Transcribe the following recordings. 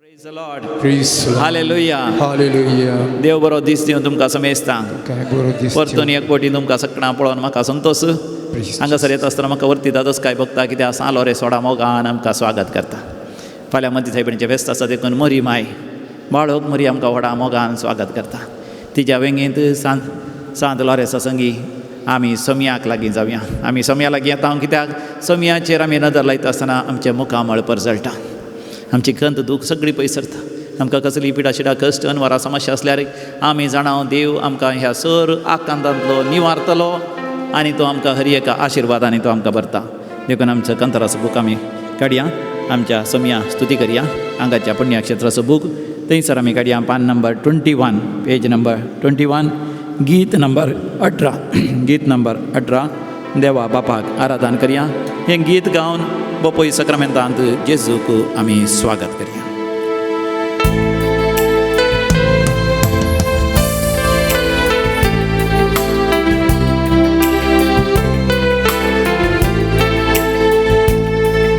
Praise the Lord. Praise the Lord. Hallelujah. Hallelujah. देव बरो दीस दिवन तुमकां समेस्ता काय बरो दिसता. परतून एक फावटी तुमकां सकाळां पळोवन म्हाका संतोष. हांगासर येता आसतना म्हाका वरती दादोस काय बघता कित्याक आसा आलो रे सोडा मोगान आमकां स्वागत करता. फाल्यां मदी साहेबांचें फेस्त आसा देखून मरी माय बाळोक मरी आमकां व्हडा मोगान स्वागत करता. तिच्या वेंगेंत सांत लॉरेसा संगी आमी सोमयाक लागीं जावया. आमी सोमया लागीं येता कित्याक सोमयाचेर आमी नदर लायता आसतना आमचें मुखां मळपर जळटा. आमची खंत दूख सगळी पयसरता. आमकां कसली पिडा शिडा कश्ट अनवरां समस्या आसल्यार आमी जाणाव देव आमकां ह्या सर आकांतांतलो निवारतलो आनी तो आमकां हर एका आशिर्वादांनी तो आमकां भरता. देखून आमचो कंतराचो बूक आमी काडया, आमच्या सोमया स्तुती करया. हांगाच्या पुण्यक्षेत्राचो बूक थंयसर आमी काडया. पान नंबर 21, पेज नंबर 21, गीत नंबर 18. गीत नंबर 18. देवा बापाक आराधन करया. हें गीत गावन बोपोय सक्रामेंतांत जेजूक आमी स्वागत करया.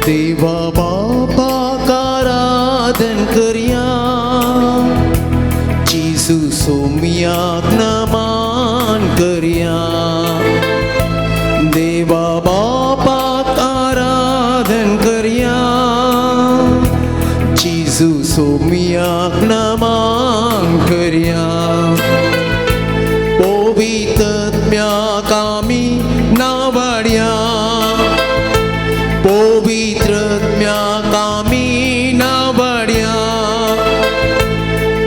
देवा बापाक आराधन करया. जेजू सोमयाक नमन करया. देवा बापाक आराधन करया. जेजू सोमयाक नमन करया. पवित्र आत्म्याक आमी नावाडया. पवित्र आत्म्याक आमी नावाडया.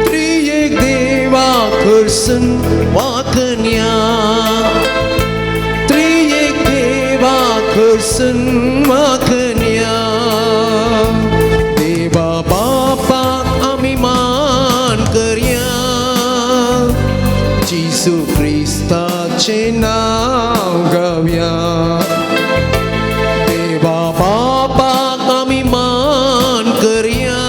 त्रिएक देवाक हरसून वाखन्या. त्रिएक देवाक हरसून वाखन्या. देवा बापाक आमी मान करया. जेजू क्रिस्ताचें नांव गावया. देवा बापाक आमी मान करया.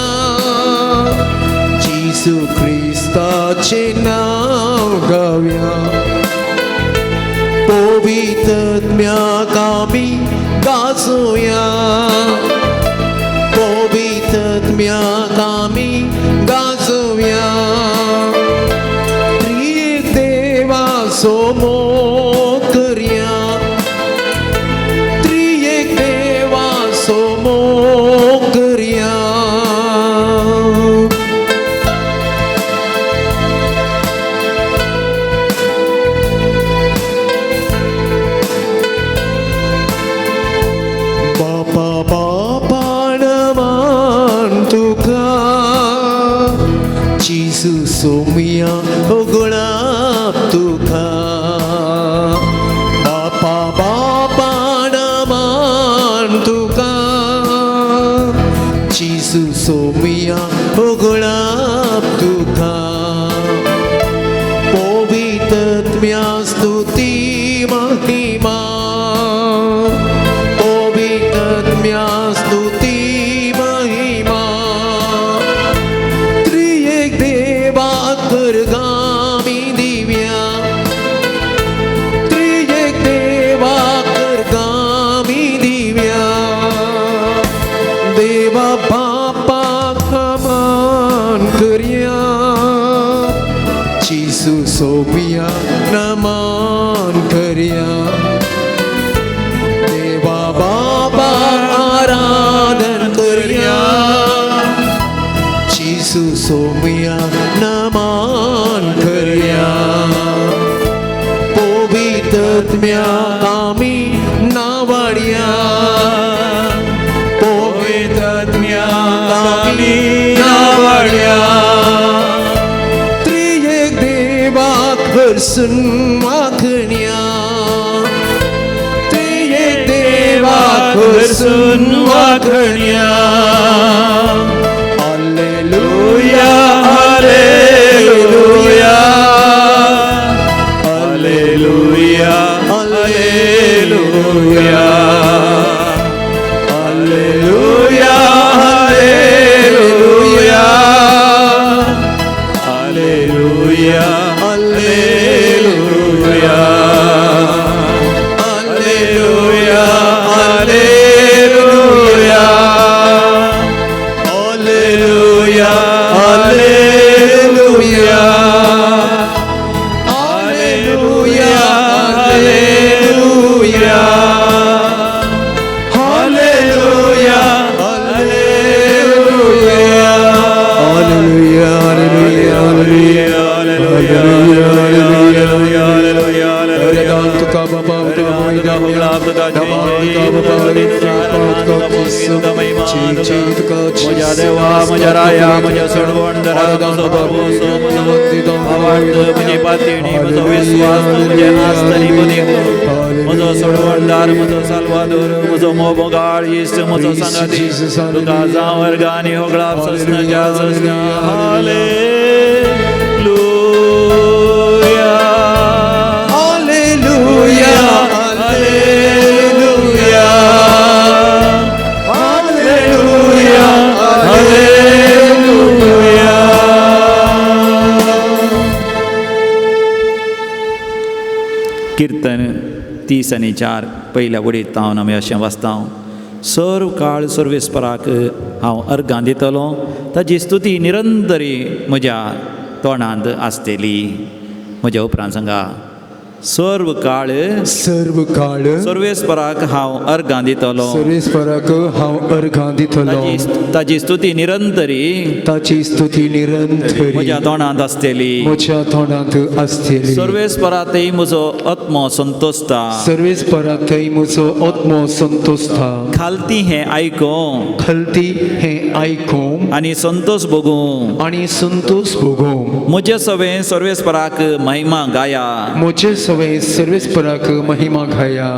जेजू क्रिस्ताचें नांव गावया. पवित्र आत्म्याक आमी गाजोया. पवित्र आत्म्याक आमी गाजोया. त्रिएक देवाचो मोग करया. त्रिएक देवाचो मोग करया. बापा बापा नमन तुका. जेजू सोमया उगडाप तुका. बापा बापा नमन तुका. जेजू सोमया उगडाप तुका. पवित्र आत्म्या स्तुती महिमा. पवित्र आत्म्या स्तुती महिमा. त्रिएक देवाक करगामी दिव्या. त्रिएक देवाक करगामी दिव्या. देवा बापाक नमन करया. जेजू सोमया नमन करया. देवा बापाक आराधन करया. जेजू सोमया नमन करया. पवित्र आत्म्याक आमी नावाडया. पवित्र आत्म्याक आमी नावाडया. त्रिएक देवाक हरसून वाखन्या. त्रिएक देवाक हरसून वाखन्या. Hallelujah hallelujah hallelujah hallelujah hallelujah hallelujah hallelujah hallelujah hallelujah hallelujah म्हज्या राया म्हज्या सडवणदरा म्हजो बाबोसो म्हजो आवाज म्हजी पातयणी म्हजो विश्वास म्हजे आस्तनी बदी म्हजो सडवणदार म्हजो साल्वादोर म्हजो मोगाळ इश्ट म्हजो सांगाती तुका जावं वर्गांनी होगळा सस्नाच्या सस्ना हालेलुया Hallelujah, Hallelujah, Hallelujah. कीर्तन 30 आनी 4 पयल्या वडीत हांव आमी अशें वाचता सर्व काळ सर्वेस्पराक हांव अर्गां दितलो ताची स्तुती निरंतरी म्हज्या तोंडांत आसतली म्हज्या उपरांत सांगा सर्व काळ सर्वेस्पराक हांव अर्गां दितलो सर्वेस्पराक हांव अर्गां दितलो ताची स्तुती निरंतरी ताची स्तुती निरंतरी म्हज्या तोंडांत आसतली म्हज्या तोंडांत आसतली सर्वेस्परातय म्हजो आत्मो संतोसता सर्वेस्परांतय म्हजो आत्मो संतोसता खालती हें आयकूं खलती हें आयकूं आनी संतोष भोगूं आनी संतोष भोगूं म्हजे सवें सर्वेस्पराक महिमा गाया म्हजे सवें सर्वेस्पराक महिमा गाया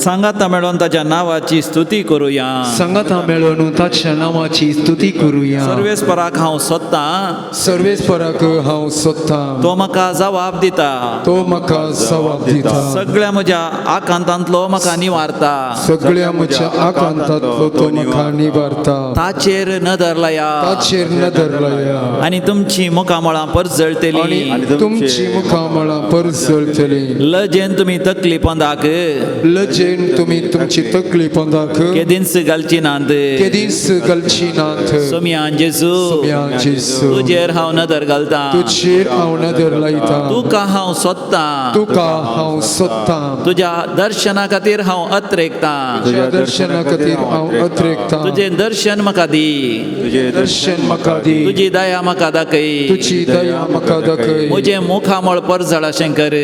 सांगाता मेळोन ताच्या नांवाची स्तुती करुया सांगाता मेळोन ताच्या नांवाची स्तुती करुया सर्वेस्पराक हांव सोदतां सर्वेस्पराक हांव सोदतां तो म्हाका जबाब दिता तो म्हाका जबाब दिता सगळ्या म्हज्या आकांतांतलो म्हाका निवारता सगळ्या म्हज्या आकांतांतलो तो म्हाका निवारता ताचेर नदर लाया ताचेर नदर लाया आनी तुमची मुखामळां परजळटली आनी तुमची मुखामळां परजळटली लजेन तुमी तकली पंदाक लजेन तुमी तुमची तकली पंदाक केदींच घालची नांत केदीस घालची नात सोम्यान जेजू सोम्यान जेजू तुजेर हांव नदर घालतां तुजेर हांव नदर लायतां तुका हांव सोदतां तुका हांव सोदतां तुज्या दर्शना खातीर हांव अत्रेकतां तुज्या दर्शना खातीर हांव अत्रेकतां तुजें दर्शन म्हाका दी तुजें दर्शन म्हाका दी तुजी दया म्हाका दाखय तुजी दया म्हाका दाखय म्हजें मुखामळ परजळाशें कर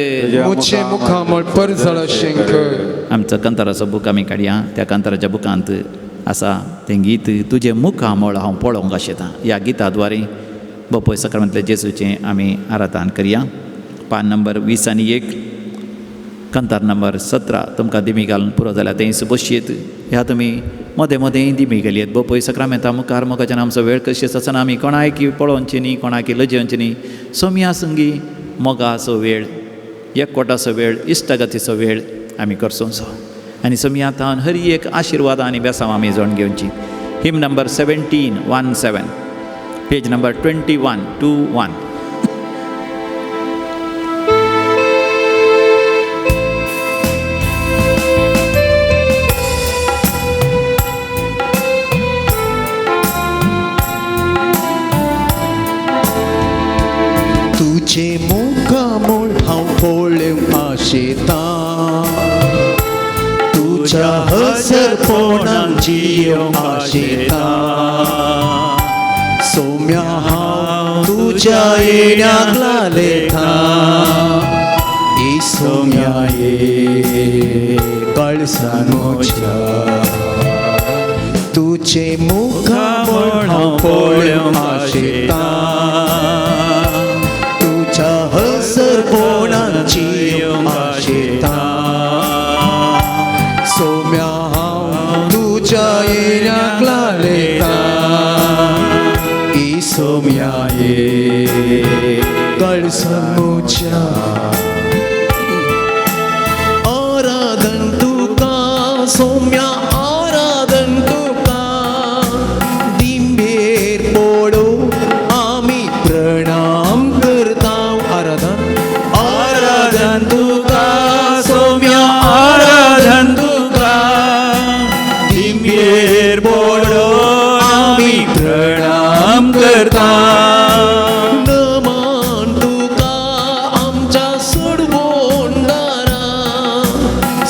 म्हजें मुखामळ परजळाशें कर आमचो कांताराचो बूक आमी काडया त्या कांताराच्या बुकांत आसा तें गीत तुजें मुखामळ हांव पळोवंक आशेतां ह्या गिता द्वारे बापूय सक्रामेंतल्या जेजूचें आमी आराधन करया पान नंबर 20 आनी 1 कांतार नंबर 17 तुमकां दिमी घालून पुरो जाल्यार तेंच बसयेत ह्या तुमी मदें मदें दिमी घालयेत बापूय सक्रामेंता मुखार मोगाच्यान आमचो वेळ कशेंच आसना आमी कोणायकी पळोवचें न्ही कोणाकी लजेवचें न्ही सोम्या संगी मोगाचो वेळ एकवटाचो वेळ इश्टागतीचो वेळ आमी करचोचो आनी सोम्यातान हर एक आशिर्वाद आनी बेसांव आमी जोडून घेवची हिम नंबर 17:17 पेज नंबर 21:1 तुजे मुखामळ हांव पळोवंक आशेतां तुज्या हसरपणान जियोंक आशेतां सोम्या हांव तुज्या येण्याक लालयतां ई सोम्या ये कळसान म्हज्या तुजे मुखामळ हांव पळोवंक आशेतां हसरपणान जियोंक आशेतां सोम्या हांव तुज्या येण्याक लालयतां ई सोम्या ये कळसान म्हज्या आराधन तुका सोम्या आराधन तुका दिंबेर पडो आमी प्रणाम करता आराधन तुका सोम्या आराधन तुका दिंबेर पडो आमी प्रणाम करता नमन तुका आमच्या सोडवोंडारा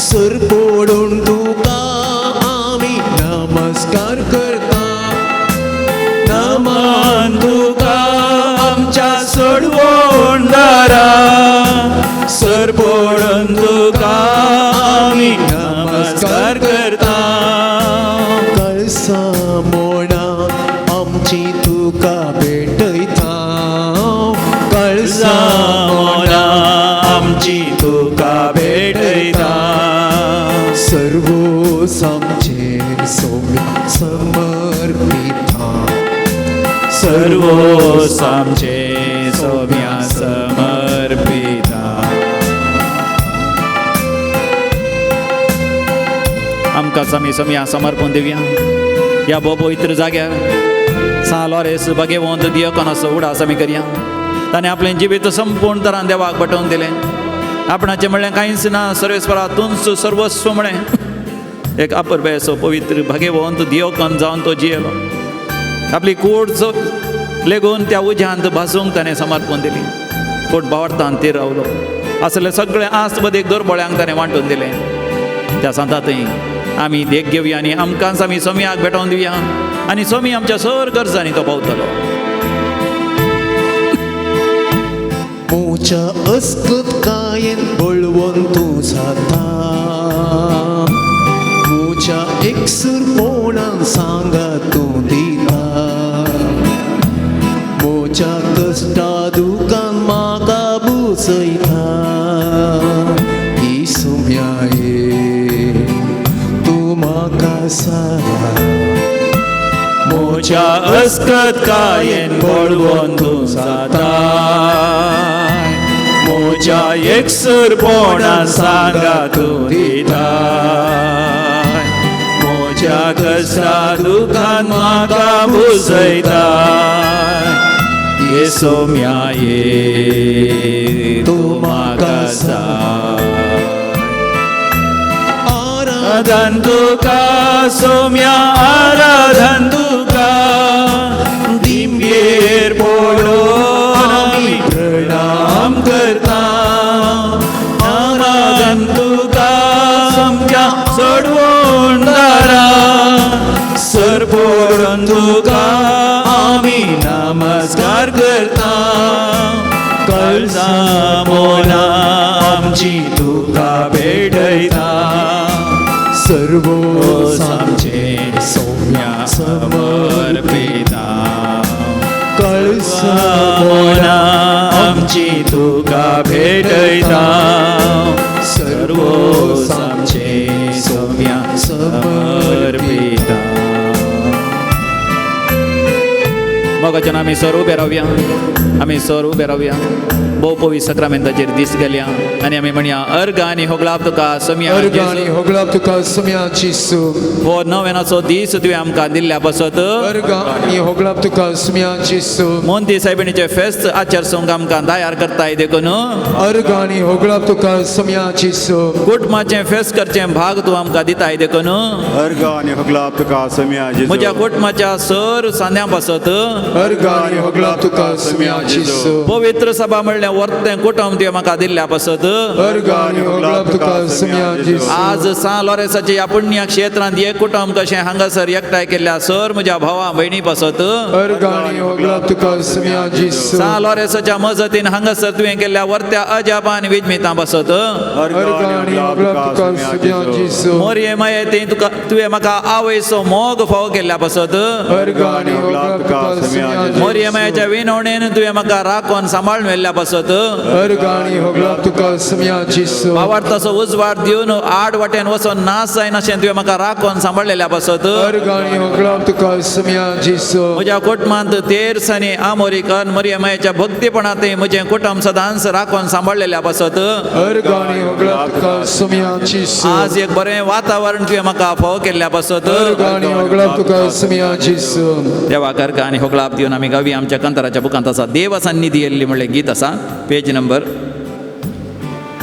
सर पडून तुका आमी नमस्कार करता नमन तुका आमच्या सोडवोंडारा सर पडून तुका आमी नमस्कार करता कळसा मोणा आमची तुका भेटयता कळसा मोना आमची तुका भेटयता सर्व आमचे सौम्य समर्पिता सर्व आमचे सौम्या समर्पिता आमकां आमी समया समर्पण दिवया ह्या पवित्र जाग्यार सालोरेस भगवंत दियोकोनाचो उडास आमी करया. ताणें आपलें जिवीत संपूर्ण तरान देवाक पटोवन दिलें. आपणाचें म्हणलें कांयच ना, सर्वेस्परा तूंच सर्वस्व म्हणलें. एक अपुर्बे असो पवित्र भगवंत दियोकोन जावन तो जियेलो. आपली कूड लेगून त्या उज्यांत भासूंक ताणें समर्पण दिली. कूड भावर्थान ती रावलो. असले सगळे आस्त बदेक दोरबोळ्यांक ताणें वांटून दिलें. त्या सांतांतय आमी देख घेवया आनी आमकांच आमी सोम्याक भेटोवन दिवया आनी सोमी आमच्या सर गरजांनी तो पावतलो. मोच्या अस्कत कायेन बळवून तूं जाता मोच्या एकसुरपणान सांगा तूं दिता मोच्या कश्टा दुखान म्हाका बुजयता ही सोम्याये तूं म्हाका सारा मोच्या अस्कत कायेन बळवून तूं जाता मोच्या एकसुरपणान सांगा तूं दिता मोच्या कश्टा दुखान म्हाका बुजयता ये सोम्याये तूं म्हाका आराधन तुका सोम्या आराधन तुका दिंबेर पडून आमी प्रणाम करता आराधन तुका आमच्या सोडवणदारा सर पडून तुका आमी नमस्कार करता कळसा मोना आमची तुका भेटयता सर्व आमचे सौम्या समर्पिता कळसा मोना आमची तुका भेटयता सर्व आमचे सौम्या समर्पिता. मोगाच्यान आमी सर उबे रावया. आमी सर उबे रावया. भोव पवित्र सक्रामेंताचेर दीस गेल्या आनी आमी म्हणया अर्घ आनी होगलाप तुका सोम्या अर्गानी होगलाप तुका सोम्या जेसू हो नवेनाचो दीस तुवें आमकां दिल्ल्या पासत अर्गानी होगलाप तुका सोम्या जेसू मोंती सायबिणीचे फेस्त आचरसूंक आमकां तयार करताय देखून अर्गानी होगलाप तुका सोम्या जेसू कुटुंबाचें फेस्त करचें भाग तूं आमकां दिताय देखून अर्गानी होगलाप तुका सोम्या जेजू म्हज्या कुटुंबाच्या सर सांद्यां पासत अर्गानी होगलाप तुका सोम्या जेसू पवित्र सभा म्हणलें वर्तें कुटुंब तुवें म्हाका दिल्ल्या पासत अर्गानी होगलाप तुका सोम्या जेसू आज सान लॉरेन्साच्या ह्या पुण्य क्षेत्रांत एक कुटुंब कशें हांगासर एकठांय केल्ल्या सर म्हज्या भावा भयणी पासत अर्गानी होगलाप तुका सोम्या जेसू सान लॉरेन्साच्या मजतीन हांगासर तुवें केल्ल्या वर्त्या अजापान विजमितां पासत अर्गानी होगलाप तुका सोम्या जेसू मोरये माये ती तुका तुवें म्हाका आवयचो मोग फाव केल्ल्या पासत अर्गानी होगलाप तुका सोम्या मोरये मायेच्या विनवणेन तुवें म्हाका राखोन सांबाळून व्हेल्ल्या पासत अर्गानी होगलाप तुका सोम्या जेसू वावरताचो उजवाड दिवन आड वाटेन वचोन नाश जायना अशें तुवें म्हाका राखोन सांबाळलेल्या पासत अर्गानी होगलाप तुका सोम्या जेसू म्हज्या कुटुंबांत तेरसांनी आमोरीकन मोरये मायेच्या भक्तीपणांतय म्हजें कुटुंब सदांच राखोन सांबाळलेल्या पासत अर्गानी होगलाप तुका सोम्या जेसू आज एक बरें वातावरण तुवें म्हाका फाव केल्ल्या पासत अर्गानी होगलाप तुका सोम्या जेसू देवाक अर्घ आनी होगलाप दिवन आमी गावी आमच्या कंताराच्या बुकांत आसा देव सन्निधी येल्ली म्हणलें गीत आसा पेज नंबर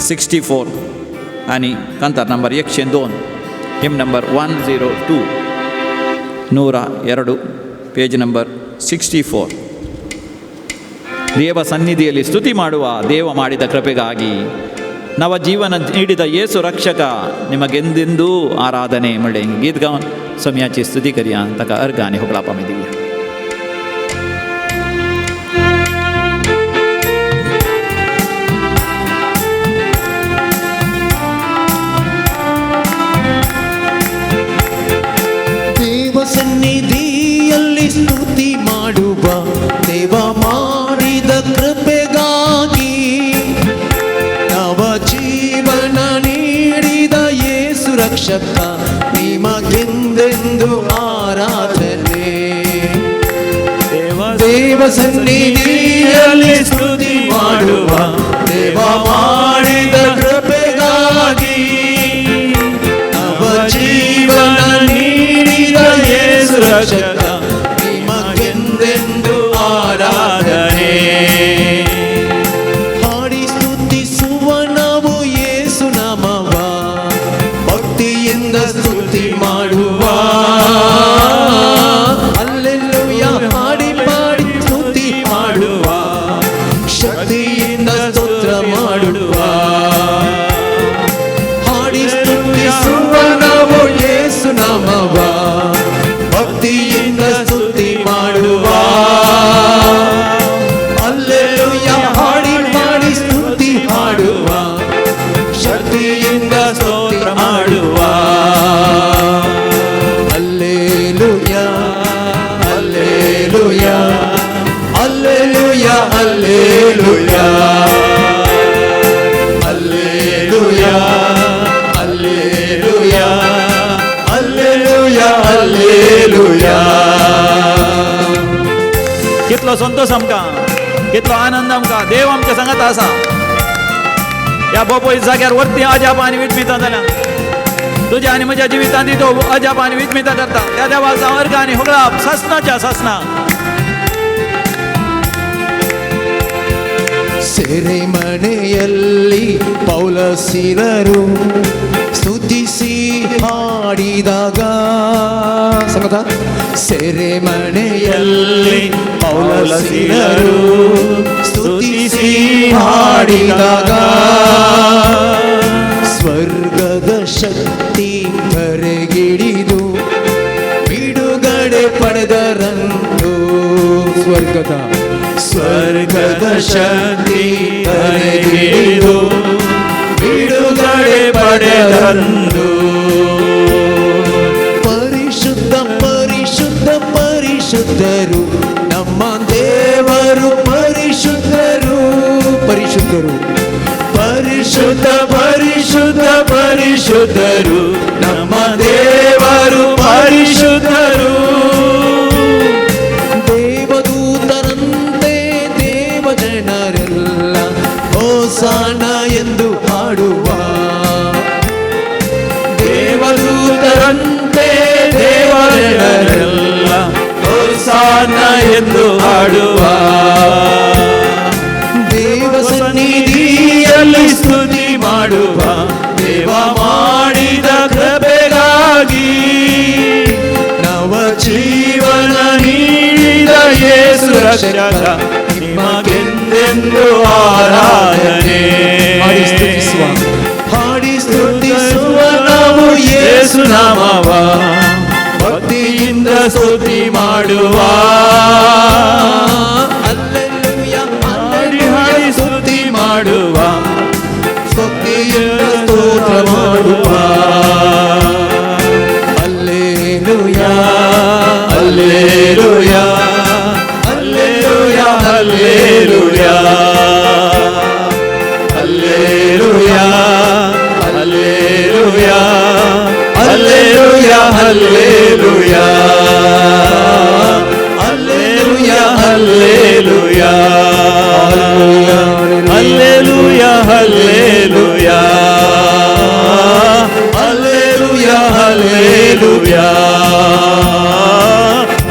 64 आनी कंतार नंबर 102 हिम नंबर 102 102 ಪೇಜ್ ನಂಬರ್ 64. ದೇವ ಸನ್ನಿಧಿಯಲ್ಲಿ ಸ್ತುತಿ ಮಾಡುವ ದೇವ ಮಾಡಿದ ಕೃಪೆಗಾಗಿ ನವ ಜೀವನ ನೀಡಿದ ಯೇಸು ರಕ್ಷಕ ನಿಮಗೆಂದೆಂದೂ ಆರಾಧನೆ ಮಳೆ गीत गावन सोम्याची स्तुती करया ताका अर्घ आनी होगलाप आमी दिवया. ದೇವ ಸನ್ನಿಧಿಯಲ್ಲಿ ಸ್ತುತಿ ಮಾಡುವ ದೇವ ಮಾಡಿದ ಕೃಪೆಗಾಗಿ ನವ ಜೀವನ ನೀಡಿದ ಯೇಸು ರಕ್ಷಕ ನಿಮಗೆಂದೆಂದು ಆರಾಧನೆ ದೇವ ಸನ್ನಿಧಿಯಲ್ಲಿ ಸ್ತುತಿ ಮಾಡುವ ದೇವ ಮಾಡಿದ ಕೃಪೆಗಾಗಿ ನವ ಜೀವನ ನೀಡಿದ ಯೇಸು ರಕ್ಷಕ ನಿಮಗೆಂದೆಂದು ಆರಾಧನೆ ಹಾಡಿ ಸ್ತುತಿಸುವ ನಾವು ಯೇಸು ನಾಮವ ಭಕ್ತಿಯಿಂದ ಸ್ತುತಿ ಮಾಡುವ ಹಲ್ಲೆಲೂಯ ಹಾಡಿ ಪಾಡಿ ಸ್ತುತಿ ಮಾಡುವ ಶಕ್ತಿಯಿಂದ ಸ್ತೋತ್ರ ಮಾಡುವ ಹಾಡಿ ಸ್ತುತಿಸುವ ನಾವು ಯೇಸು ನಾಮವ ಭಕ್ತಿಯಿಂದ ಸ್ತುತಿ ಮಾಡುವ ಹಲ್ಲೆಲೂಯ ಹಾಡಿ ಪಾಡಿ ಸ್ತುತಿ ಮಾಡುವ ಶಕ್ತಿಯಿಂದ ಸ್ತೋತ್ರ ಮಾಡುವ hallelujah hallelujah hallelujah hallelujah hallelujah hallelujah hallelujah hallelujah कितलो संतोष आमकां कितलो आनंद आमकां देव आमच्या सांगात आसा ह्या बोपोय जाग्यार वरती अजाप आनी विटमिता जाल्या तुज्या आनी म्हज्या जिवितांत तो अजाप आनी विटमिता करता त्या देवाचा वर्ग आनी होगळा सासनाच्या सासना ಸೆರೆಮನೆಯಲ್ಲಿ ಪೌಲಸಿರರು ಸ್ತುತಿಸಿ ಹಾಡಿದಾಗ ಸಮತ ಸೆರೆಮನೆಯಲ್ಲಿ ಪೌಲಸಿರರು ಸ್ತುತಿಸಿ ಹಾಡಿದಾಗ ಸ್ವರ್ಗದ ಶಕ್ತಿ ಕರೆಗಿಡಿದು ಬಿಡುಗಡೆ ಪಡೆದರಂತು ಸ್ವರ್ಗದ ಶಕ್ತಿ ಕರೆಗಿಡಿದು ಬಿಡುಗಡೆ ಪಡೆದರಂದು ಪರಿಶುದ್ಧ ಪರಿಶುದ್ಧ ಪರಿಶುದ್ಧರು ನಮ್ಮ ದೇವರು ಪರಿಶುದ್ಧರು ಪರಿಶುದ್ಧರು ಪರಿಶುದ್ಧ ಪರಿಶುದ್ಧ ಪರಿಶುದ್ಧರು ನಮ್ಮ ದೇವರು ಪರಿಶುದ್ಧರು ದೇವದೂತರಂತೆ ದೇವ ಜನರೆಲ್ಲ ಹೋಸಾನ ಎಂದು ಹಾಡುವ ದೇವದೂತರಂತೆ ದೇವ ಜನರೆಲ್ಲ ಹೋಸಾನ ಎಂದು ಹಾಡುವ ದೇವ ಸನ್ನಿಧಿಯಲ್ಲಿ ಸ್ತುತಿ ಮಾಡುವ ದೇವ ಮಾಡಿದ ಕೃಪೆಗಾಗಿ ನವ ಜೀವನ ನೀಡಿದ ಯೇಸು ರಕ್ಷಕ ನಿಮಗೆಂದೆಂದು ಆರಾಧನೆ ಹಾಡಿ ಸ್ತುತಿಸುವ ನಾವು ಯೇಸು ನಾಮವ ಭಕ್ತಿಯಿಂದ ಸ್ತುತಿ ಮಾಡುವ ಹಾಡಿ ಸ್ತುತಿ ಮಾಡುವ ಭಕ್ತಿಯಿಂದ ಸ್ತೋತ್ರ ಮಾಡುವ hallelujah hallelujah hallelujah hallelujah hallelujah hallelujah hallelujah hallelujah hallelujah hallelujah hallelujah hallelujah hallelujah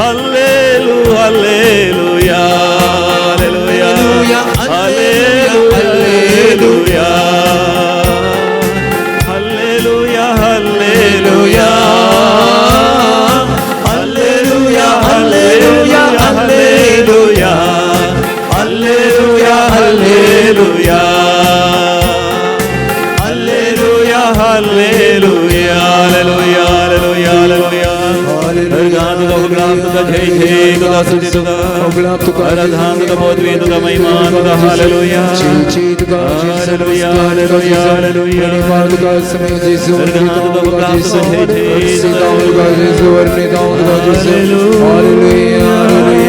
hallelujah ಹಲ್ಲೆಲೂ hallelujah hallelujah hallelujah hallelujah hallelujah hallelujah hallelujah hallelujah hallelujah hallelujah hallelujah hallelujah hallelujah ಜೈ ಜೈ ತುಗ ಸ್ತುತಿ ತುಗ ಆರಾಧನ ತುಗ ಬೋಧಿ ತುಗ ಮಹಿಮಾ ತುಗ hallelujah hallelujah hallelujah hallelujah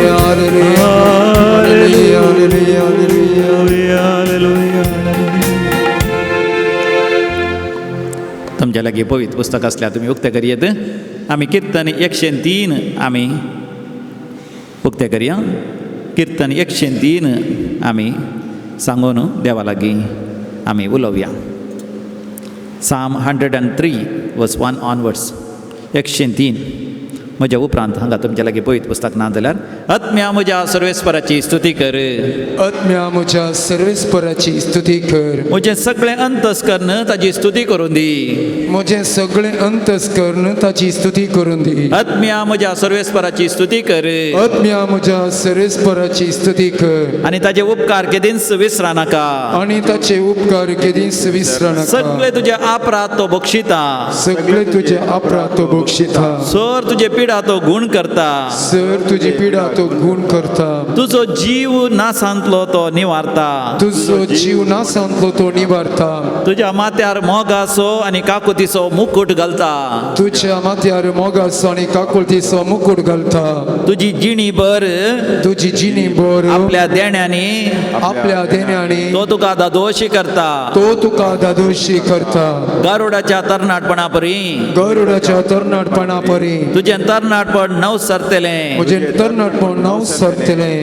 hallelujah hallelujah hallelujah तुमच्या लागी पवित्र पुस्तक असल्या तुम्ही उक्ते करियेत आम्ही कीर्तन 103 आम्ही उक्ते करूया कीर्तन 103 आम्ही सांगून देवा लागी आम्ही उलोवया Psalm 103 verse 1 onwards 103 म्हज्या उपरांत हांगा तुमच्या लागी पवित्र पुस्तक ना जाल्यार आत्म्या म्हज्या सर्वेस्पराची स्तुती कर आत्म्या म्हज्या सर्वेस्पराची स्तुती कर म्हजें सगळें अंतस्करण ताची स्तुती करून दी म्हजें सगळें अंतस्करण ताची स्तुती करून दी आत्म्या म्हज्या सर्वेस्पराची स्तुती कर आत्म्या म्हज्या सर्वेस्पराची स्तुती कर आनी ताचे उपकार केदींच विसरा नाका आनी ताचे उपकार केदींच विसरा नाका सगळे तुजे अपराध तो बक्षिता सगळे तुजे अपराध तो बक्षिता सर तुजे पिडा तो गुण करता सर तुजी पिडा तो गुण करता तुजो जीव नासांतलो तो निवारता तुजो जीव नासांतलो तो निवारता तुज्या माथ्यार मोगासो आनी काकुतीचो मुकुट घालता तुज्या माथ्यार मोगासो आनी काकुळतीचो मुकुट घालता तुजी जिणी भर तुजी जिणी भर आपल्या देण्यांनी आपल्या देण्यांनी तो तुका दादोशी करता तो तुका दादोशी करता गारुडाच्या तरणाटपणा परी गरुडाच्या तरणाटपणा परी तुजें तरणाटपण नव सरतलें म्हजें तरणाटपण नांव सरतलें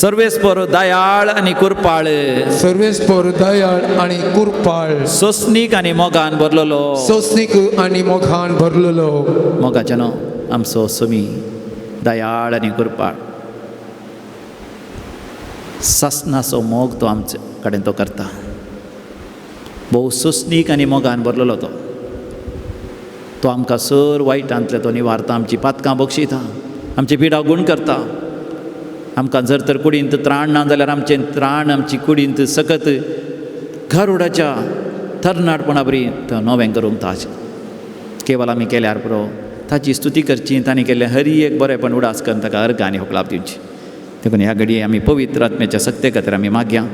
सर्वेस्पर दयाळ आनी कुरपाळ सर्वेस्पर दयाळ आनी कुरपाळ सोसनीक आनी मोगान भरलेलो सोसनीक आनी मोगान भरलेलो मोगाच्या न्हू आमचो सुमी दयाळ आनी कुरपाळ सासनाचो मोग तो आमचे कडेन तो करता भोव सोसनीक आनी मोगान भरलेलो तो आमकां सर वायटांतले तो निवारता आमची पातकां बक्षिता आमची पिडा गुण करता आमकां जर तर कुडींत त्राण ना जाल्यार आमचें त्राण आमची कुडींत सकत गारुडाच्या तरणाटपणा बरी तो नवें करूंक ताज केवळ आमी केल्यार पुरो ताची स्तुती करची तांणी केल्लें हरी एक बरेंपण उडास करून ताका अर्घ आनी होकलाप दिवची देखून ह्या घडये आमी पवित्र आत्म्याच्या सक्ते खातीर आमी मागया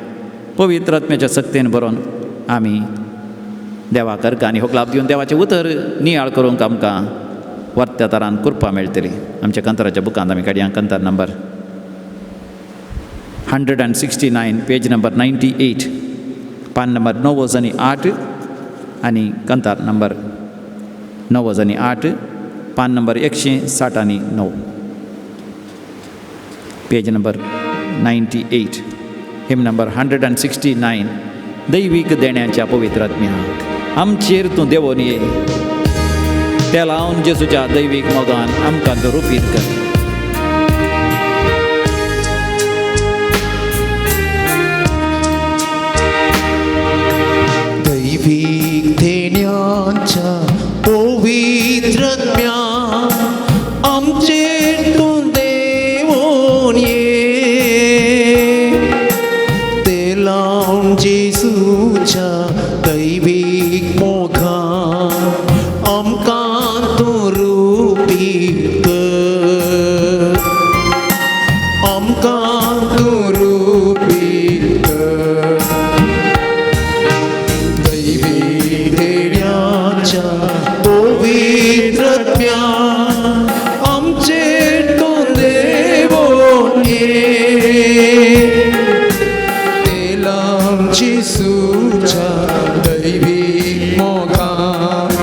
पवित्र आत्म्याच्या सक्तेन बरोवन आमी देवाक अर्घ आनी होकलाप दिवन देवाचें उतर नियाळ करूंक आमकां वर्त्या तरान कृपा मेळटली आमच्या कंतराच्या बुकांत आमी काडया कंतर नंबर 169 पेज नंबर 98 पान नंबर 908 आनी कंतार नंबर 908 पान नंबर 169 पेज नंबर 98 हिम नंबर 169 दैवीक देण्याच्या पवित्र आत्म्या आमचेर तूं देवून ये त्या लावन जेजूच्या दैवीक मोगान आमकां रुपीत कर दैवीक देण्याच्या पवित्र आत्म्या आमचेर तूं देवून ये ते लावन जेजूच्या दैवीक मोगान आमकां तूं रुपीत कर आमकां तूं रुपीत कर दैवीक देण्याच्या पवित्र आत्म्या आमचेर तूं देवून ये ते लावन जेजूच्या दैवीक मोगान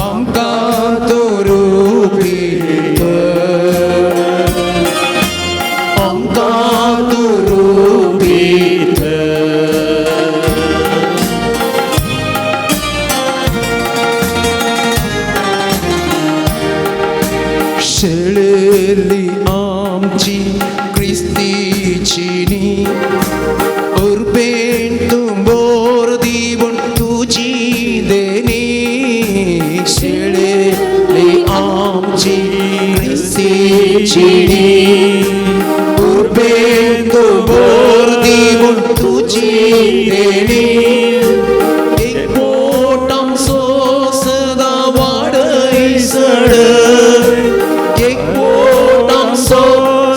आमकां तूं रुपीत कर आमकां तूं रुपीत कर शेळेली आमची क्रिस्तीची नी उर्बेन तूं बोर दिवून तुजी देणी शेळेली आमची क्रिस्तीची नी उर्बेन तूं बोर दिवून तुजी देणी एक मोठांसो सदा वाडयसण एक मोठांसो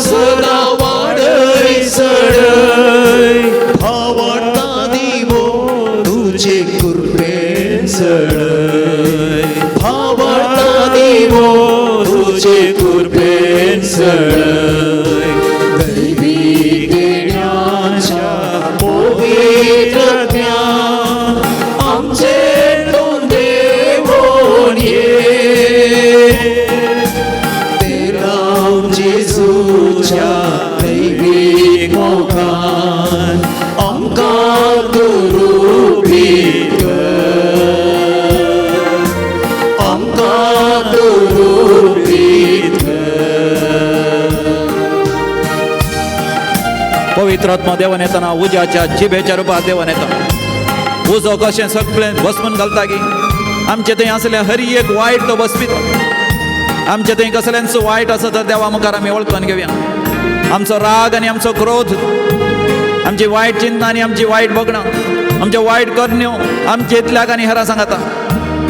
सदा वाडयसण भावता दिवो तुजे कृपेन सळय भावता दिवो तुजे कृपेन सळय दैवीक पवित्र ज्ञान आमचेतून देवोन ये तेला जेजूच्या दैवीक मोगान आमकां दुरुपीत कर आमकां दुरुपीत कर पवित्र आत्मा देवान येताना उज्याच्या जिबेच्या रुपात देवान येता उजो कशें सगळें भस्मून घालता की आमचे थंय असलें हर एक वायट तो भस्मितो आमचे थंय कसल्यांचो वायट आसा तर देवा मुखार आमी वळखून घेवया आमचो राग आनी आमचो क्रोध आमची वायट चिंता आनी आमची वायट बगणां आमच्यो वायट करण्यो आमचे इतल्याक आनी हेरां सांगाता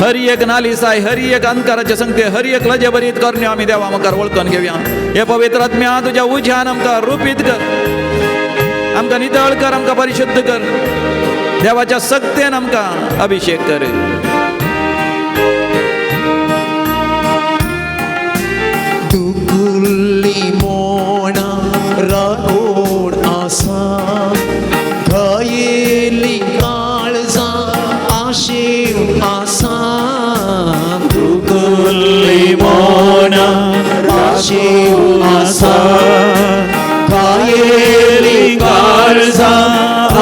हर एक नालिसाय हर एक अंधकाराचे संगते हर एक लजेबरीत करण्यो आमी देवा मुखार वळखून घेवया हे पवित्र आत्म्या तुज्या उज्यान आमकां रुपीत कर आमकां नितळ कर आमकां परिशुद्ध कर देवाच्या सक्तेन आमकां अभिषेक कर दुकुल्ली मोणा रागोड आसा घायेली काळजां आशेव आसा दुकुल्ली मोणा आशेव आसा घायेली काळजां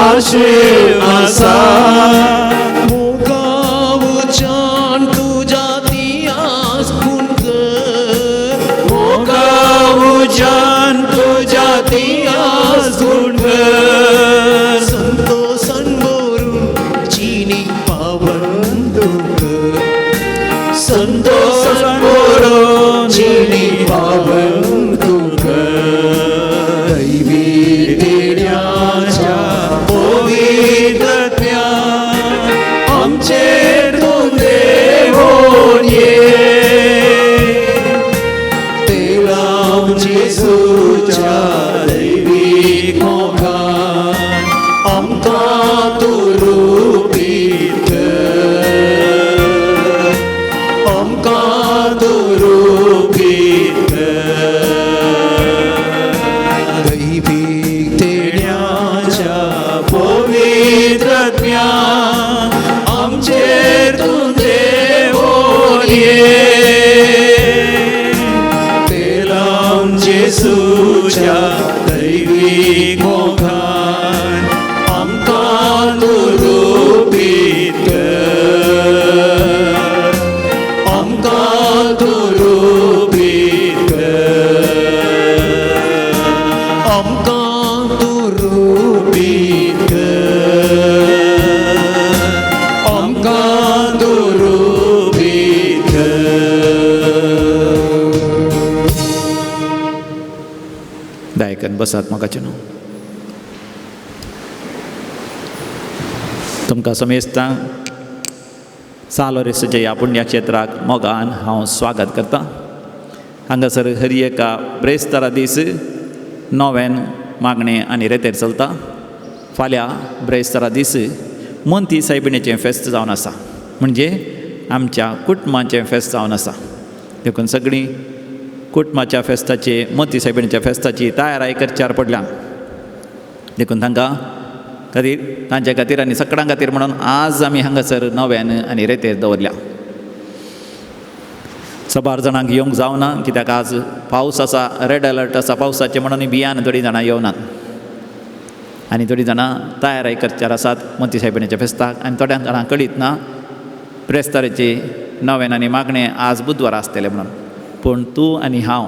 आशेव आसा मोगावच्यान तुज्या तियास खूण कर मोगावच्यान तुज्या तियास खूण कर संतोषान भरून जिणी पावन तूं कर संतोषान भरून जिणी पावन तूं कर दैवी देण्याच्या पवित्र ज्ञान आमचेर तूं देवोन ये तेला जेजूच्या दैवीक मोगान आमकां तूं रुपीत कर आमकां तूं रुपीत कर दैवीक देण्याच्या पवित्र ज्ञान आमचेर तूं देवोन ये तेला जेजूच्या दैवीक मोगान आमकां तूं रुपीत कर आमकां तूं रुपीत कर आमकां तूं रुपीत कर आमकां तूं रुपीत कर दायकन बसात म्हाका न्हू तुमकां समेस्ता सालोरेसाच्या ह्या पुण्य क्षेत्राक मोगान हांव स्वागत करतां हांगासर हर एका ब्रेस्तारा दीस नोवेन मागणें आनी रेतेर चलता फाल्यां ब्रेस्तारा दीस मोंती सायबिणीचें फेस्त जावन आसा म्हणजे आमच्या कुटुंबाचें फेस्त जावन आसा देखून सगळीं कुटुंबाच्या फेस्ताची मोंती सायबिणीच्या फेस्ताची तयाराय करच्यार पडल्या देखून तांकां खातीर तांच्या खातीर आनी सगळ्यां खातीर म्हणून आज आमी हांगासर नव्यान आनी रेतेर दवरल्या सबार जाणांक येवंक जावना कित्याक आज पावस आसा रेड अलर्ट आसा पावसाचें म्हणून बियान थोडीं जाणां येवनात आनी थोडीं जाणां तयाराय करच्यार आसात मोंती सायबिणीच्या फेस्ताक आनी थोड्यां जाणां कळीत ना प्रेस्ताराची नव्यान आनी मागणें आज बुधवार आसतलें म्हणून पूण तूं आनी हांव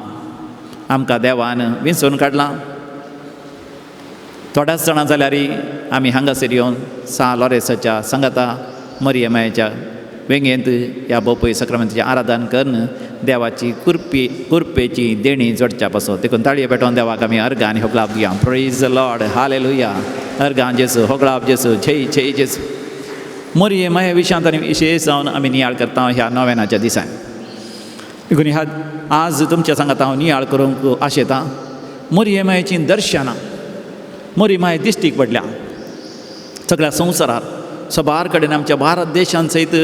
आमकां देवान विंचून काडलां थोड्याच जाणां जाल्यारय आमी हांगासर येवन सालोरेसाच्या संगाता मरियमाच्या वेंगेंत ह्या बोपय सक्रामेंताचें आराधन करून देवाची कुरपेची देणी जोडच्या पासून देखून ताळयो पेटोवन देवाक आमी अर्गां आनी होगलाप दिया प्रेज द लॉर्ड हालेलुया अर्गां जेसू होगलाप जेसू जय जय जेसू मरियमा ह्या विशयांत आनी विशेश जावन आमी नियाळ करता ह्या नोवेनाच्या दिसान देखून ह्या आज तुमच्या सांगात हांव नियाळ करूंक आशेतां मरियमाचीं दर्शनां मरियमाय दिश्टीक पडल्या सगळ्या संवसारार सबार कडेन आमच्या भारत देशांत सयत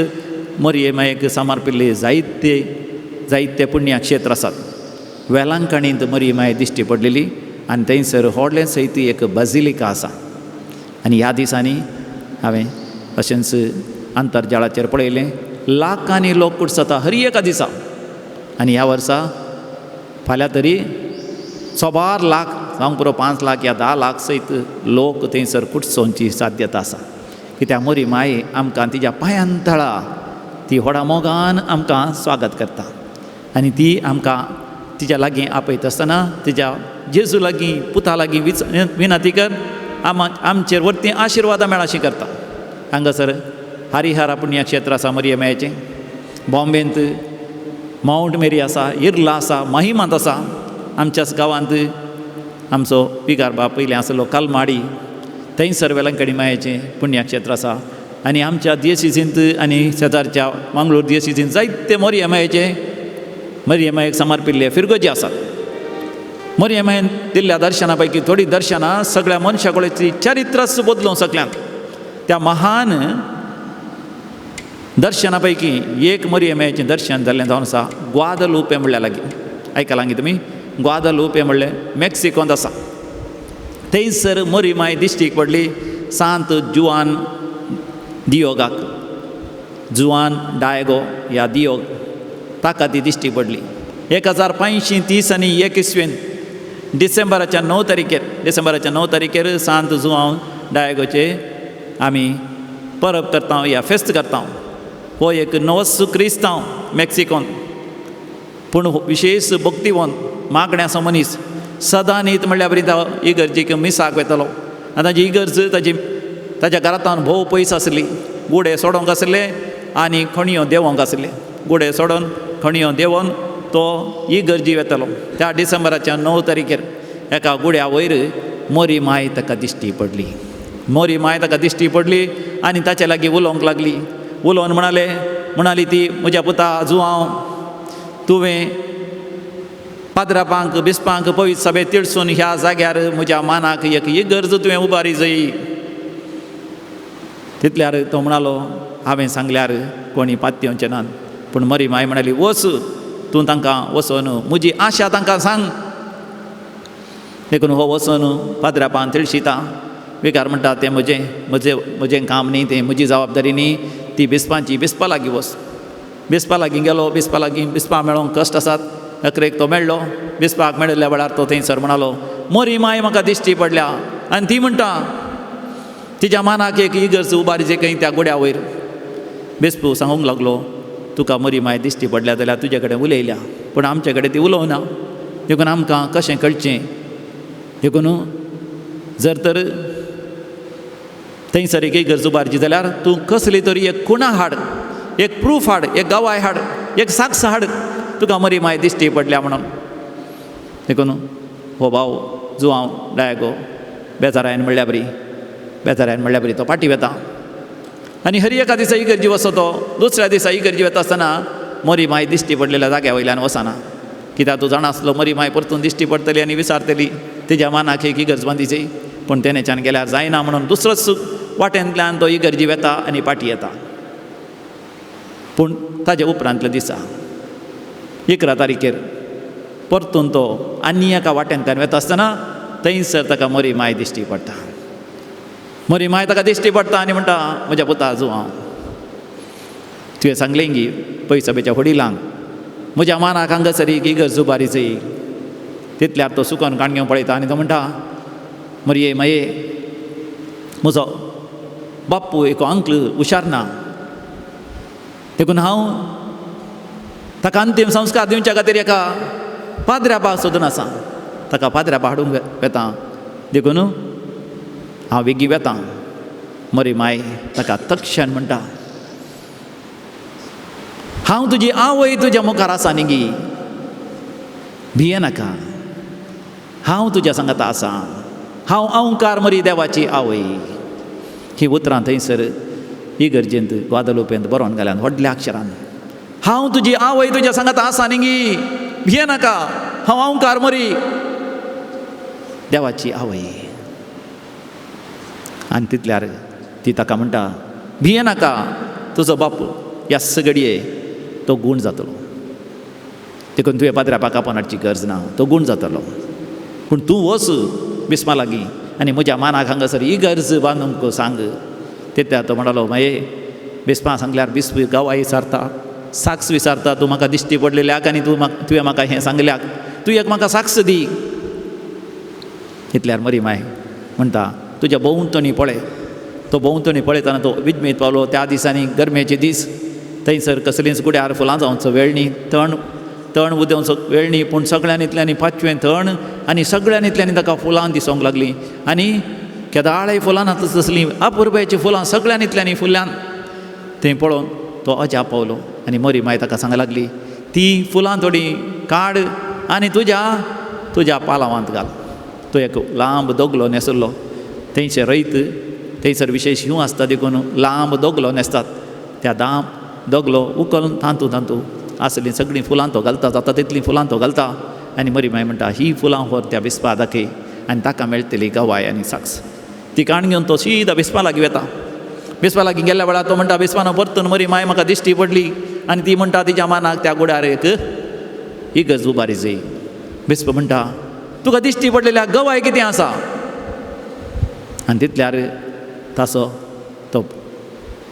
मरियमायेक समर्पिल्ले जायते पुण्य क्षेत्र आसात वेलांकणींत मरियमाय दिश्टी पडलेली आनी थंयसर व्हडलें सयत एक बजिलिका आसा आनी ह्या दिसांनी हांवें अशेंच आंतरजाळाचेर पळयलें लाखांनी लोक कुट जाता हर एका दिसा आनी ह्या वर्सा फाल्यां तरी सोबार लाख जावंक पुरो 5 लाख या 10 लाख सयत लोक थंयसर कुटसोवची साध्यता आसा कित्याक मोरी माय आमकां तिच्या पांयान तळा ती व्हडा मोगान आमकां स्वागत करता आनी ती आमकां तिच्या लागीं आपयता आसतना तिच्या जेजू लागीं पुता लागीं विनंती कर आमचेर वर्ती आशिर्वादां मेळाशी करता. हांगासर हरिहरा पुण्यक्षेत्र आसा मरियमेचें, बॉम्बेंत माउंट मेरी आसा, इर्ला आसा, माहिमांत आसा, आमच्याच गांवांत आमचो पिगार बाब पयलीं आसलो कलमाडी थंयसर वेलंकणी मायेचें पुण्यक्षेत्र आसा आनी आमच्या दियेसीजींत आनी शेजारच्या मंगळूर दियेसीजींत जायते मरियमायेक समर्पिल्ले फिरगोजी आसात. मरियमायेन दिल्ल्या दर्शना पैकी थोडीं दर्शनां सगळ्या मनशाची चरित्रच बदलूंक शकल्यांत. त्या महान दर्शना पैकी एक मरियमायेचें दर्शन जाल्लें जावन आसा ग्वादलूपे म्हणल्या लागीं. आयकलां लागी तुमी? ग्वादलूपे म्हणलें मेक्सिकोंत आसा. थंयसर मरियमाय दिश्टीक पडली सांत जुआन दियोगाक. जुआन डायगो ह्या दियोग ताका ती दिश्टी पडली 1531 डिसेंबराच्या 9 तारीखेर सांत जुआन डायगोचे आमी परब करता या फेस्त करता. हो एक नवसू क्रिस्तांव मेक्सिकोन पूण विशेश भक्तीवंत मागण्याचो मनीस सदां न्हीत म्हणल्या बरी तो इगर्जेक मिसाक वेतालो. आनी ताजी इगर्ज ताच्या घरांतल्यान भोव पयस आसली. गुडे सोडोंक आसले आनी खणयो देंवोंक आसले. गुडे सोडोन खणयो देंवोन तो इगर्जी वेतालो. त्या डिसेंबराच्या 9 तारीखेर एका गुड्या वयर मोरी माय ताका दिश्टी पडली. मोरी माय ताका दिश्टी पडली आनी ताचे लागीं उलोवंक लागली. उलोवन म्हणाली ती म्हज्या पुता जुआंव तुवें पाद्रापांक बिस्पांक पवित्र सभे तिडसून ह्या जाग्यार म्हज्या मानाक एक इगर्ज तुवें उबारी जायी. तितल्यार तो म्हणालो हांवें सांगल्यार कोणी पात्योवचें ना. पूण मरी माय म्हणाली वच तूं तांकां वचोन म्हजी आशा तांकां सांग. देखून हो वचोन पाद्रापान तिळशिता. विकार म्हणटा तें म्हजें काम न्ही, तें म्हजी जबाबदारी न्ही. ती बिस्पा लागीं वच. बिस्पा लागीं गेलो. बिस्पा मेळोंक कश्ट आसात. अकरेक तो मेळ्ळो. बिस्पाक मेळिल्ल्या वेळार तो थंयसर म्हणालो मोरी माय म्हाका दिश्टी पडल्या आनी ती म्हणटा तिच्या मानाक एक इगर्ज उबारी जे खंय त्या गुड्या वयर. बिस्पू सांगूंक लागलो तुका मोरी माय दिश्टी पडल्या जाल्यार तुजे कडेन उलयल्या पूण आमचे कडेन ती उलोवना. देखून आमकां कशें कळचें. देखून जर तर थंयसर एक इगर्ज उबारची जाल्यार तूं कसली तरी एक खुणा हाड, एक प्रूफ हाड, एक गवाय हाड, एक साक्ष हाड तुका मोरी माय दिश्टी पडल्या म्हणून. देखून हो भाव जुआंव डायगो बेजारायन म्हणल्या बरी तो पाटी वेता आनी हर एका दिसा इगर्जी वचो तो. दुसऱ्या दिसा इगर्जी वता आसतना मोरी माय दिश्टी पडलेल्या जाग्या वयल्यान वचना. कित्याक तूं जाणा आसलो मोरी माय परतून दिश्टी पडटली आनी विचारतली तेज्या मानाक एक इगर्ज बांदिची. पूण तेनेच्यान गेल्यार जायना म्हणून दुसरोच वाटेंतल्यान तो इगर्जी वेता आनी पाटी येता. पूण ताजे उपरांतल्या दिसा 11 तारीखेर परतून तो आनी एका वाटेंतल्यान वेता आसतना थंयसर ताका मोरी माय दिश्टी पडटा. मोरी माय ताका दिश्टी पडटा आनी म्हणटा म्हज्या पुता जुआंव तुवें सांगलें गी पयस सभेच्या वडिलांक म्हज्या मानाक हांगासर एक इगर्ज उबारी जायी. तितल्यार तो सुकोन काणयो पळयता आनी तो म्हणटा मोरये माये म्हजो बाप्पू एक अंकल हुशार ना. देखून हांव ताका अंतीम संस्कार दिवच्या खातीर एका पाद्र्यापा सोदून आसा. ताका पाद्र्यापा हाडूंक वेता. देखून हांव बेगी वेतां. मोरी माय ताका तक्षण म्हणटा हांव तुजी आवय तुज्या मुखार आसा न्ही गी, भिये नाका, हांव तुज्या सांगाता आसा. हांव अवंकार मोरी देवाची आवय. ही उतरां थंयसर इगर्जेंत ग्वादलुपेंत बरोवन घाल्यान व्हडल्या अक्षरान हांव तुजी आवय तुज्या सांगाता आसा न्ही गी, भिये नाका, हांव अवंकार मोरी देवाची आवय. आनी तितल्यार ती ताका म्हणटा भिये नाका, तुजो बापूय ह्या सगळये तो गूण जातलो. देखून तुवें पाद्र्यापा कापोन हाडची गरज ना, तो गूण जातलो. पूण तूं वच बिस्मा लागीं आनी म्हज्या मानाक हांगासर इगर्ज बांदूंक सांग. तेत्या तो म्हणलो माये बेस्पा सांगल्यार बिस्प गांवा विचारता साक्ष विचारता तूं म्हाका दिश्टी पडलेल्याक आनी तुवें म्हाका हें सांगल्याक तूं एक म्हाका साक्ष दी. इतल्यार मरी माय म्हणटा तुज्या भोंवतणी पळय. तो भोंवतणी पळयतना तो विजमेत पावलो. त्या दिसांनी गरमेचे दीस थंयसर कसलींच गुड्यार फुलां जावचो वेळ न्ही, तण उदेवचो वेळ न्ही, पूण सगळ्यांनीतल्यानी 5वें तण आनी सगळ्यांनीतल्यानी ताका फुलां दिसोंक लागलीं आनी केदाळय फुलां तसलीं अपुरबायचीं फुलां सगळ्यांनीतल्यानी फुल्ल्यान थंय पळोवन तो अजाप पावलो आनी मरी माय ताका सांगूंक लागली ती फुलां थोडी काड आनी तुज्या पालावांत घाल. तो एक लांब दोगलो न्हेसलो. थंयचे रयत थंयसर विशेश हिंव आसता देखून लांब दोगलो न्हेसतात. त्या दोगलो उखलून तांतू आसलीं सगळीं फुलां तो घालता, जाता तितलीं फुलां तो घालता आनी मरी माय म्हणटा ही फुलां व्हर त्या बिस्पा दाखय आनी ताका मेळटली गवाय आनी साक्ष. ती काण घेवन तो सीदा बिस्पा लागीं वता. बिस्पा लागीं गेल्या वेळार तो म्हणटा बिस्पान परतून मरी माय म्हाका दिश्टी पडली आनी ती म्हणटा तिच्या मानाक त्या गुड्यार एक इगर्ज उबारी जाय. बिस्प म्हणटा तुका दिश्टी पडलेल्या गवाय कितें आसा. आनी तितल्यार ताचो तो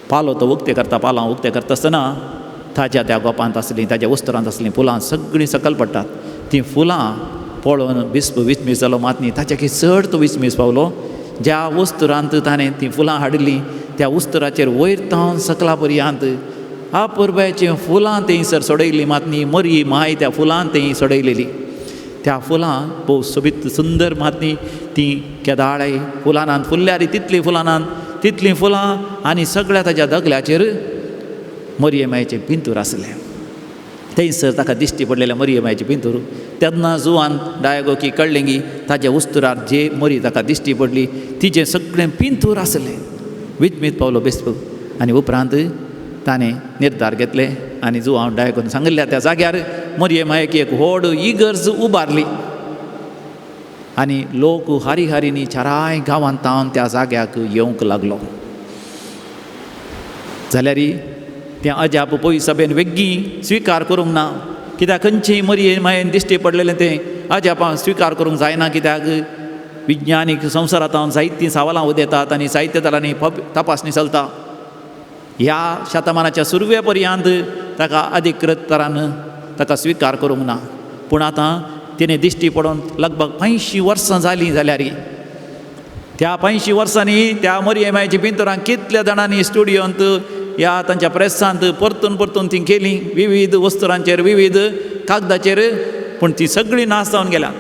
पालो तो उक्ते करता. पालां उक्ते करता आसतना ताच्या त्या गोपांत आसलीं ताच्या वस्त्रांत आसलीं फुलां सगळीं सकयल पडटात. तीं फुलां पळोवन बिस्प विस्मीस जालो. मात न्ही ताच्या चड तो विस्मीस पावलो. ज्या वस्त्रांत ताणें तीं फुलां हाडिल्लीं त्या वस्त्राचेर वयर तावन सकला पर्यंत अपुरबायचीं फुलां थंयसर सोडयल्लीं. मात न्ही मरी माय त्या फुलां थंय सोडयलेली. त्या फुलां भोव सोबीत सुंदर मात न्ही तीं केदाळय फुलांनांत फुल्ल्यार तितलीं फुलांनांत तितलीं फुलां आनी सगळ्या ताच्या दगल्याचेर मरियमायेचें पिंतूर आसलें. थंयसर ताका दिश्टी पडलेलें मरियमायेचें पिंतूर. तेन्ना जुवान डायगोकी कळ्ळें की ताच्या उस्तरार जे मरी ताका दिश्टी पडली तिचें सगळें पिंतूर आसलें. विजमीत पावलो बिस्प आनी उपरांत ताणें निर्धार घेतले आनी जुवान डायगोन सांगल्या त्या जाग्यार मरियमायेक एक व्हड इगर्ज उबारली आनी लोक हारी हारीनी चाराय गांवांत तावन त्या जाग्याक येवंक लागलो. जाल्यार तें अजाप पळय सभेन वेग्गी स्विकार करूंक ना. कित्याक खंयचेय मरियमायेन दिश्टी पडलेलें तें अजापान स्विकार करूंक जायना. कित्याक विज्ञानीक संवसारांत जायतीं सवालां उदेतात आनी जायत्या तरांनी तपासणी चलता. ह्या शतमानाच्या सुरवे पर्यंत ताका अधिकृत तरान ताका स्विकार करूंक ना. पूण आतां तिणें दिश्टी पडोवन लगभग 85 वर्सां जालीं जाल्यार त्या 85 वर्सांनी त्या मरियमायेच्या पिंतुरांक कितल्या जाणांनी स्टुडियोंत ह्या तांच्या प्रेसांत परतून ती केलीं विविध वस्तुरांचेर विविध कागदाचेर. पूण ती सगळीं नाश जावन गेल्या.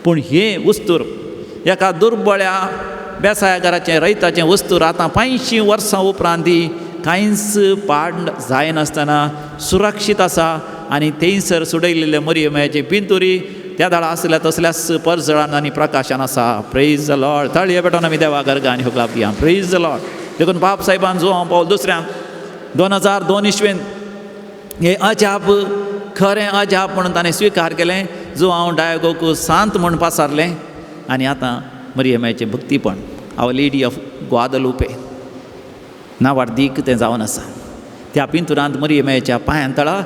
पूण हें वस्तूर एका दुर्बळ्या बेसायकाराचें रयताचें वस्तूर आतां 85 वर्सां उपरांत ती कांयच पाड जायनासतना सुरक्षीत आसा आनी थंयसर सोडयलेले मरियमायेचे पिंतुरी त्या दाळा आसल्या तसल्याच परजळान आनी प्रकाशान आसा. Praise the Lord. ताळये पेटोवन आमी देवा गर्गांनी होगलाप दिया. Praise the Lord. देखून बाब साहेबान जुवांव पावल दुसऱ्यान 2002 इस्वेन हे अजाप खरें अजाप म्हणून ताणें स्विकार केलें. जुवांव डायगोक सांत म्हूण पासारलें आनी आतां मरियमायेचें भक्तीपण आवर लेडी ऑफ ग्वादलुपे नावार्दीक तें जावन आसा. त्या पिंतुरांत मरियमायेच्या पांयां तळा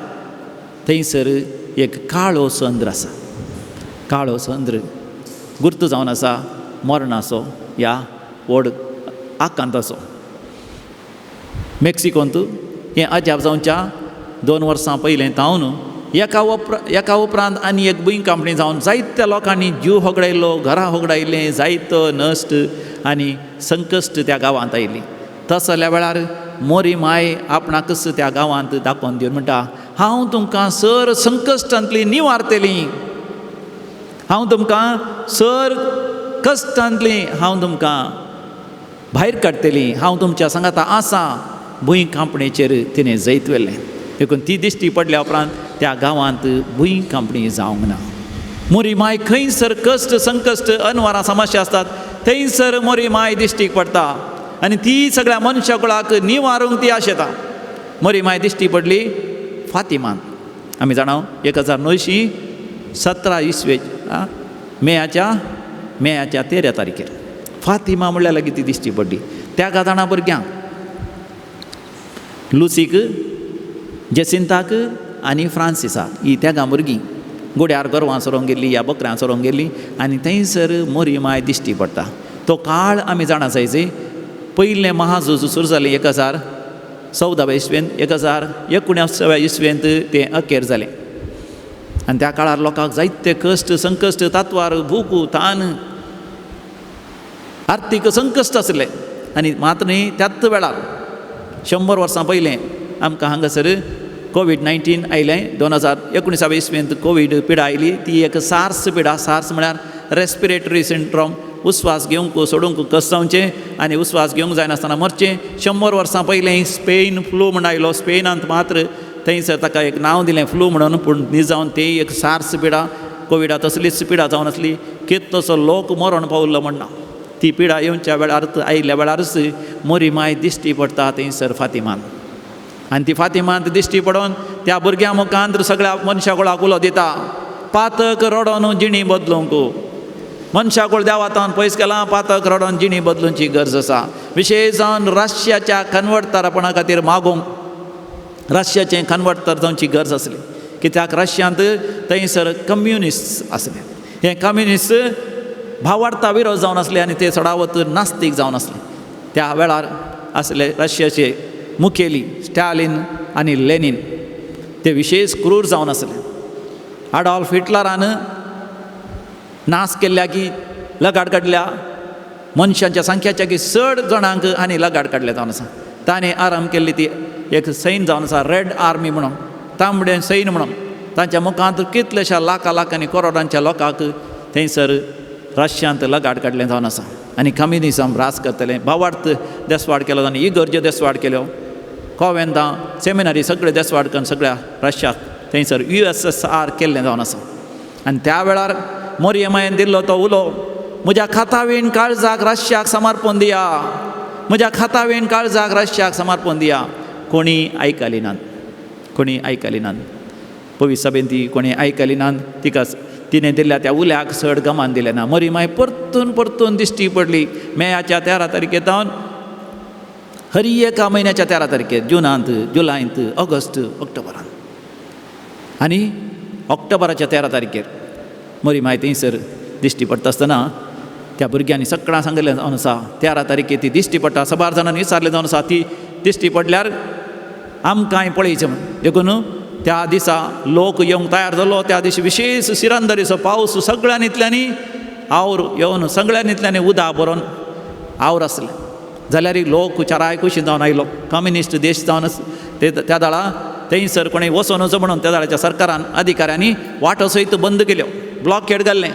थंयसर एक काळो संद्र आसा. काळो संद्र गुर्त जावन आसा मरणाचो ह्या व्हड आकांताचो. मेक्सिकोंत हें अजाप जावच्या 2 वर्सां पयलें तावन एका उपरांत आनी एक भुंयकांपणी जावन जायत्या लोकांनी जीव होगडायलो, घरां होगडायलें, जायतो नश्ट आनी संकश्ट त्या गांवांत आयलीं. तस जाल्या वेळार मोरी माय आपणाकच त्या गांवांत दाखोवन दिवन म्हणटा हांव तुमकां सर संकश्टांतली निवारतलीं. हांव तुमकां सर कश्टांतली हांव तुमकां भायर काडटलीं. हांव तुमच्या सांगाता आसा. भुंयकांपणेचेर तिणें जैत व्हेलें. देखून ती दिश्टी पडल्या उपरांत त्या गांवांत भुंयकांपणी जावंक ना. मोरी माय खंयसर कश्ट संकश्ट अनवरां समस्या आसतात थंयसर मोरी माय दिश्टीक पडटा आनी ती सगळ्या मनशा कुळाक निवारूंक ती आशेता. मोरी माय दिश्टी पडली फातिमांत. आमी जाणां 1917 इस्वे मेयाच्या 13 तारखेर फातिमा म्हणल्या लागीं ती दिश्टी पडली. त्या जाणा भुरग्यांक लुसीक, जेसिंताक आनी फ्रांसिसा ही त्या भुरगीं गुड्यार गोरवां सोरोंक गेल्लीं या बकऱ्यां सोरोंक गेल्लीं आनी थंयसर मोरी माय दिश्टी पडटा. तो काळ आमी जाणा जायचे पयलें महाझूज सुरू जालें 1014 इसवेंत 1019 इसवेंत तें अखेर जालें आनी त्या काळार लोकांक जायते कश्ट संकश्ट तांतवार भूक तान आर्थीक संकश्ट आसलें आनी मात न्ही त्याच वेळार 100 वर्सां पयलें आमकां हांगासर कोवीड-19 आयलें 2019 इसवेंत कोवीड पिडा आयली ती एक सार्स पिडा सार्स म्हळ्यार रेस्पिरेटरी सिंड्रोम उस्वास घेवंक सोडूंक कस जावचें आनी उस्वास घेवंक जायनासतना मरचें 100 वर्सां पयलें स्पेन फ्लू म्हण आयलो स्पेनांत मात्र थंयसर ताका एक नांव दिलें फ्लू म्हणून पूण न्ही जावन ती एक सार्स पिडा कोविडा तसलीच पिडा जावन आसली कित तसो लोक मरण पावल्लो म्हणना ती पिडा येवच्या वेळार आयिल्ल्या वेळारच मोरी माय दिश्टी पडटा थंयसर फातिमांत आनी ती फातिमांत दिश्टी पडोवन त्या भुरग्या मुखांत सगळ्या मनशाकुळाक उलो दिता पातक रडोन जिणी बदलूंक मनशाकुळ देवातान पयस केलां पातक रडोन जिणी बदलूंची गरज आसा विशेश जावन रशियाच्या कन्वर्टरापणा खातीर मागोवंक रशियाचें कन्वर्टर जावची गरज आसली कित्याक रशियांत थंयसर कम्युनिस्ट आसले हे कम्युनिस्ट भावार्था विरोध जावन आसले आनी ते चडावत नास्तीक जावन आसले त्या वेळार आसले रशियाचे मुखेली स्टॅलिन आनी लेनीन ते विशेश क्रूर जावन आसले आडॉल्फ हिटलरान नास केल्ल्या की लगाड काडल्या मनशांच्या संख्याच्या की 100 जाणांक आनी लगाड काडले जावन आसा ताणें आराम केल्ली ती एक सैन जावन आसा रेड आर्मी म्हणून तांबडें सैन म्हणून तांच्या मुखांत कितलेशा लाखांनी करोडांच्या लोकांक थंयसर रशियांत लगाड काडलें जावन आसा आनी कम्युनिजम रास करतलें भावार्थ देसवाड केलो आनी इगर्ज्यो देसवाड केल्यो कोवेंतां सेमिनारी सगळे देसवाड करून सगळ्या रशियाक थंयसर USSR केल्लें जावन आसा आनी त्या वेळार मोरयेमायेन दिल्लो तो उलो म्हज्या खातावेन काळजाक रशियाक समर्पण दिया म्हज्या खातावेन काळजाक रशियाक समर्पण दिया कोणी आयकली नात कोणी आयकली नात पवित्र सभेन ती कोणी आयकली नात तिका तिणें दिल्ल्या त्या उल्याक चड गमान दिलें ना मोरी माय परतून परतून दिश्टी पडली मेयाच्या 13 तारखेतावन हर एका म्हयन्याच्या 13 तारखेर जुनांत जुलायंत ऑगस्ट ऑक्टोबरांत आनी ऑक्टोबराच्या 13 तारखेर मोरी माय थंयसर दिश्टी पडटा आसतना त्या भुरग्यांनी सकाळां सांगलें जावन आसा 13 तारखेर ती दिश्टी पडटा 12 जाणांनी विचारलें जावन आसा ती दिश्टी पडल्यार आमकांय पळयचें म्हण देखून त्या दिसा लोक येवंक तयार जालो त्या दिसा विशेश सिरंदरीचो पावस सगळ्यांनींतल्यानी आवर येवन सगळ्यांनींतल्यानी उदक भरोवन आवर आसलें जाल्यार लोक चाराय कुशी जावन आयलो कम्युनिस्ट देश जावन त्या दाळा थंयसर कोणें वचूं नजो म्हणून त्या दाळाच्या सरकारान अधिकाऱ्यांनी वाटो सयत बंद केल्यो ब्लॉकेड घाल्लें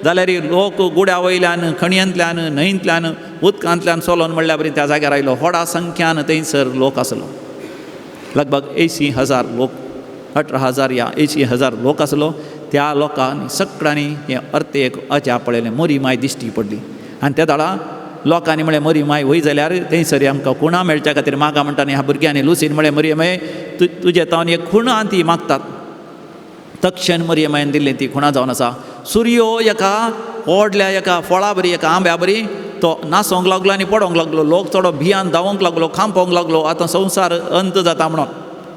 जाल्यार लोक गुड्या वयल्यान खणयांतल्यान न्हंयंतल्यान उदकांतल्यान चलोन म्हणल्या बरी त्या जाग्यार आयलो व्हडा संख्यान थंयसर लोक आसलो लगभग 80,000 लोक 18,000 या 80,000 लोक आसलो त्या लोकांनी सगळ्यांनी हे अर्तेक अजा पळयलें मोरी माय दिश्टी पडली आनी त्या दाळा लोकांनी म्हळें मोरी माय वय जाल्यार थंयसर आमकां खुणा मेळच्या खातीर मागा म्हणटा आनी ह्या भुरग्यांनी लुसीन म्हळें मोरये माय तुजे तावन एक खुणां ती मागतात तक्षण मोरये मायन दिल्ली ती खुणां जावन आसा सूर्यो एका व्हडल्या एका फळा बरी एका आंब्या बरी तो नासोंक लागलो आनी पडोंक लागलो लोक चडो भियान धांवोंक लागलो खांपोवंक लागलो आतां संवसार अंत जाता म्हणून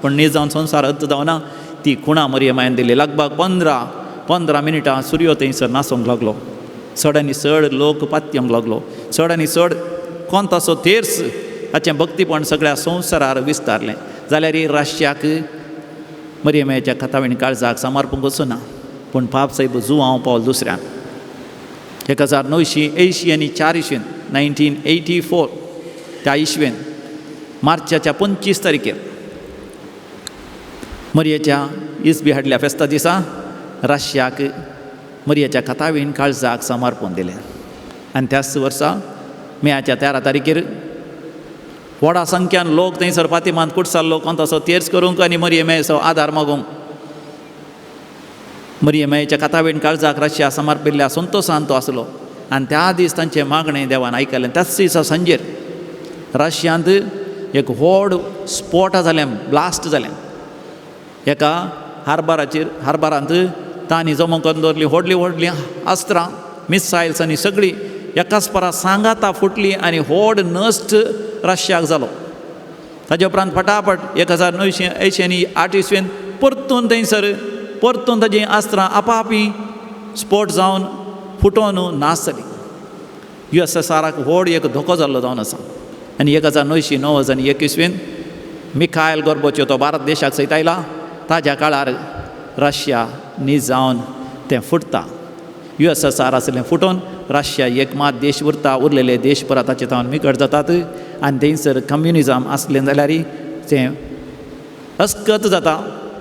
पण न्ही जावन संवसार अंत जावना ती खुणां मोरये मायन दिल्ली लगभग 15 मिनटां सूर्यो थंयसर नासोंक लागलो चड आनी चड लोक पातयेवंक लागलो चड आनी चड कोंताचो तेर्स हाचें भक्तीपण सगळ्या संवसारार विस्तारलें जाल्यार ही रशियाक मोरये मायेच्या खातावेन काळजाक समर्पण वचूना पूण पाप साहेब जुवांव पावल दुसऱ्यान 1980 आनी 4 इसवेंत 1984 त्या इसवेंत मार्चाच्या 25 तारखेर मोरयेच्या इसबी हाडल्या फेस्ता दिसा रशियाक मोरयेच्या खातावेन काळजाक समर्पण दिलें आनी त्याच वर्सा मेयाच्या 13 तारखेर व्हडा संख्यान लोक थंयसर फातिमांत कुटसाल्लो कोंताचो तेर्स करूंक आनी मोरये मायेचो आदार मागूंक मोरये मायेच्या खातावेन काळजाक रशिया समर्पिल्ल्या संतोशान तो आसलो आनी त्या दीस तांचें मागणें देवान आयकलें त्याच दिसा सांजेर रशियांत एक व्हड स्पोट जालें ब्लास्ट जालें एका हार्बरांत तांणी जमो करून दवरलीं व्हडलीं अस्त्रां मिसायल्स आनी सगळीं एकाच परा सांगाता फुटली आनी व्हड नश्ट रशियाक जालो ताजे उपरांत फटाफट 1980 आनी 8 इसवेंत परतून थंयसर परतून ताजीं अस्त्रां आपापी स्पोट जावन फुटोवन नास जालीं USSRाक व्हड एक धोको जाल्लो जावन आसा आनी 1921 मिखायल गोर्बाचोव तो भारत देशाक सयत आयला. ताज्या काळार रशिया नीज जावन तें फुटता. USSR आसलें फुटोवन रशिया एकमात देश उरता. उरलेले देश परत ताचे तावन मिकट जातात आनी थंयसर कम्युनिजम आसलें जाल्यार तें अस्कत जाता.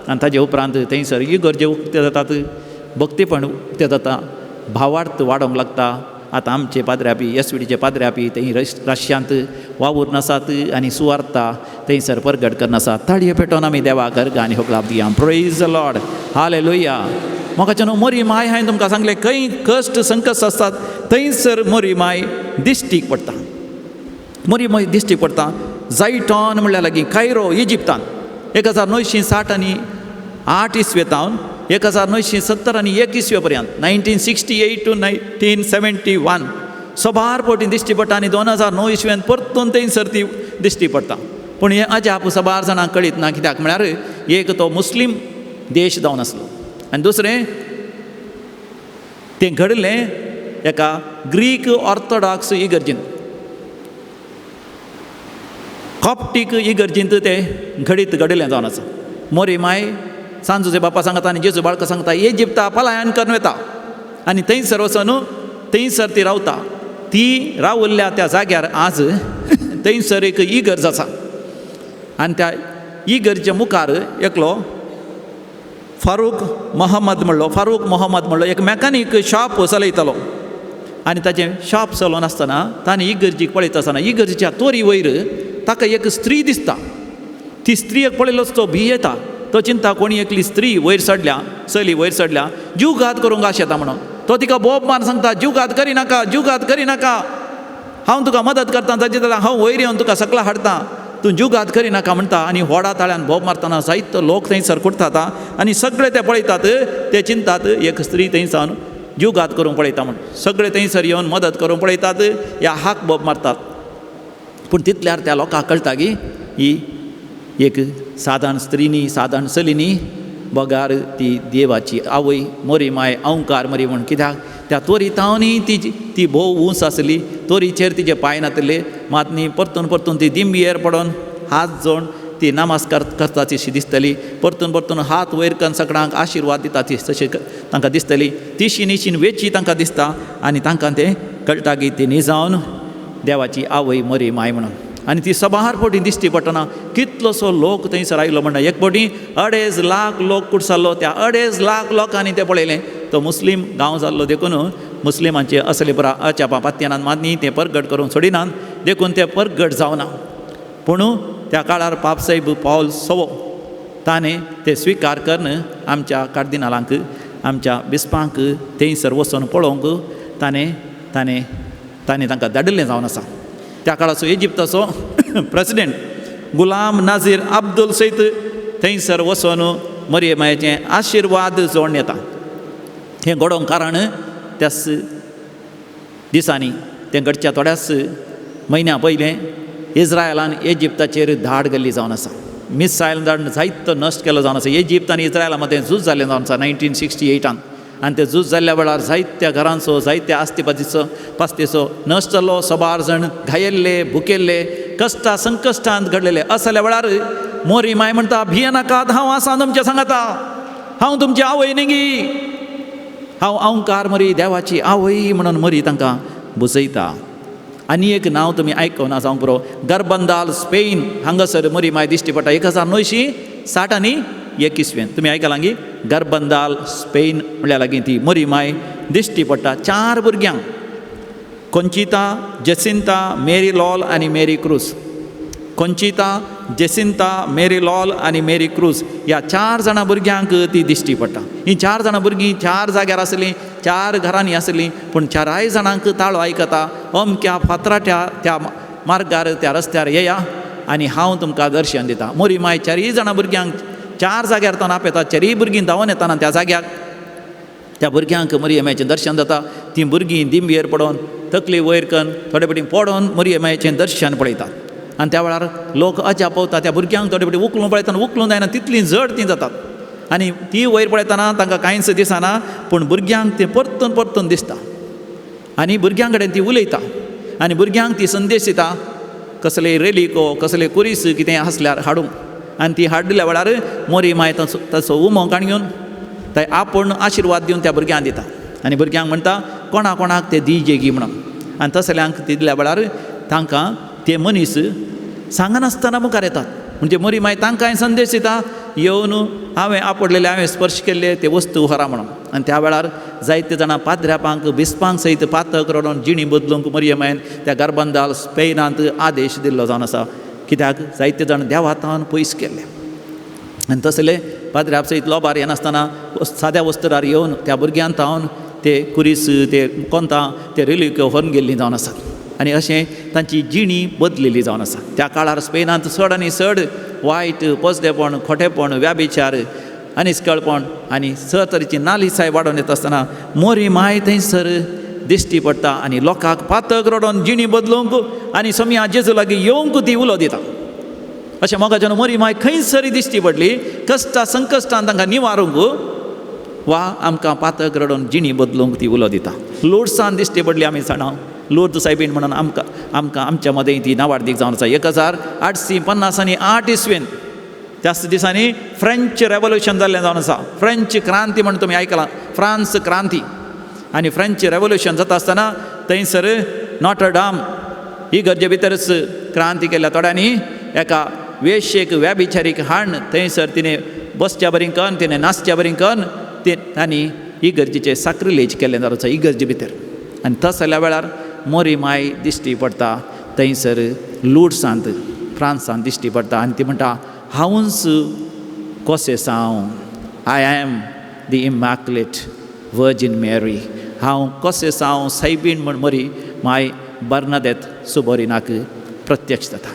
आनी ताजे उपरांत थंयसर इगर्जे उक्ते जातात, भक्तीपण उक्ते जाता, भावार्थ वाडोंक लागता. आतां आमचे पाद्र्यापी SVDचे पाद्र्यापी थंय रशियांत वावूर नासात आनी सुवार्ता थंयसर परगट करनासात. ताळयो पेटोवन आमी देवाक अर्गां होगलाप दिया. Praise the Lord, hallelujah. म्हाका न्हू मोरी माय हांवें तुमकां सांगलें खंय कश्ट संकट आसतात थंयसर मोरी माय दिश्टीक पडटा. मोरी माय दिश्टीक पडटा. जायटॉन म्हणल्या लागीं कायरो इजिप्तान 1960 इस्वेतावन 1970 पर्यंत 1968 to 1971 सबार पोटी दिश्टी पडटा आनी 2009 इस्व्यान परतून थंयसर ती दिश्टी पडटा. पूण हें अजाप सबार जाणांक कळीत ना. कित्याक म्हळ्यार एक तो मुस्लीम देश जावन आसलो आनी दुसरें तें घडलें एका ग्रीक ऑर्थोडॉक्स इगर्जीन, कॉप्टीक इगर्जींत तें घडिल्लें जावन आसा. मोरी माय सांजूचे बापा सांगता आनी जेजू बाळका सांगता इजिप्ता पलायन करून वता आनी थंयसर वचून थंयसर ती रावता. ती रावल्ल्या त्या जाग्यार आज थंयसर एक इगर्ज आसा आनी त्या इगर्जे मुखार एकलो फारूक मोहम्मद म्हणलो एक मॅकॅनीक शॉप चलयतालो. आनी ताचें शॉप चलोवन आसतना ताणें इगर्जीक पळयता आसतना इगर्जेच्या तोरी वयर ताका एक स्त्री दिसता. ती स्त्रीक पळयलोच तो भियेता. तो चिंता कोणी एकली स्त्री वयर चली वयर चडल्या, जीवघात करूंक आश येता म्हणून. तो तिका बोब मार सांगता जीवघात करी नाका, हांव तुका मदत करता, ताचे जाल्यार हांव वयर येवन तुका सकला हाडटा, तूं जीवघात करी नाका म्हणटा. आनी व्हडा ताळ्यान बोब मारतना जायतो लोक थंयसर कुडतात आनी सगळे ते पळयतात. ते चिंतात एक स्त्री थंयसान जीवघात करूंक पळयता म्हणून. सगळे थंयसर येवन मदत करूंक पळयतात, ह्या हाक बोब मारतात. पूण तितल्यार त्या लोकांक कळटा की ही एक सादारण स्त्री न्ही, सादारण चली न्ही, बगार ती देवाची आवय मोरी माय अवंकार मरी म्हूण. कित्याक त्या तोरीतावनी ती भोव उंच आसली, तोरीचेर तिचे पांय नातले, मात न्ही परतून ती दिंबयेर पडोन हात जोडून ती नमस्कार करता तशी दिसतली. परतून हात वयर करून सगळ्यांक आशिर्वाद दिता ती तशी तांकां दिसतली. तिशीन वेची तांकां दिसता आनी तांकां तें कळटा की ती न्हिजावन देवाची आवय मोरी माय म्हणून. आनी ती सबार पोटी दिश्टी पडटना कितलोसो लोक थंयसर आयलो म्हणटा. एक पोटी 2.5 लाख लोक कुडसारलो. त्या 2.5 लाख लोकांनी तें पळयलें. तो मुस्लीम गांव जाल्लो देखून मुस्लिमांचे असले पुरा अचापा पात्यानान मान्नी तें परगट करूंक सोडिनात, देखून तें परगट जावना. पूण त्या काळार पापसाहेब पौल VI ताणें तें स्विकार करून आमच्या कार्दिनालांक आमच्या बिस्पांक थंयसर वचून पळोवंक ताणें तांकां धाडिल्लें जावन आसा. त्या काळाचो इजिप्ताचो प्रेसिडेंट गुलाम नाझीर अब्दुल सयत थंयसर वचून मरियमाचें आशिर्वाद जोडून येता. हें घडोवंक कारण त्याच दिसांनी तें घडच्या थोड्याच म्हयन्या पयलें इज्रायलान इजिप्ताचेर धाड गेल्ली जावन आसा. मिसायल धाड जायतो नश्ट केलो जावन आसा. इजिप्त आनी इज्रायला मदें झूज जाल्लें जावन आसा 1968. आनी तें झूज जाल्ल्या वेळार जायत्या घरांचो जायत्या पास्तेचो नश्ट जालो. सबार जण घायल्ले, भुकेल्ले, कश्टा संकश्टांत घडलेले. असल्या वेळार मोरी माय म्हणटा भियेनाकात, हांव आसा तुमच्या सांगाता, हांव तुमची आवय न्ही, हांव अवंकार मरी देवाची आवय म्हणून मरी तांकां बुजयता. आनी एक नांव तुमी आयकूना जावंक पुरो, गर्बंदाल स्पेन हांगासर मरी माय दिश्टी पडटा 1960 तुमी आयकलां गी. गर्बंदाल स्पेन म्हणल्या लागीं ती मरी माय दिश्टी पडटा 4 भुरग्यांक, कोंचिता, जेसिंता, मेरी लॉल आनी मेरी क्रूज. कोंचिता, जेसिंता, मेरी लॉल आनी मेरी क्रूज ह्या 4 जाणां भुरग्यांक ती दिश्टी पडटा. हीं 4 जाणां भुरगीं 4 जाग्यार आसलीं, 4 घरांनी आसलीं, पूण 4 जाणांक ताळो आयकता अमक्या फातराट्या त्या मार्गार त्या रस्त्यार येया आनी हांव तुमकां दर्शन दिता. मोरी माय 4 जाणां भुरग्यांक 4 जाग्यार तो आपयता. 4 भुरगीं धांवन येताना त्या जाग्याक त्या भुरग्यांक मरियमाचें दर्शन जाता. तीं भुरगीं दिंबयेर पडोन तकली वयर करून थोडे फावटी पडोन मरियमाचें दर्शन पळयतात. आनी त्या वेळार लोक अजाप पावता. त्या भुरग्यांक थोडे फावटी उखलून पळयतना उखलून जायना, तितलीं जड तीं जातात. आनी ती वयर पळयतना तांकां कांयच दिसना, पूण भुरग्यांक तें परतून दिसता. आनी भुरग्यां कडेन ती उलयता आनी भुरग्यांक ती संदेश दिता कसले रेलिको कसले कुरीस कितें आसल्यार हाडूंक आनी ती हाडिल्ल्या वेळार मोरी माय ताचो उमो काणयोन थंय आपूण आशिर्वाद दिवन त्या भुरग्यांक दिता आनी भुरग्यांक म्हणटा कोणा कोणाक ते दी जेगी म्हणून आनी तसल्यांक दिल्ल्या वेळार तांकां ते मनीस सांगनासतना मुखार येतात म्हणजे मोरी माय तांकांय संदेश दिता येवन हांवें आपडलेले हांवें स्पर्श केल्ले ते वस्तू व्हरा म्हणून आनी त्या वेळार जायते जाणां पाद्र्यापांक बिस्पांक सयत पातक रडोवन जिणी बदलूंक मरियमायन त्या गर्भंदाल स्पेनांत आदेश दिल्लो जावन आसा कित्याक जायते जाण देवातान पयस केल्ले आनी तसले पाद्र्या सयत लोबार येनासतना साद्या वस्त्रार येवन त्या भुरग्यांक तावन ते कुरीस ते कोंतां ते रेल्वेक व्हरून गेल्लीं जावन आसात आनी अशें तांची जिणी बदलेली जावन आसा त्या काळार स्पेनांत चड आनी चड वायट पोसडेपण खोटेपण व्याभिचार आनी निश्कळपण आनी सर तरेची नालिसाय वाडोवन येता आसतना मोरी माय थंयसर दिश्टी पडटा आनी लोकांक पातक रडोवन जिणी बदलूंक आनी सोम्या जेजू लागीं येवंक ती उलो दिता अशें मोगाच्यान मोरी माय खंयसरी दिश्टी पडली कश्टां संकश्टान तांकां निवारूंक वा आमकां पातक रडोवन जिणी बदलूंक ती उलो दिता लोडसान दिश्टी पडली आमी जाणा लोर्द सायबीण म्हणून आमकां आमच्या मदें ती नावाडीक जावन आसा 1850 इसवेन त्याच दिसांनी फ्रेंच रेवल्युशन जाल्लें जावन आसा फ्रेंच क्रांती म्हणून तुमी आयकलां फ्रांस क्रांती आनी फ्रेंच रेवल्युशन जाता आसतना थंयसर नॉटरडाम ही गरजे भितरच क्रांती केल्या थोड्यांनी एका वेश्येक व्याभिचारीक हाडून थंयसर तिणें बसच्या बरी करून तिणें नाचच्या बरी करून आनी इगर्जेचें साक्रिलेज केल्लें जावन आसा इगर्जे भितर आनी तस जाल्या वेळार मोरी माय दिश्टी पडटा थंयसर लुड्सांत फ्रांसांत दिश्टी पडटा आनी ती म्हणटा हांवूच कोसे साव I am the immaculate virgin Mary हांव कोसे साव सायबीण म्हण मोरी माय बर्नादेत सुबोरिनाक प्रत्यक्ष जाता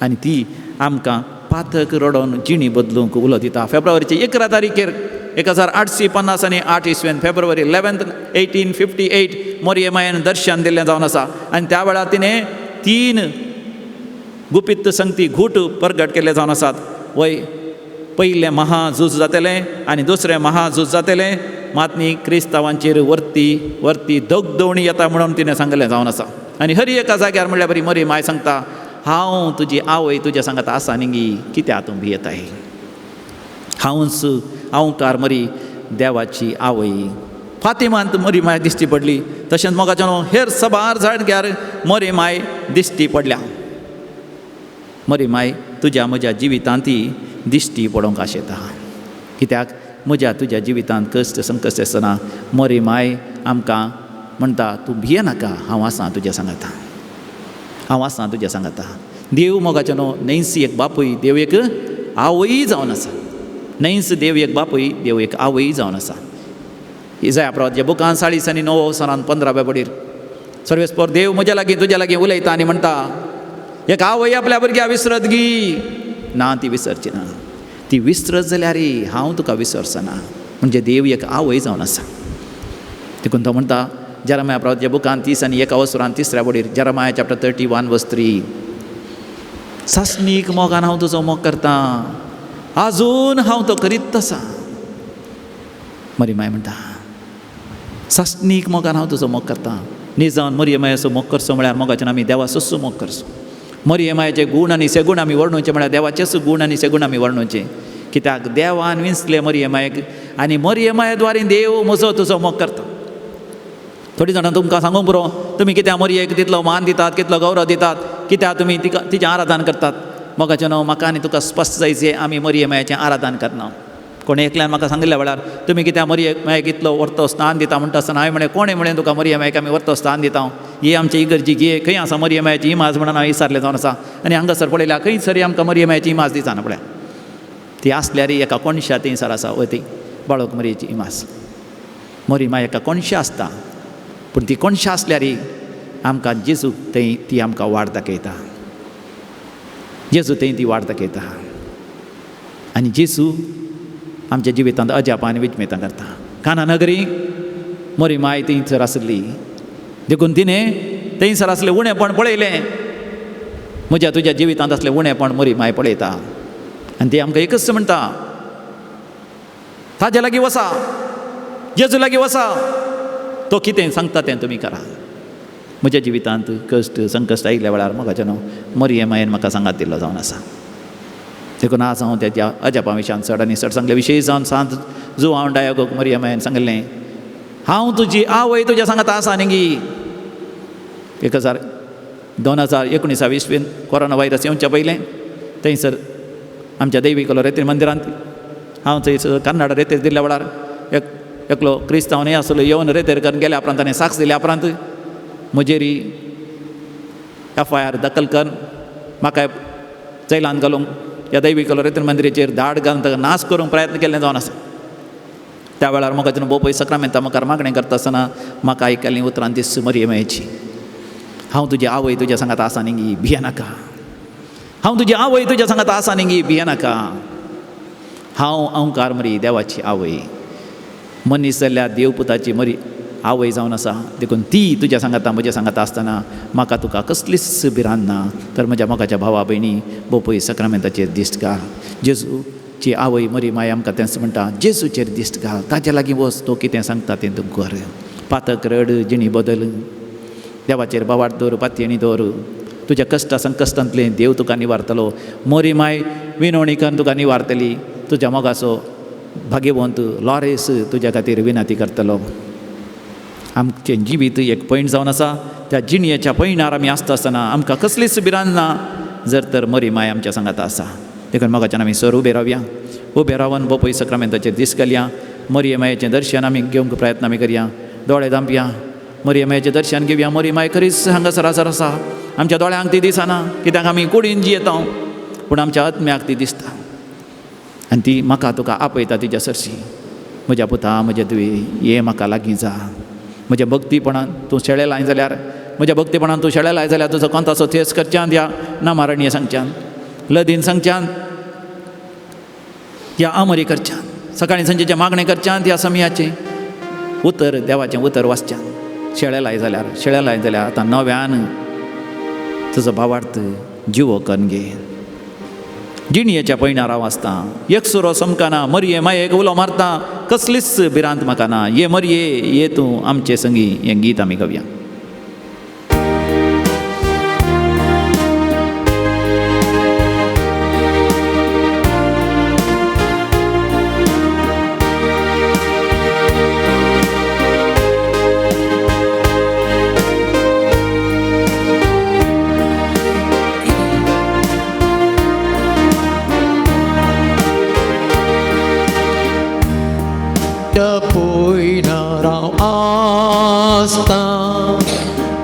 आनी ती आमकां पातक रडोवन जिणी बदलूंक उलो दिता फेब्रुवारीचे 11 तारीखेर 1858 इसवेन फेब्रुवारी 11, 1858 मोरयेमायन दर्शन दिल्लें जावन आसा आनी त्या वेळार तिणें 3 गुपित संगती घूट प्रगट केल्ले जावन आसात वय पयलें महाझूज जातलें आनी दुसरें महाझूज जातलें मातनी क्रिस्तांवांचेर वर्ती दगदवणी येता म्हणून तिणें सांगलें जावन आसा आनी हर एका जाग्यार म्हणल्यार बरी मोरी माय सांगता हांव तुजी आवय तुज्या सांगात आसा निंगी कित्याक तूं भियेताय हांवकार मरी देवाची आवय फातिमांत मोरी माय दिश्टी पडली तशेंच मोगाच्यान हेर सबार जाग्यार मोरी माय दिश्टी पडल्या मोरी माय तुज्या म्हज्या जिवितांत दिश्टी पडोवंक आशेता कित्याक म्हज्या तुज्या जिवितांत कश्ट संकश्ट आसतना मोरी माय आमकां म्हणटा तूं भियेनाका हांव आसां तुज्या सांगाता हांव आसां तुज्या सांगाता देव मोगाच्यान नैस एक बापूय देव एक आवय जावन आसा नैस देव एक बापूय देव एक आवय जावन आसा इजाया प्रवाच्या बुकान 9:15 बडीर सर्वेस्पर देव म्हज्या लागीं तुज्या लागीं उलयता आनी म्हणटा एक आवय आपल्या भुरग्याक विसरत गी ना ती विसरची ना ती विसरत जाल्यार हांव तुका विसरचना म्हणजे देव एक आवय जावन आसा देखून तो म्हणटा जेरमाया प्रवाच्या बुकान 31 बडीर जेरमाया चॅप्टर 31:3 सासणीक मोगान हांव तुजो मोग करता आजून हांव तो करीत आसा मरियमाय म्हणटा सासणीक मोगान हांव तुजो मोग करता न्ही जावन मरियमायाचो मोग करचो म्हळ्यार मोगाच्यान आमी देवाचो मोग करचो मरियमायाचे गूण आनी सेगूण आमी वर्णोवचे म्हळ्यार देवाचेच गूण आनी सेगूण आमी वर्णोवचे कित्याक देवान विंचले मरियमायक आनी मरियमाया द्वारे देव म्हजो तुजो मोग करता थोडी जाणां तुमकां सांगूंक पुरो तुमी कित्याक मरियेक तितलो मान दितात कितलो गौरव दितात कित्याक तुमी तिचें आराधन करतात मोगाचें न्हू म्हाका आनी तुका स्पश्ट जायचें आमी मरियमायाचें आराधन करना कोण एकल्यान म्हाका सांगिल्ल्या वेळार तुमी कित्याक मरियमायक इतलो व्हरतो स्थान दिता म्हणटा आसतना हांवें म्हळें कोणें म्हळें तुका मरियमायक आमी व्हरतो स्थान दिता ही आमच्या इगर्जी घे खंय आसा मरियमायाची इमाज म्हणून हांवें विचारलें जावन आसा आनी हांगासर पळयल्या खंयसरी आमकां मरियमायाची इमाज दिसना पळय ती आसल्यार एका कोणशा थंयसर आसा वय ती बाळक मरियेची इमाज मरियमाय एका कोणशा आसता पूण ती कोणशा आसल्यार आमकां जेजू थंय ती आमकां वाड दाखयता जेजू थंय ती वाड दाखयता आनी जेजू आमच्या जिवितांत अजाप आनी विस्मितां करता काना नगरी मरियमाय थंयसर आसली देखून तिणें थंयसर असलें उणेपण पळयलें म्हज्या तुज्या जिवितांत असलें उणेपण मरियमाय पळयता आनी ती आमकां एकच म्हणटा ताज्या लागीं वसा जेजू लागीं वसा तो कितें सांगता तें तुमी करा म्हज्या जिवितांत कश्ट संकश्ट आयिल्ल्या वेळार म्हाका न्हू मरिये मायेन म्हाका सांगात दिल्लो जावन आसा. देखून आज हांव त्याच्या अजापा विशयान चड आनी चड सांगले विशयी जावन सांत जो हांव डायगोक मरिये मायेन सांगलें हांव तुजी आवय तुज्या सांगात आसा न्ही. 2019 कोरोना व्हायरस येवच्या पयलें थंयसर आमच्या दैवी कलो रेतीर मंदिरांत हांव थंयसर कर्नाटक रेतीर दिल्ल्या वेळार एकलो क्रिस्तांव न्ही आसलो येवन रेतेर करून गेल्या उपरांत ताणें साक्ष दिल्या उपरांत म्हजेर FIR दाखल कर म्हाका जैलांत घालूंक ह्या दैवी कलो रेतीर मंदिराचेर धाड घालून ताका नाश करूंक प्रयत्न केल्ले जावन आसा. त्या वेळार म्हाका जेन्ना भोव पयस सक्रामेंता मुखार मागणें करता आसतना म्हाका आयकल्लीं उतरां दिस मरिये मायेची हांव तुजी आवय तुज्या सांगात आसा न्ही भिये नाका. हांव तुजी आवय तुज्या सांगात आसा न्ही भिये नाका. हांव अवंकार मरी देवाची आवय मनीस जाल्ल्या देवपुताची मरी आवय जावन आसा. देखून ती तुज्या सांगाता म्हज्या सांगाता आसतना म्हाका तुका कसलीच भिरांत ना. तर म्हज्या मोगाच्या भावा भयणी भोव पयस सक्रामेंताचेर दिश्ट घाल. जेजूची आवय मरी माय आमकां तेंच म्हणटा जेजूचेर दिश्ट घाल. ताच्या लागीं वच तो कितें सांगता तें तूं कर. पातक रड जिणी बदल देवाचेर बावाट दवर पातयेणी दवर. तुज्या कश्टा संकश्टांतले देव तुका निवारतलो. मोरी माय विनवणीकान तुका निवारतली. तुज्या मोगाचो भाग्यवंत लॉरेस तुज्या खातीर विनंती करतलो. आमचें जिवीत एक पैण जावन आसा. त्या जिणयेच्या पैणार आमी आसता आसतना आमकां कसलीच भिरांत ना जर तर मरी माय आमच्या सांगात आसा. देखून मोगाच्यान आमी सर उबे रावया. उबे रावन भोव पयस सक्रामेंताचेर दीस घालया. मरिये मायेचें दर्शन आमी घेवंक प्रयत्न आमी करया. दोळे धांपया. मरिये मायेचें दर्शन घेवया. मरी माय खरीच हांगासर आसा. आमच्या दोळ्यांक ती दिसना कित्याक आमी कुडीन जियेता पूण आमच्या आत्म्याक ती दिसता आनी ती म्हाका तुका आपयता तिच्या सरशी. म्हज्या पुता म्हज्या तुवें हे म्हाका लागीं जा. म्हज्या भक्तीपणान तूं शेळे लाय जाल्यार म्हज्या भक्तीपणान तूं शेळे लाय जाल्यार तुजो कोंताचो थेस करच्यान या नामारण्य सांगच्यान लदीन सांगच्यान या आमरी करच्यान सकाळीं संजेचें मागणें करच्यान त्या समयाचें उतर देवाचें उतर वाचच्यान शेळे लाय जाल्यार आतां नव्यान तुजो भावार्थ जिवो करून घे. जिणयेच्या पैणार हांव आसता. एक सुरो समकाना मरये मायेक उलो मारता कसलीच भिरांत म्हाका ना. ये मरये ये तूं आमचे संगी हें गीत आमी गावया.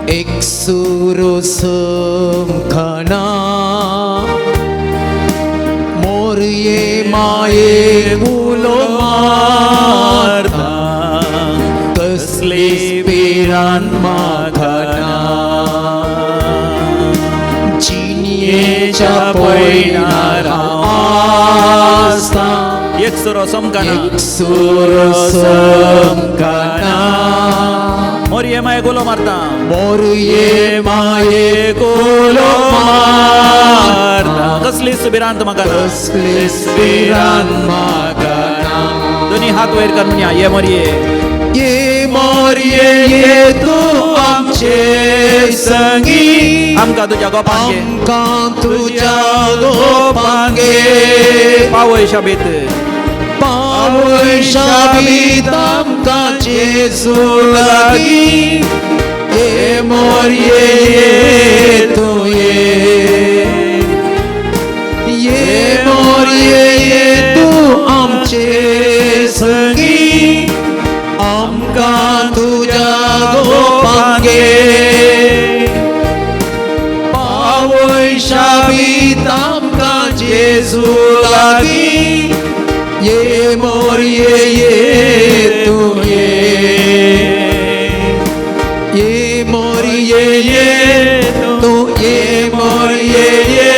एक सुरो समखाना मोरये माये उलो मारता कसले भिरांत म्हाका ना. जिणयेच्या पैणार हांव आसता. एक सुरो समकाना मोरये मायेक उलो मारता. मोरये मायेक उलो मारता कसलीच भिरांत म्हाका ना. कसलीच भिरांत म्हाका ना. दोनी हात वयर कर म्हणया ये मरये ये तूं आमचे संगी आमकां तुज्या गोपांगे आमकां तुज्या गोपांगे पावय शाबीत पावय शाबीत आमकां जेजू लागीं. ये मोरये ये तूं ये मोरये ये तूं आमचे संगी आमकां तुज्या गोपांगे पावय शाबीत आमकां जेजू लागीं. ये मोरये ये तूं ये मोरये ये तूं ये मोरये ये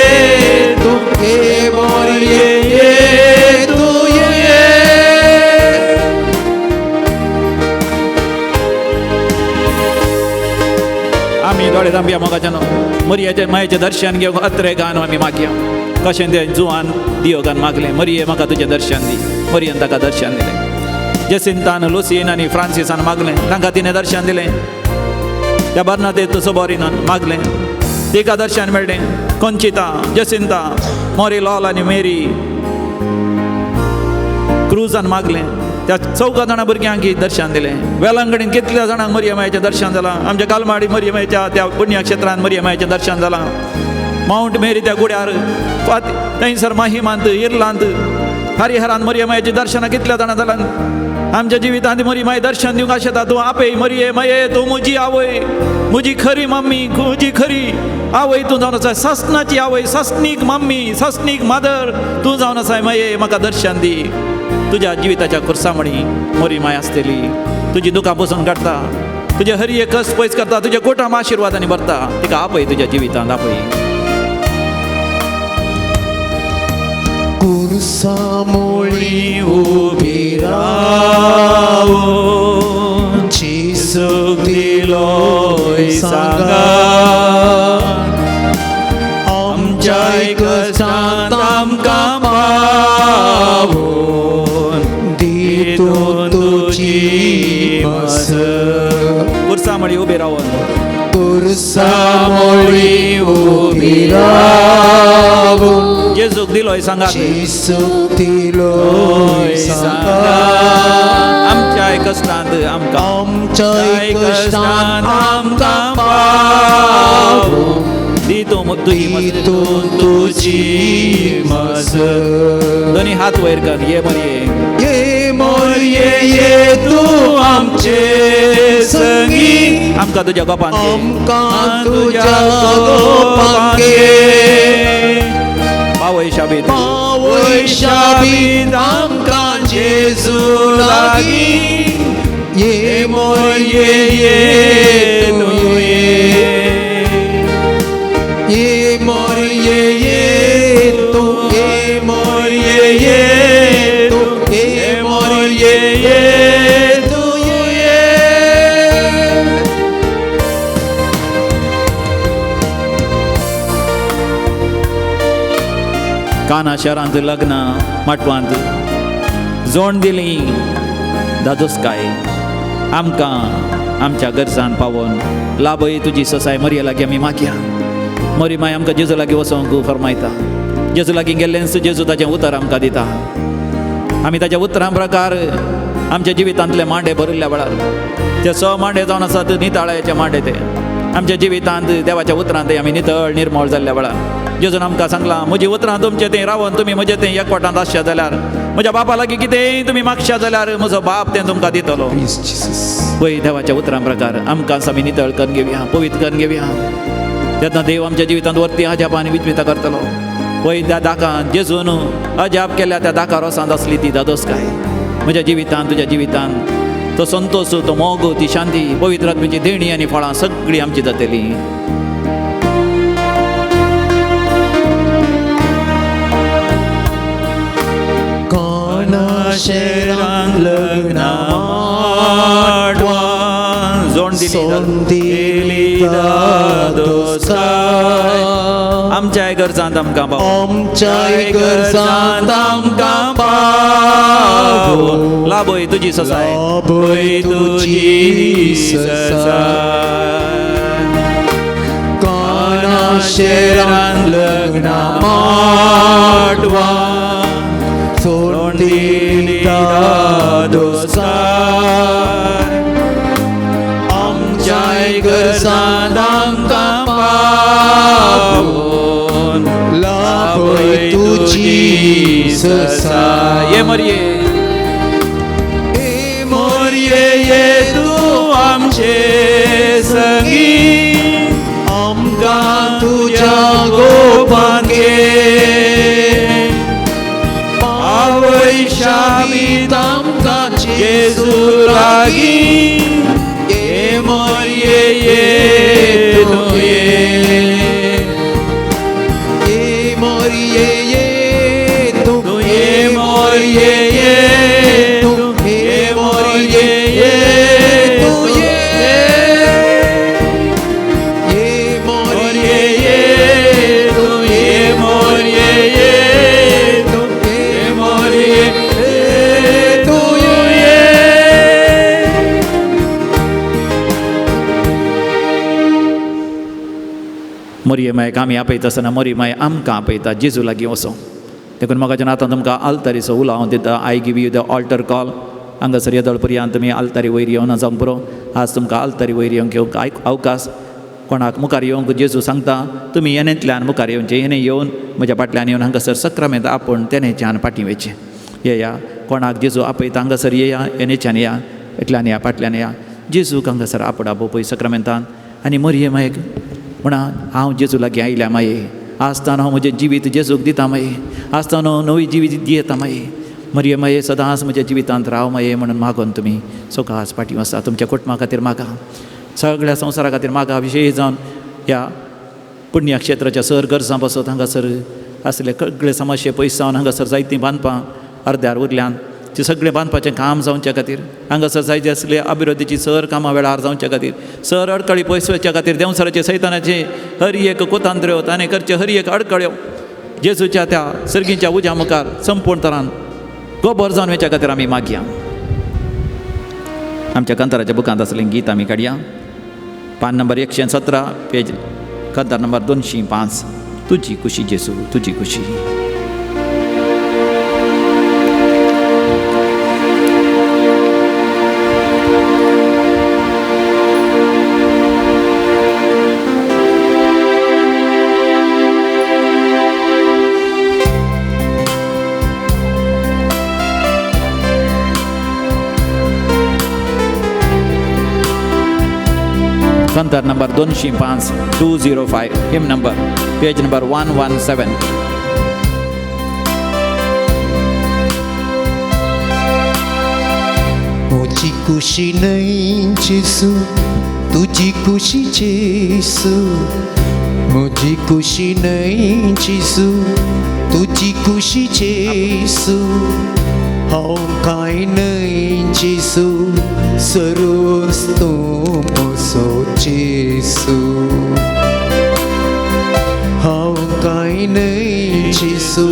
तूं ये मोरये ये तूं आमी दोळे धांपया मोगाच्यान मरयेचें मायेचें दर्शन घेवंक अत्रे घान आमी मागया. कशें तें जुवान दियो घान मागलें मरये म्हाका तुजें दर्शन दी. मरयेन ताका दर्शन दिलें. जेसिंतान लुसीन आनी फ्रांसिसान मागलें तांकां तिणें दर्शन दिलें. त्या बर्नादेत सबोरिनान मागलें तिका दर्शन मेळ्ळें कंचिता जसिंता मोरी लॉल आनी मेरी क्रुजान मागलें त्या 14 जाणां भुरग्यांक दर्शन दिलें वेलंगडीन कितल्या जाणांक मरियमायेचें दर्शन जालां आमच्या गालमाडी मरियमायेच्या त्या पुण्यक्षेत्रांत मरियमायेचें दर्शन जालां माउंट मेरी त्या गुड्यार थंयसर माहिमांत इर्लांत हरिहरान मरियमायेचीं दर्शनां कितल्या जाणां जालां आमच्या जिवितांत मरियमाय दर्शन दिवंक आशेता तूं आपय मरिये मये तूं म्हजी आवय म्हजी खरी मम्मी म्हजी खरी आवय तूं जावन आसाय ससनाची आवय ससनीक मम्मी ससनीक मदर तूं जावन आसाय मये म्हाका दर्शन दी तुज्या जिविताच्या खुर्सामणी मरियमाय आसतली तुजी दुकां पसून काडटा तुजे हरिये कस पयस करता तुज्या कोटाम आशिर्वादांनी भरता तिका आपय तुज्या जिवितांत आपय कुर्सामोळी उबी रावून जेसूक दिलोय सांगा आमच्याय कश्टांत आमकां पावून दितून तुजी मस कुर्सामळी उबी रावन कुर्सामोळी उबी रावून जेजूक दिलोय सांगा जेसूक दिलोय सांगा आमच्याय कश्टांत आमकां आमच्याय कश्टांत आमकां पावून दितून तुजी मस दोन्ही हात वयर कर ये मरिये ये मोरये ये तूं आमचे संगी आमकां तुज्या गोपान आमकां तुज्या गोपान घे पावय शाबीत पावय शाबीत आमकां जेजू लागीं ये मोरये ये तूं ये मोरये ये तूं ये मोरये ये तूं ये मोरये ये तूं ये काना शहरांत लग्न माटवांत जोड दिली दादोसकाय आमकां आमच्या गरजान पावोन लाभय तुजी ससाय मरिये लागीं आमी मागया मरी माय आमकां जेजू लागीं वचोंक फरमायता जेजू लागीं गेल्लेंच जेजू ताचें उतर आमकां दिता आमी ताच्या उतरां प्रकार आमच्या जिवितांतले मांडे भरिल्ल्या वेळार ते मांडे जावन आसात निताळ्याचे मांडे ते आमच्या जिवितांत देवाच्या उतरांत आमी नितळ निर्मळ जाल्ल्या वेळार जेजून आमकां सांगलां म्हजी उतरां तुमचें तें रावन तुमी म्हजें तें एकवटांत आसचें जाल्यार म्हज्या बापा लागीं कितेंय तुमी मागश्या जाल्यार म्हजो बाप तें तुमकां दितलो पळय देवाच्या उतरां प्रकार आमकां आमी नितळ करून घेवया पवित्र करून घेवया तेन्ना देव आमच्या जिवितांत वर्ती अजाप आनी विस्मितां करतलो पळय त्या दाकांत जेजून अजाप केल्या त्या दाका रोसांत आसली ती दादोसकाय म्हज्या जिवितांत तुज्या जिवितांत तो संतोष तो मोग ती शांती पवित्र आत्म्याची देणी आनी फळां सगळीं आमची जातली शहरांत लग्नां जोड दिली दादोसकाय आमच्याय गरजांत आमकां पाव आमच्याय गरजांत आमकां पावो लाभय तुजी ससाय लाभय तुजी ससाय काना शहरांत लग्नां माटवां जोड दिली दादोसकाय आमच्याय गरजांत आमकां पावोन लाभय तुजी ससाय ये मरिये ये तूं आमचे संगी आमकां तुज्या गोपान घे पावय शाबीत आमकां जेजू लागीं ये मरिये ये तूं ये मरिये ये तूं ये मरिये ये तूं ये मरिये ये तूं ये मरिये ये तूं ये मरिये ये तूं ये मरिये ये तूं ये मोरयेमायक आमी आपयता आसतना मोरयेमाय आमकां आपयता जेजू लागीं वचूं. देखून म्हाका आतां तुमकां आल्तारीचो उलोव दिता. I give you the altar call. हांगासर येदोळ पर्यंत तुमी आल्तारी वयर येवना जावंक पुरो. आज तुमकां आल्तारी वयर येवंक अवकाश. कोणाक मुखार येवंक जेजू सांगता तुमी येणेंतल्यान मुखार येवचें. येणें येवन म्हज्या फाटल्यान येवन हांगासर सक्रामेंत आपूण तेन्याच्यान फाटीं वयचें. येया कोणाक जेजू आपयता हांगासर येया, येणेच्यान या, एकल्यान या, फाटल्यान या. जेजूक हांगासर आपडा पळय सक्रामेंतान. आनी मोरयेमायक म्हणा हांव जेजू लागीं आयल्या माये. आसतान हांव म्हजें जिवीत जेजूक दिता माये. आसतान हांव नवी जिवीत दियेता माये. मोरयेमाये सदांच म्हज्या जिवितांत राव माये म्हणून मागोन तुमी सकाळच फाटीं वचा. तुमच्या कुटुंबा खातीर मागा, सगळ्या संवसारा खातीर मागा. विशेश जावन ह्या पुण्य क्षेत्राच्या सर गरजां बसत हांगासर आसले सगळे समस्ये पयस जावन हांगासर जायतीं बांदपां अर्द्यार उरल्यान ती सगळें बांदपाचें काम जावच्या खातीर हांगासर जाय जे आसले अभिवृद्धीची सर कामां वेळार जावच्या खातीर सर अडकळी पयस वच्या खातीर देंवसराचे सैतानाचे हरी एक कुतांत्र्यो ताणें करचे हरी एक अडकळ्यो जेजूच्या त्या सर्गीच्या उज्या मुखार संपूर्ण तरान गोबर जावन वेच्या खातीर आमी मागया. आमच्या कंताराच्या बुकांत आसलें गीत आमी काडया. पान नंबर 117 पेज कंतार नंबर 205. तुजी खुशी जेजू तुजी खुशी. कंतार नंबर 205 205 हिम नंबर पेज नंबर 117. मुझी खुशी नहीं जेसू तुझी खुशी जेसू. मुझी खुशी नहीं जेसू तुझी खुशी जेसू. हांव कांय नहीं जेसू सर्वच तूं म्हजो जेसू. हांव कांय नहीं जेसू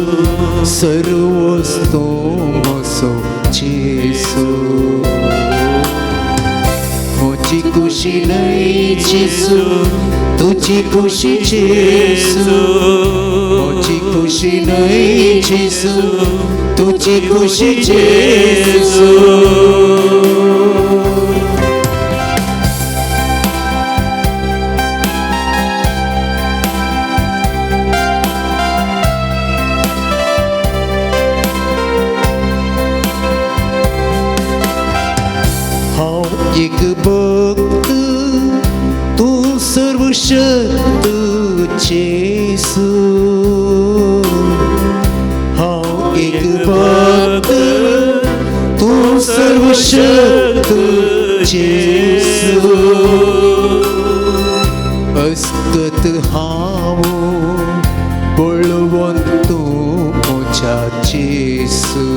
सर्वच तूं म्हजो जेसू. मुझी खुशी नहीं जेसू तुझी खुशी जेसू. मुझी खुशी नहीं जेसू तुझी खुशी जेसू. एक भक्त तू सर्वशक्त जेसू. हांव एक भक्त तू सर्वशक्त जेसू. अस्कत हांव बळवंत तूं म्हज्या जेसू.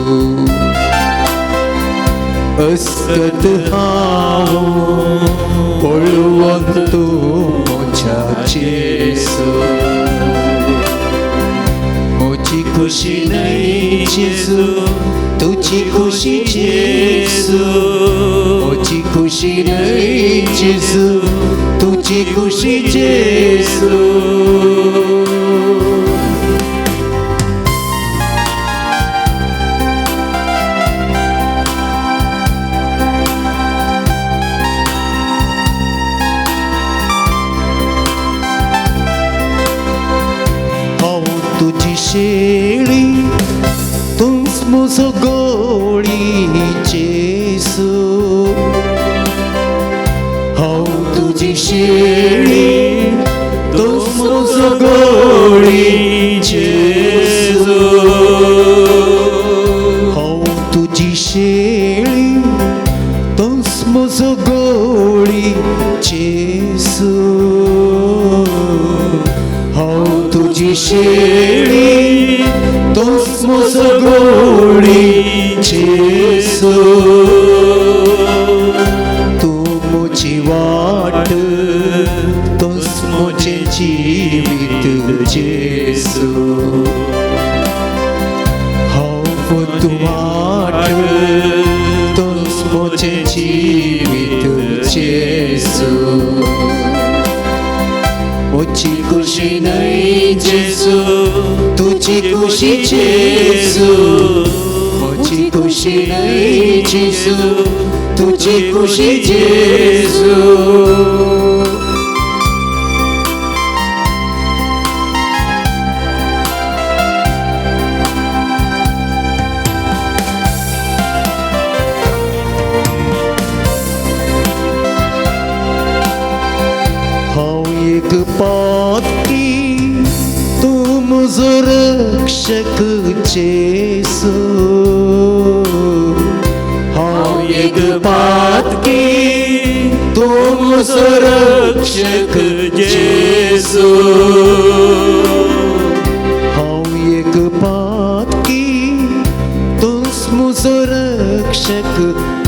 अस्कत हांव बळवंत तूं म्हज्या जेसू. म्हजी खुशी नहीं जेसू तुझी खुशी जेसू. म्हजी खुशी नहीं जेसू तुझी खुशी जेसू. तुझी शेळी तूंच म्हजो गोळी जेसू. हांव तुझी शेळी तूंच म्हजो गोळी जेसू. हांव तुझी शेळी तूंच म्हजो गोळी जेसू. हांव तुझी शेळी तूंच म्हजो गोळी जेसू. तूं म्हजी वाट तूंच म्हजें जिवीत जेसू. हांव तूं वाट तूंच म्हजें जिवीत जेसू. मोची खुशी नहीं जेसू तुझी खुशी जेसू मोची खुशी नहीं जेसू तुझी खुशी जेसू एक बात की तू मुझे रक्षक जेसू हाँ एक बात की तू मुझे रक्षक जेसू हाँ एक बात की तू मुझे रक्षक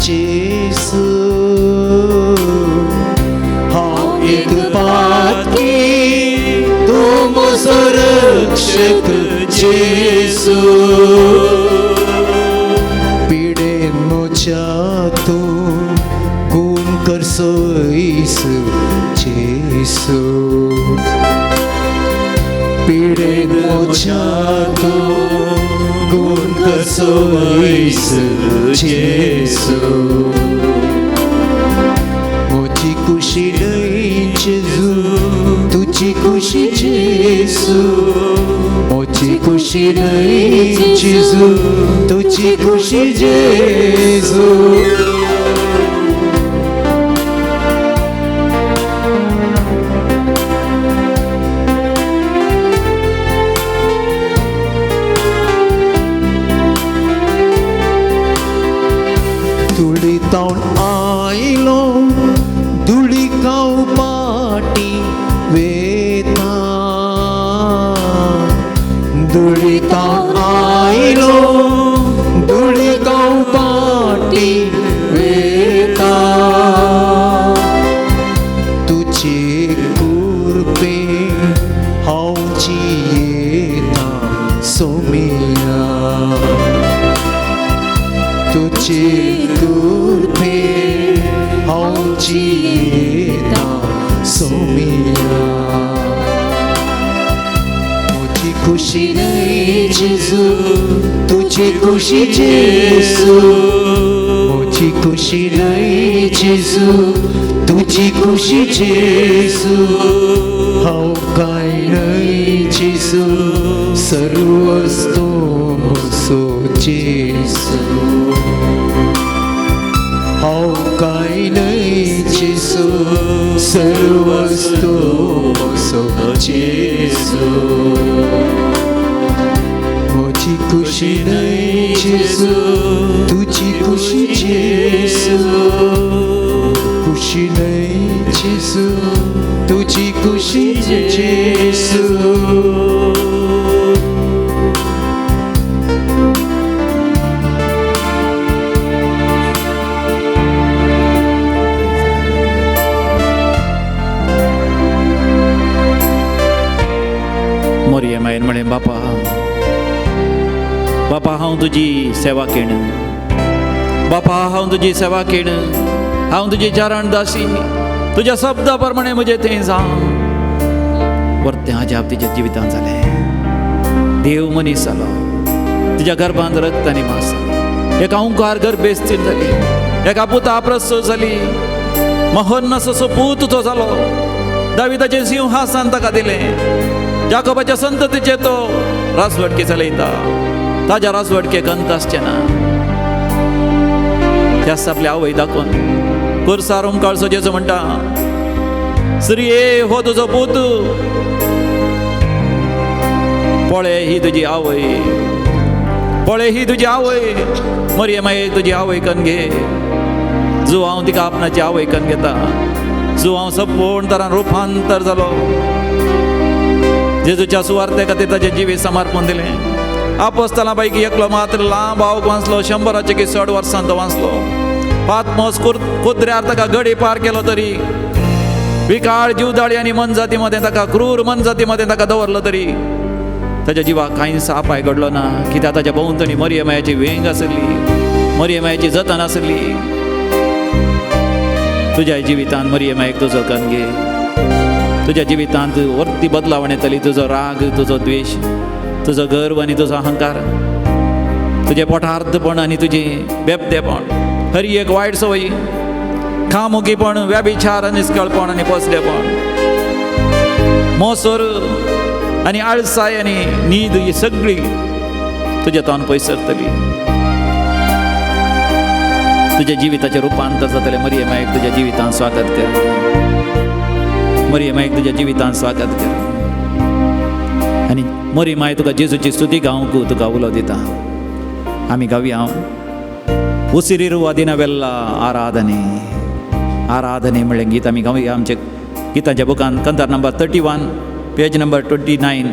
जेसू एक बात की तुम सुरक्षक जेसू पीड़े मोचा तू गुण कर सोईस जेसू पीड़े मोचा तू गुण कर सोईस जेसू मोची खुशी नहीं जेसू तुझी खुशी जेसू मोची खुशी नहीं जेसू तुझी खुशी जेसू तुड़ी ताउन आइलो दुड़ी काउ पाटी वेता दुड़ी ताउन आइलो दुड़ी काउ पाटी वेता तुझे कुर्बे हाउ जिएता सोमिया तुझे कुर्बे हाउ जिएता सोमिया मुझे खुशी नहीं जेसू तुझे खुशी जेसू मुझे खुशी नहीं जेसू तुझी खुशी जेसू हाउ काय नहीं जेसू सर्वस्तो सो जेसू हाउ काय नहीं जेसू सर्वस्तो सो जेसू मुझी खुशी नहीं जेसू तुझी खुशी जेसू खुशी नहीं जेसू तुझी खुशी जेसू मोरये मायन म्हणे बापा बापा हांव तुजी सेवा केण बापा हांव तुजी सेवा केण हांव तुजी चरण दासी तुज्या शब्दा प्रमाणे म्हजें थंय जावं परतें अजाप तिच्या जिवितांत जालें देव मनीस जालो तिच्या गर्भांत रक्त आनी मांस एका ओंकार गर्भेस्तीर जाली एका पुता प्रसूत जाली महान असो पूत तो जालो दाविदाचें सिंहासन ताका दिलें जाकोबाच्या संततीचे तो राजवटके चलयता ताज्या राजवटकेक अंत आसचें ना त्याच आपल्या आवय दाखोवन कुरसार ओंकाळचो जेजू म्हणटा स्त्रिये हो तुजो पूत पळय ही तुजी आवय पळय ही तुजी आवय मरिये माये तुजी आवय कन घे जो हांव तिका आपणाची आवय कन घेता जो हांव संपूर्ण तरान रुपांतर जालो जेजूच्या सुवार्ते खातीर ताचें जिवीत समर्पण दिलें आपोस्तलां पैकी एकलो मात्र लांब हांव वाचलो 100 की चड वर्सां तो वाचलो पातमोस कुत्र्यार ताका गडी पार केलो तरी विकाळ जीवदाळी आनी मनजाती मदें ताका क्रूर मनजाती मदें ताका दवरलो तरी ताच्या जिवाक कांयच आपाय घडलो ना कित्याक ताच्या भोंवतणी मरिये मायेची वेंग आसली मरिये मायेची जतन आसली तुज्या जिवितांत मरिये मायेक तुजो कन घे तुझ्या जिवितांत वर्ती बदलावणे जातली. तुजो राग, तुजो द्वेष, तुजो गर्व आनी तुजो अहंकार, तुजे पोटार्थपण आनी तुजी बेबतेपण, हर एक वायट संवयी, खामुगीपण, व्याभिचार, निस्कळपण आनी पोसलेपण, मोसोर आनी आळसाय आनी न्हीद ही सगळी तुज्या तोंड पयस सरतली. तुज्या जिविताचें रुपांतर जातलें. मरियमायेक तुज्या जिवितांत स्वागत कर. मरियमायेक तुज्या जिवितांत स्वागत कर. आनी मरियमाय तुका जेजूची स्तुती गावंक तुका उलो दिता. आमी गावया. उसिरिरुवादिनवेल्ला आराधने. आराधने म्हणलें गीत आमी गावया आमच्या गितांच्या बुकान. कंतार number 31, page number 29,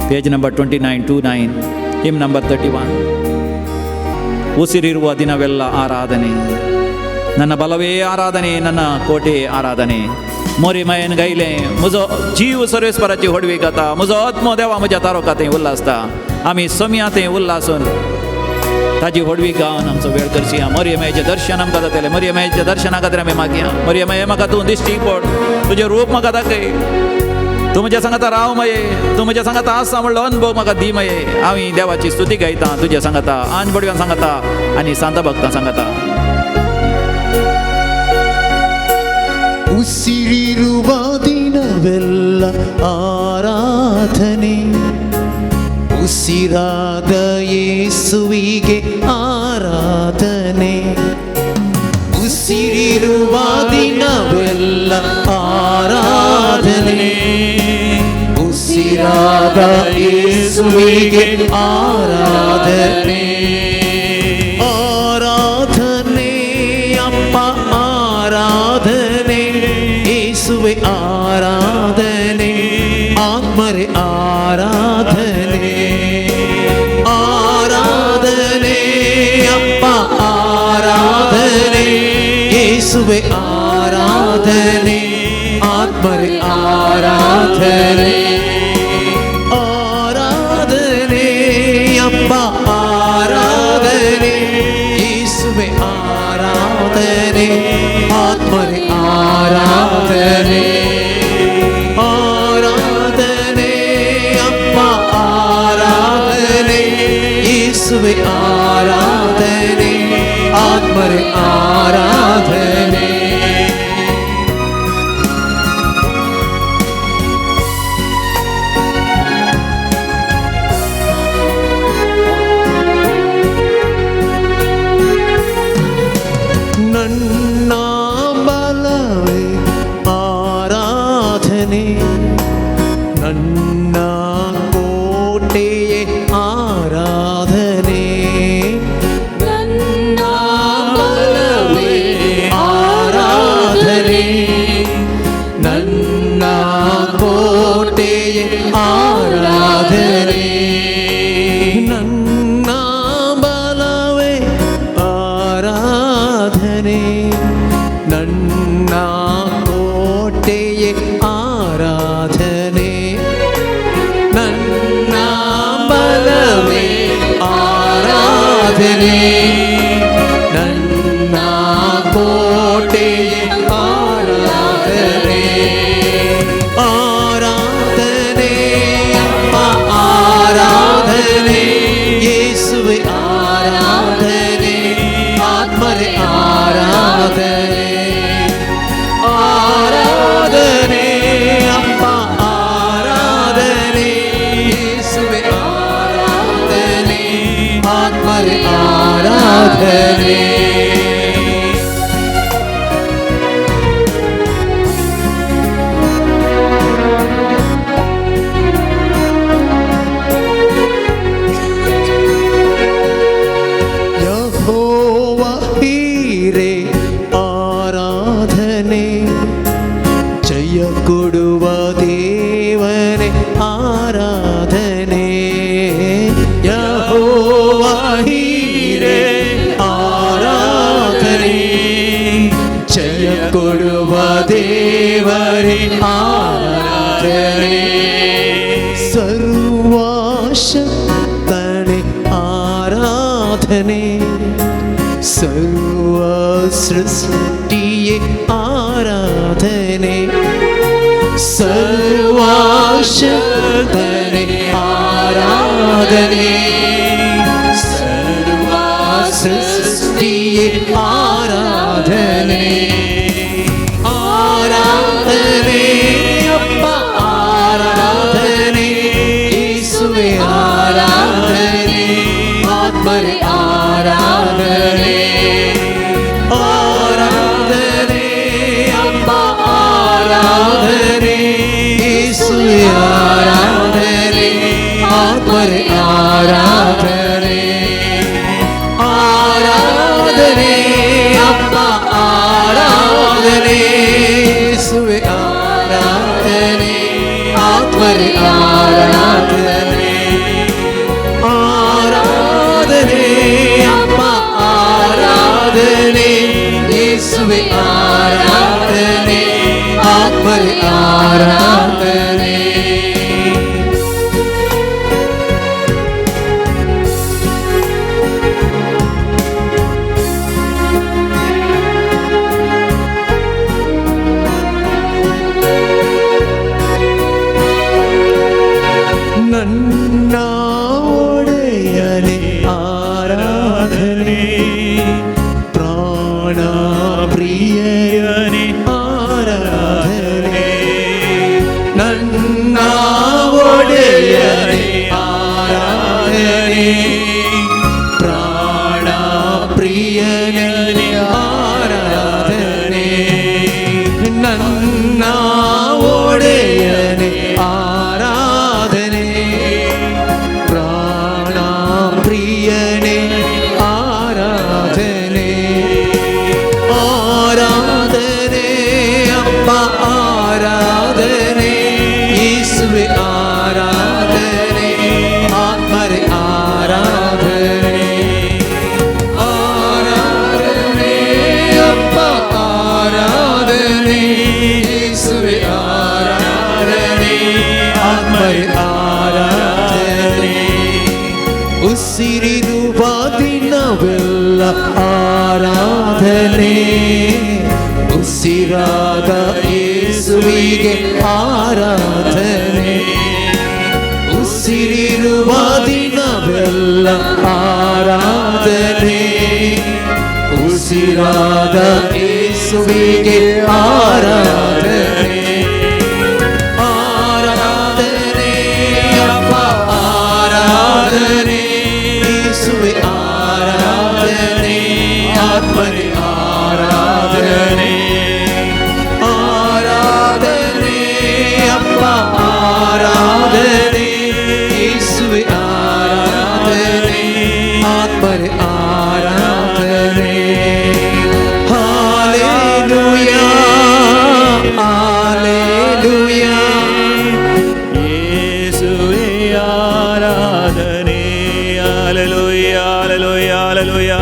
page number 29, hymn number 31. ಉಸಿರಿರುವ ದಿನವೆಲ್ಲ ಆರಾಧನೆ, ನನ್ನ ಬಲವೇ ಆರಾಧನೆ, ನನ್ನ ಕೋಟೆ ಆರಾಧನೆ. मोरीमायेन गायले, म्हजो जीव सर्वेस्पराची होडवी गाता, म्हजो आत्मो देवा म्हज्या तारोकातें उल्लासता. आमी सोम्यातें उल्लासून ताजी होडवी गावन आमचो वेळ करची. मरियमायेचें दर्शन आमकां जातलें. मरियमायेच्या दर्शना खातीर आमी मागया. मरियमाये म्हाका तूं दिश्टी पड, तुजें रूप म्हाका दाखय. तूं म्हज्या सांगाता राव मये, तूं म्हज्या सांगाता आसा म्हणलो अनुभव म्हाका दी मये. हांव देवाची स्तुती गायता तुज्या सांगाता, आन बडव्यान सांगाता आनी सांता भक्तां सांगाता. ಉಸಿರಿರುವ ದಿನವೆಲ್ಲ ಆರಾಧನೆ, ಉಸಿರಾದ ಯೇಸುವಿಗೆ ಆರಾಧನೆ. ಉಸಿರಿರುವ ದಿನವೆಲ್ಲ ಆರಾಧನೆ, ಉಸಿರಾದ ಯೇಸುವಿಗೆ ಆರಾಧನೆ. ಆರಾಧನೆ ಅಪ್ಪ ಆರಾಧನೆ, ಯೇಸುವೆ ಆರಾಧನೆ, ಆತ್ಮರೇ ಆರಾಧನೆ. ಆರಾಧನೆ ಅಪ್ಪ ಆರಾಧನೆ, ಯೇಸುವೆ ಆರಾಧನೆ, ಆತ್ಮರೇ ಆರಾಧನೆ. ಆರಾಧನೆ ಅಪ್ಪ ಆರಾಧನೆ, ಯೇಸುವೆ ಆರಾಧನೆ, ಆತ್ಮರೇ ಆರಾಧನೆ. ಆರಾಧನೆ ಅಪ್ಪ ಆರಾಧನೆ, ಯೇಸುವೆ ಆರಾಧನೆ, ಆತ್ಮರೇ ಆರಾಧನೆ. ನನ್ನ ಬಲವೇ ಆರಾಧನೆ, ನನ್ನ ಕೋಟೆಯೇ ಆರಾಧನೆ. ನನ್ನ ಬಲವೇ ಆರಾಧನೆ, ನನ್ನ ಕೋಟೆಯೇ ಆರಾಧನೆ. ನನ್ನ ಬಲವೇ ಆರಾಧನೆ, ನನ್ನ ಕೋಟೆಯೇ ಆರಾಧನೆ. ನನ್ನ ಬಲವೇ ಆರಾಧನೆ, ನನ್ನ ಕೋಟೆಯೇ ಆರಾಧನೆ. ಆರಾಧನೆ ಅಪ್ಪ ಆರಾಧನೆ, ಯೇಸುವೆ ಆರಾಧನೆ, ಆತ್ಮರೇ ಆರಾಧನೆ. ಆರಾಧನೆ ಅಪ್ಪ ಆರಾಧನೆ, ಯೇಸುವೆ ಆರಾಧನೆ, ಆತ್ಮರೇ ಆರಾಧನೆ. ಯೆಹೋವ ಹೀರೆ ಆರಾಧನೆ, ಜಯ ಕೊಡುವ ದೇವನೇ ಆರಾಧನೆ. ಯೆಹೋವ ಹೀರೆ ಆರಾಧನೆ, ಜಯ ಕೊಡುವ ದೇವರೇ ಆರಾಧನೆ. ಸರ್ವಶಕ್ತನೇ ಆರಾಧನೆ, ಸರ್ವ ಸೃಷ್ಟಿಯೇ ಆರಾಧನೆ. ಸರ್ವಾಶಕ್ತನೇ ಆರಾಧನೆ, ಸರ್ವ ಸೃಷ್ಟಿಯೇ ಆರಾಧನೆ, ಆರಾಧನೆ ಅಪ್ಪ ಆರಾಧನೆ, ಯೇಸುವೆ ಆರಾಧನೆ, ಆತ್ಮರೇ ಆರಾಧನೆ, ಆರಾಧನೆ ಅಪ್ಪ ಆರಾಧನೆ, ಯೇಸುವೆ ಆರಾಧನೆ, ಆತ್ಮರೇ ಆರಾಧನೆ, ಆರಾಧನೆ ಅಪ್ಪ ಆರಾಧನೆ, ಯೇಸುವೆ ಆರಾಧನೆ, ಆತ್ಮರೇ ಆರಾಧನೆ, ಆರಾಧನೆ ಅಪ್ಪ ಆರಾಧನೆ, ಯೇಸುವೆ ಆರಾಧನೆ, ಆತ್ಮರೇ ಆರಾಧನೆ. ನನ್ನ ಒಡೆಯನೇ ಆರಾಧನೆ, ಪ್ರಾಣ ಪ್ರಿಯನೇ ಆರಾಧನೆ, ನನ್ನ ಒಡೆಯನೇ ಆರಾಧನೆ, ಪ್ರಾಣ ಪ್ರಿಯನೇ ಆರಾಧನೆ, ನನ್ನ ಒಡೆಯನೇ ಆರಾಧನೆ, ಪ್ರಾಣ ಪ್ರಿಯನೇ ಆರಾಧನೆ, ಆರಾಧನೆ ಅಪ್ಪ ಆರಾಧನೆ, ಯೇಸುವೆ ಆರಾಧನೆ, ಆತ್ಮರೇ ಆರಾಧನೆ, ಆರಾಧನೆ ಅಪ್ಪ ಆರಾಧನೆ, ಯೇಸುವೆ ಆರಾಧನೆ, ಆತ್ಮರೇ ಆರಾಧನೆ, ಉಸಿರಿರುವ ದಿನವೆಲ್ಲ ಆರಾಧನೆ, ಉಸಿರಾದ ಯೇಸುವಿಗೆ ಆರಾಧನೆ, ಉಸಿರಿರುವ ದಿನವೆಲ್ಲ ಆರಾಧನೆ, ಉಸಿರಾದ ಯೇಸುವಿಗೆ ಆರಾಧನೆ, ಆರಾಧನೆ ಅಪ್ಪ ಆರಾಧನೆ, ಯೇಸುವೆ ಆರಾಧನೆ, ಆತ್ಮರೇ ಆರಾಧನೆ, ಆರಾಧನೆ ಅಪ್ಪ ಆರಾಧನೆ, ಯೇಸುವೆ ಆರಾಧನೆ, ಆತ್ಮರೇ ಆರಾಧನೆ, ಹಾಲೆಲೂಯಾ ಹಾಲೆಲೂಯಾ, ಯೇಸುವೇ ಆರಾಧನೆ, hallelujah hallelujah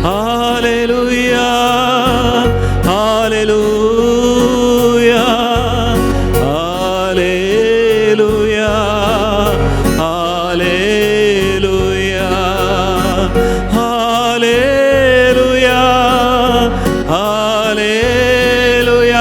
hallelujah hallelujah hallelujah hallelujah hallelujah hallelujah hallelujah hallelujah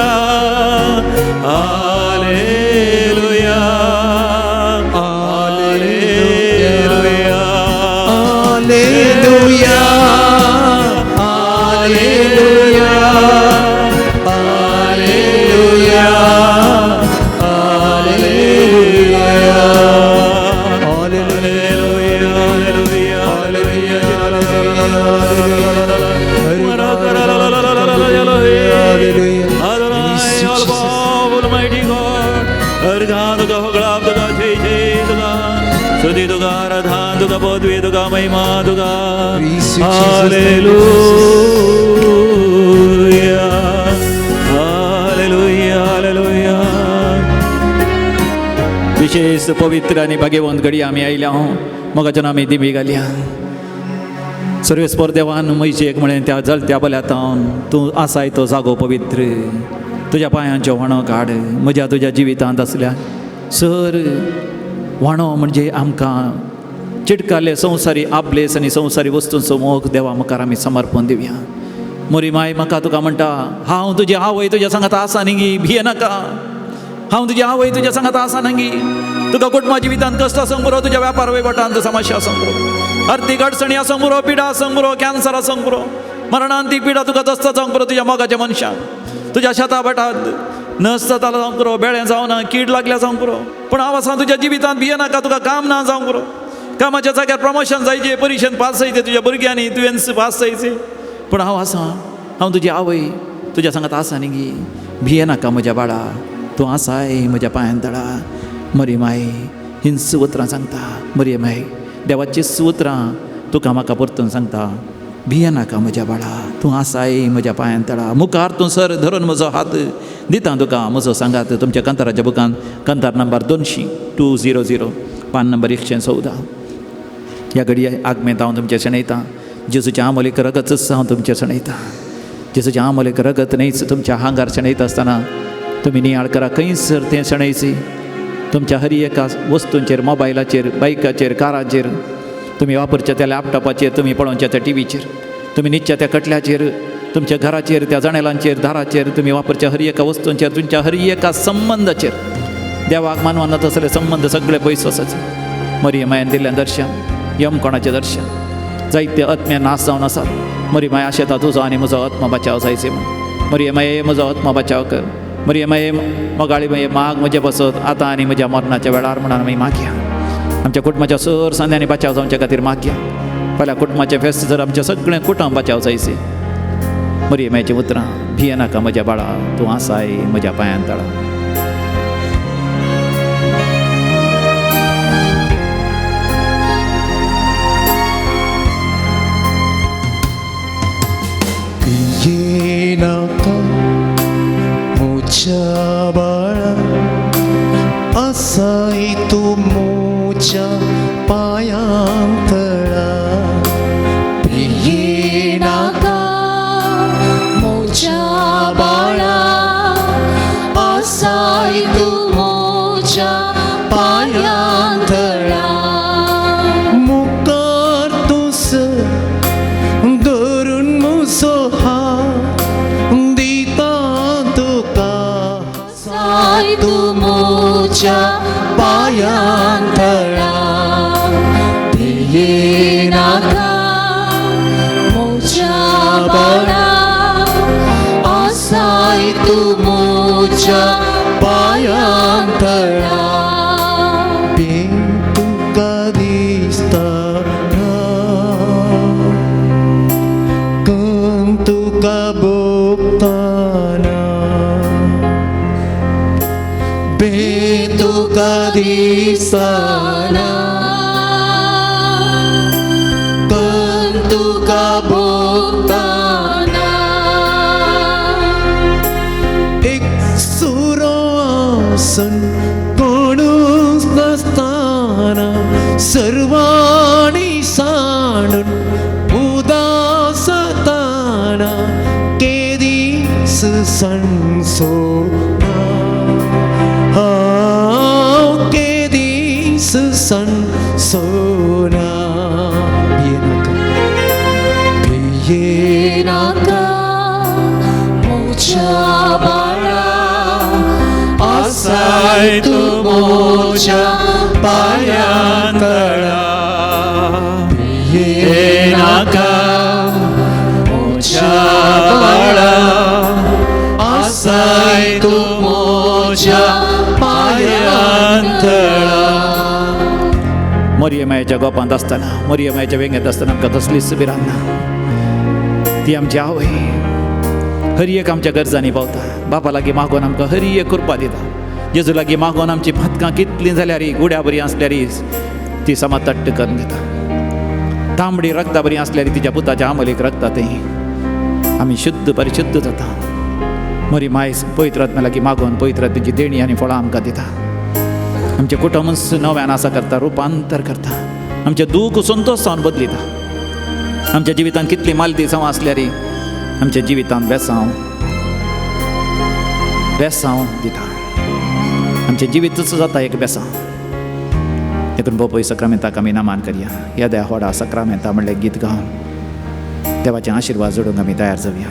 Hallelujah, hallelujah, hallelujah, विशेष पवित्र आणि भाग्यवंत घडी आम्ही आयल्या मगाच्यान आमी दिमी घालया सर्वेस्पर देवान मैची एक म्हळें त्या जळत्या बल्यातावन तूं आसाय तो जागो पवित्र तुज्या पांयांचो व्हाणो काड म्हज्या तुज्या जिवितांत आसल्या सर व्हाणो म्हणजे आमकां चिटकाले संवसारी आपलेस आनी संवसारी वस्तूंचो मोग देवा मुखार आमी समर्पण दिवया मोरी माय म्हाका तुका म्हणटा हांव तुजी आवय तुज्या सांगात आसा न्ही भिये नाका हांव तुजी आवय तुज्या सांगात आसा नंगी तुका कुटुंबा जिवितांत कश्ट आसूंक पुरो तुज्या व्यापार वैवटांत समस्या आसूंक पुरो आर्थीक अडचणी आसूंक पुरो पिडा आसूंक पुरो कॅन्सर आसूंक पुरो मरणांतीक पिडा तुका दस्त जावंक पुरो तुज्या मोगाच्या मनशाक तुज्या शेता भाटांत नस जातालो जावंक पुरो बेळें जावं ना कीड लागल्या जावंक पुरो पूण हांव आसा तुज्या जिवितांत भियेनाका तुका काम ना जावंक पुरो कामाच्या जाग्यार प्रमोशन जायचे परिक्षेंत पास जायचे तुज्या भुरग्यांनी तुवें पास जायचे पूण हांव आसा हांव तुजी आवय तुज्या सांगात आसा न्ही भियेनाका म्हज्या बाळा तूं आसाय म्हज्या पांयान तळा मरी माय हीं सुत्रां सांगता मरी माय देवाची सुत्रां तुका म्हाका परतून सांगता भियेनाका म्हज्या बाळा तूं आसाय म्हज्या पांयान तळा मुखार तूं सर धरून म्हजो हात दिता तुका म्हजो सांगात तुमच्या कंताराच्या बुकान कंतार नंबर 200 पान नंबर 114 ह्या घडये आगमेंत हांव तुमचें शणयतां जेजूचें आमोलीक रगतच हांव तुमचें शणयतां जेजूचें आमोलीक रगत न्हयच तुमच्या हांगार शणयता आसतना तुमी नियाळ करा खंयसर तें शणयची तुमच्या हर एका वस्तूंचेर मोबायलाचेर बायकाचेर काराचेर तुमी वापरच्या त्या लॅपटॉपाचेर तुमी पळोवच्या त्या टिवीचेर तुमी न्हिदच्या त्या कटल्याचेर तुमच्या घराचेर त्या जणेलांचेर दाराचेर तुमी वापरच्या हर एका वस्तूंचेर तुमच्या हर एका संबंदाचेर देवाक मानवान तसले संबंद सगळे पयस वचचे मरी मायन दिल्लें दर्शन यम कोणाचें दर्शन जायते आत्म्या नाश जावन आसात मरी माय आशेता तुजो आनी म्हजो आत्मा बचाव जायचे म्हण मरी माये म्हजो आत्मा बचाव कर मरी माये मोगाळी माये माग म्हजे बसत आतां आनी म्हज्या मरणाच्या वेळार म्हणून आमी मागया आमच्या कुटुंबाच्या सर सांद्यांनी बचाव जावच्या खातीर मागया फाल्यां कुटुंबाचें फेस्त जर आमचें सगळें कुटुंब बचाव जायचे मरी मायचीं उतरां भियेनाका म्हज्या बाळा तूं आसाय म्हज्या पांयान तळा भियेनाका म्हज्या बाळा आसाय तूं म्हज्या पांयां तळा भियेनाका म्हज्या बाळा आसाय तूं म्हज्या पांयां तळा मुखार तूं सर धरून म्हजो हात दिता तुका आसाय तूं म्हज्या पांयां तळा भियेनाका म्हज्या बाळा आसाय तूं म्हज्या पांयां तळा तुका दिसता तुका भोगताना तुका दिसताना तुका भोगताना एक सुरो आसन कोणूच नसताना सर्वांनी सांडून उदासताना केदीस सणसोना केदीस सणसोना भियेनाका म्हज्या बाळा आसाय तूं म्हज्या पांयां तळा भियेनाका म्हज्या बाळा आसाय तूं म्हज्या पांयां तळा मरियमायेच्या गोपांत आसतना मरियमायेच्या वेंगेत आसतना आमकां कसलीच भिरांत ना ती आमची आवय हर एक आमच्या गरजांनी पावता बापा लागीं मागोन आमकां हर एक कृपा दिता जेजू लागीं मागोन आमची फतकां कितलीं जाल्यार गुड्या बरीं आसल्यार ती समाज तट्ट करून घेता तांबडी रक्ता बरीं आसल्यार तिच्या पुताच्या आमलीक रक्ता तें आमी शुद्ध परिशुद्ध जाता मरी माय पवित्र आत्म्या लागीं मागोन पवित्र आत्म्याची देणी आनी फळां आमकां दिता आमचें कुटुंब नव्यान आसा करता रुपांतर करता आमचें दूख संतोश जावन बदलिता आमच्या जिवितांत कितलीं मालती जावं आसल्यार आमच्या जिवितांत बेसांव दिता आमचें जिवीतच जाता एक बेसांव हेतून बोपय सक्रामेंताक आमी नामान करया ह्या देवा व्हडा सक्रामेंता म्हणलें गीत गावन देवाचें आशिर्वाद जोडूंक आमी तयार जावया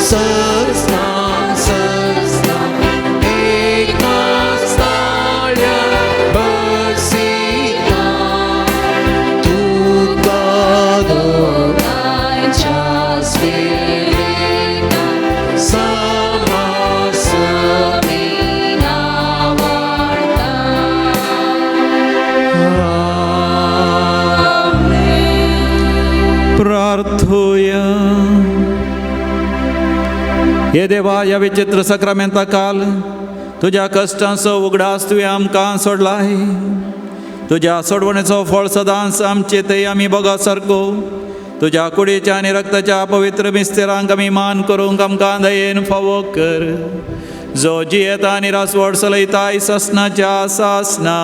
संस्थान संस्थान एकनाथ स्थाळ्या बसिता तुका दोघांच्या स्वेता समासमीना वाढता. प्रार्थूया. हे देवा, या विचित्र सक्रामेंता काल तुझ्या कष्टांचो उगडास तुवें आमकां सोडलाय. तुझ्या सोडवणेचो फळ सदांच आमचे ते आमी बघा सारको तुझ्या कुडीच्या आनी रक्ताच्या पवित्र मिस्तेरांक आमी मान करूंक आमकां दयेन फावो कर. जो जियेता आनी रासवड चलयताय ससनाच्या सासना.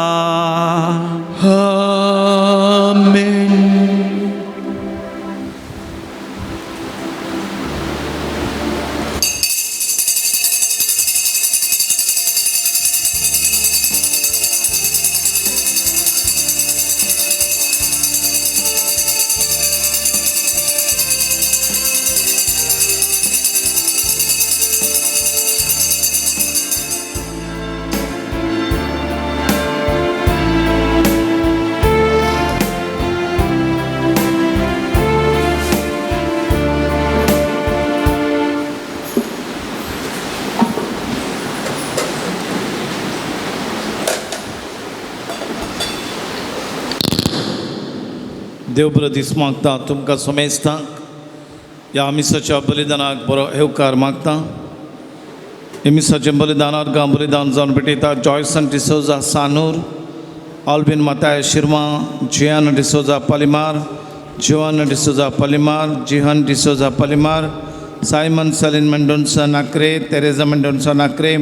आमेन. देव बरो दीस मागता तुमकां सोमेस्तांक ह्या मिसाच्या बलिदानाक बरो येवकार मागता. हे मिसाचें बलिदानार गांव बलिदान जावन भेटयता जॉयसन डिसोजा सानूर, ऑल्विन माताय शिर्मा, जियान डिसोजा पालिमार, जिवान डिसोजा पालिमार, जिहन डिसोजा पालिमार, सायमन सलीन मेंडोन्सा नाक्रे, तेरेजा मेंडोन्सा नाक्रे,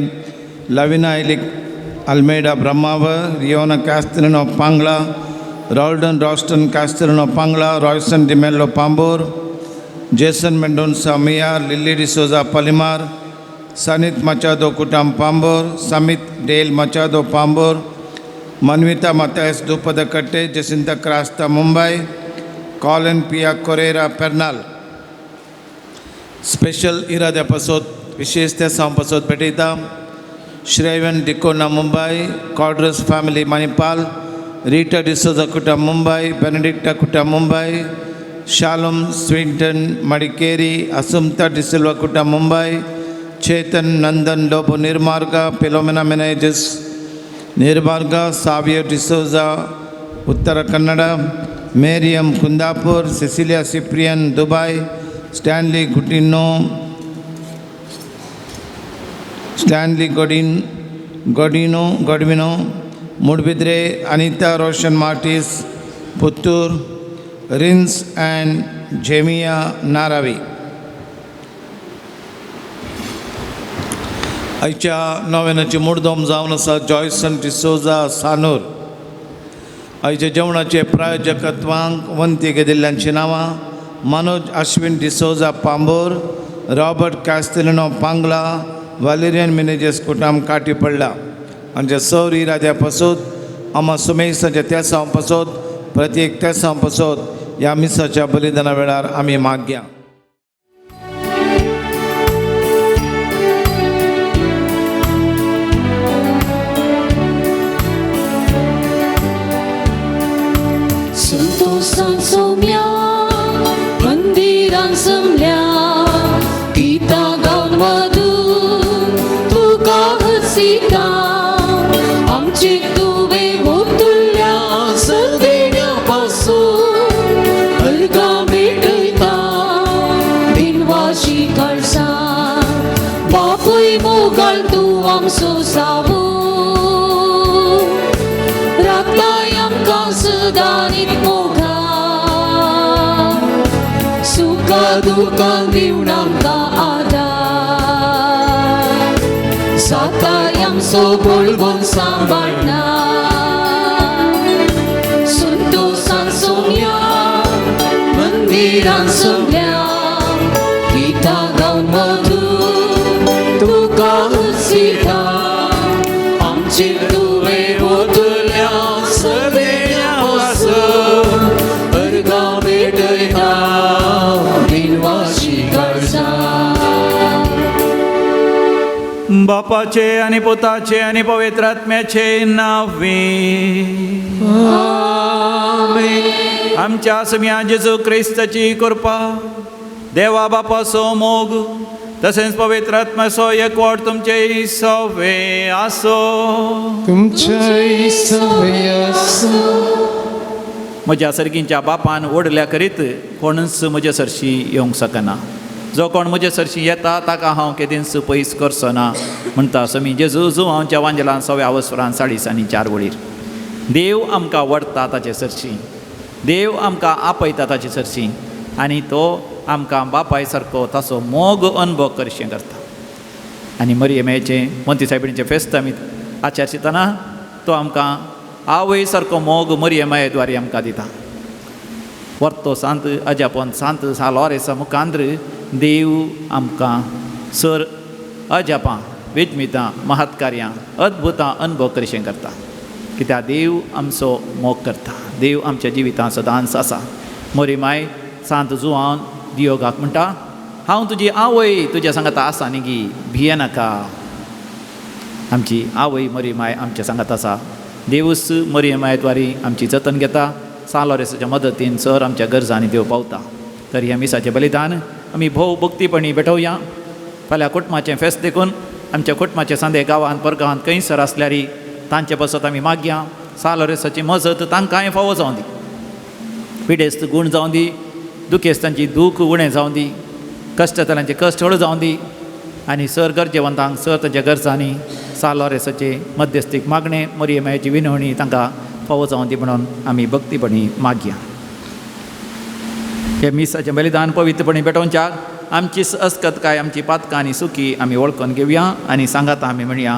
लाविना एलिक अल्मेडा ब्रह्मावर, रियोना कॅस्टिलिनो पांगला, रॉल्डन रॉस्टन कॅस्टिलिनो पांगला, रॉयसन डिमेल्लो पांबोर, जेसन मेंडोन्सा मिया, लिली डिसोजा पालिमार, सनित मचादो कुटाम पांबोर, समित डेल मचादो पांबोर, मनविता मतायस दुपदकट्टे, जसिंता क्रास्ता मुंबई, कॉलिन पिया कोरेरा पेर्नाल. स्पेशल इराद्या पासत विशेष त्या सांग पासत भेटयता Shrevan Dicona Mumbai, Cordrus family Manipal, Rita D'Souza Kuta Mumbai, Benedicta Kuta Mumbai, Shalom Swinton Madikeri, Assumpta D'Silva Kuta Mumbai, Chetan Nandan Lobo Nirmarga, Philomina Menezes Nirmarga, Savio D'Souza Uttara Kannada, Meriam Kundapur, Cecilia Ciprian Dubai, Stanley Godinho Moodbidri, Anita Roshan Martis Puttur, Rince and Jemia Naravi. आयच्या नोवेनाची मुर्दोम जावन आसा जॉयसन डिसोजा सानूर. आयच्या जेवणाचे प्रायोजकत्वांक वंती दिल्ल्यांची नांवां मनोज अश्विन डिसोजा पांबोर, रॉबर्ट कॅस्टिलिनो पांगला, वालेरियन मिनेजेस कुटाम काटी पडला. आमच्या सौरी राजा पासत आमा सुमेसाच्या तेसां पासत प्रत्येक तेसां पासत ह्या मिसाच्या बलिदाना वेळार आमी मागया. संतोषान सोम्या मंदिरान समल्या गीता गावन मधून तुका हसिता. आमची तुवे ओतुल्या सदेण्या पासून अलगा मेटयता. बिनवाशी कळसां बापूय मोगाळ तूं आमचो सावू. राखताय आमकां सदां मोगा. सुखा दुखां दिवन आमकां आदार. साताय आमचो बोळगोन सांबाळना. संतोषान सोम्या मंदिरान समल्या गीता गावन मधून तुका हसिता. आमचे तुवे ओतुल्या सदेण्या पासून अर्गा मेटयता. बिनवाशी कळसां बापाचे आणि पुताचे आणि पवित्र आत्म्याचे नावे आमच्या समिया जेजू ख्रिस्ताची कृपा देवा बापाचो मोग तसेच पवित्र आत्म्याचो एकवट तुमचे सवे आसो. म्हज्या सर्गींच्या बापान ओडल्या करीत कोणच म्हजे सरशी येवंक शकना. जो कोण म्हजे सरशी येता ताका हांव केदींच पयस करचो ना म्हणटा समी जेजू जुवांच्या वांजलान 6व्या वस्त्रान 4:4 वळीर. देव आमकां वडटा ताचे सरशी, देव आमकां आपयता ताचे सरशी आनी तो आमकां बापाय सारको ताचो मोग अनुभव करचें करता. आनी मरियमेचें मोंती सायबिणीचें फेस्त आमी आचरतना तो आमकां आवय सारको मोग मरियमाये द्वारे आमकां दिता. वर्तो सांत अजापन सांत सालोरेसा मुखांद्र देव आमकां सर अजापां वेजमितां महत्कार्यां अद्भुतां अनुभव करचें करता. कित्याक देव आमचो मोग करता, देव आमच्या जिवितांत सदांच आसा. मरियमाय सांत जुवान दियोगाक म्हणटा हांव तुजी आवय तुज्या सांगाता आसा न्ही गी, भिये नाका. आमची आवय मरियमाय आमच्या सांगात आसा. देवूच मरियमाये द्वारे आमची जतन घेता. सालोरेसाच्या मदतीन सर आमच्या गरजांनी देव पावता. तर ह्या मिसाचें बलिदान आमी भोव भक्तीपणी भेटोवया. फाल्यां कुटुंबाचें फेस्त देखून आमच्या कुटुंबाचे सांदे गांवांत परगांवांत खंयसर आसल्यार तांचे बसत आमी मागया. सालोरेसाची मजत तांकांय फावो जावं दी, पिडेस्त गूण जावं दी, दुखेस्तांची दूख उणें जावं दी, कश्टतल्यांचे कश्ट हळ जावं दी आनी सर गरजेवंतांक सर तांच्या गरजांनी सालोरेसाचे मध्यस्थीक मागणें मरियमायेची विनवणी तांकां फावो जावं दी म्हणून आमी भक्तीपणी मागया. हे मिसाचें बलिदान पवित्रपणी भेटोवच्याक आमची अस्कतकाय आमची पातकां आनी सुखी आमी वळखून घेवया आनी सांगाता आमी म्हणया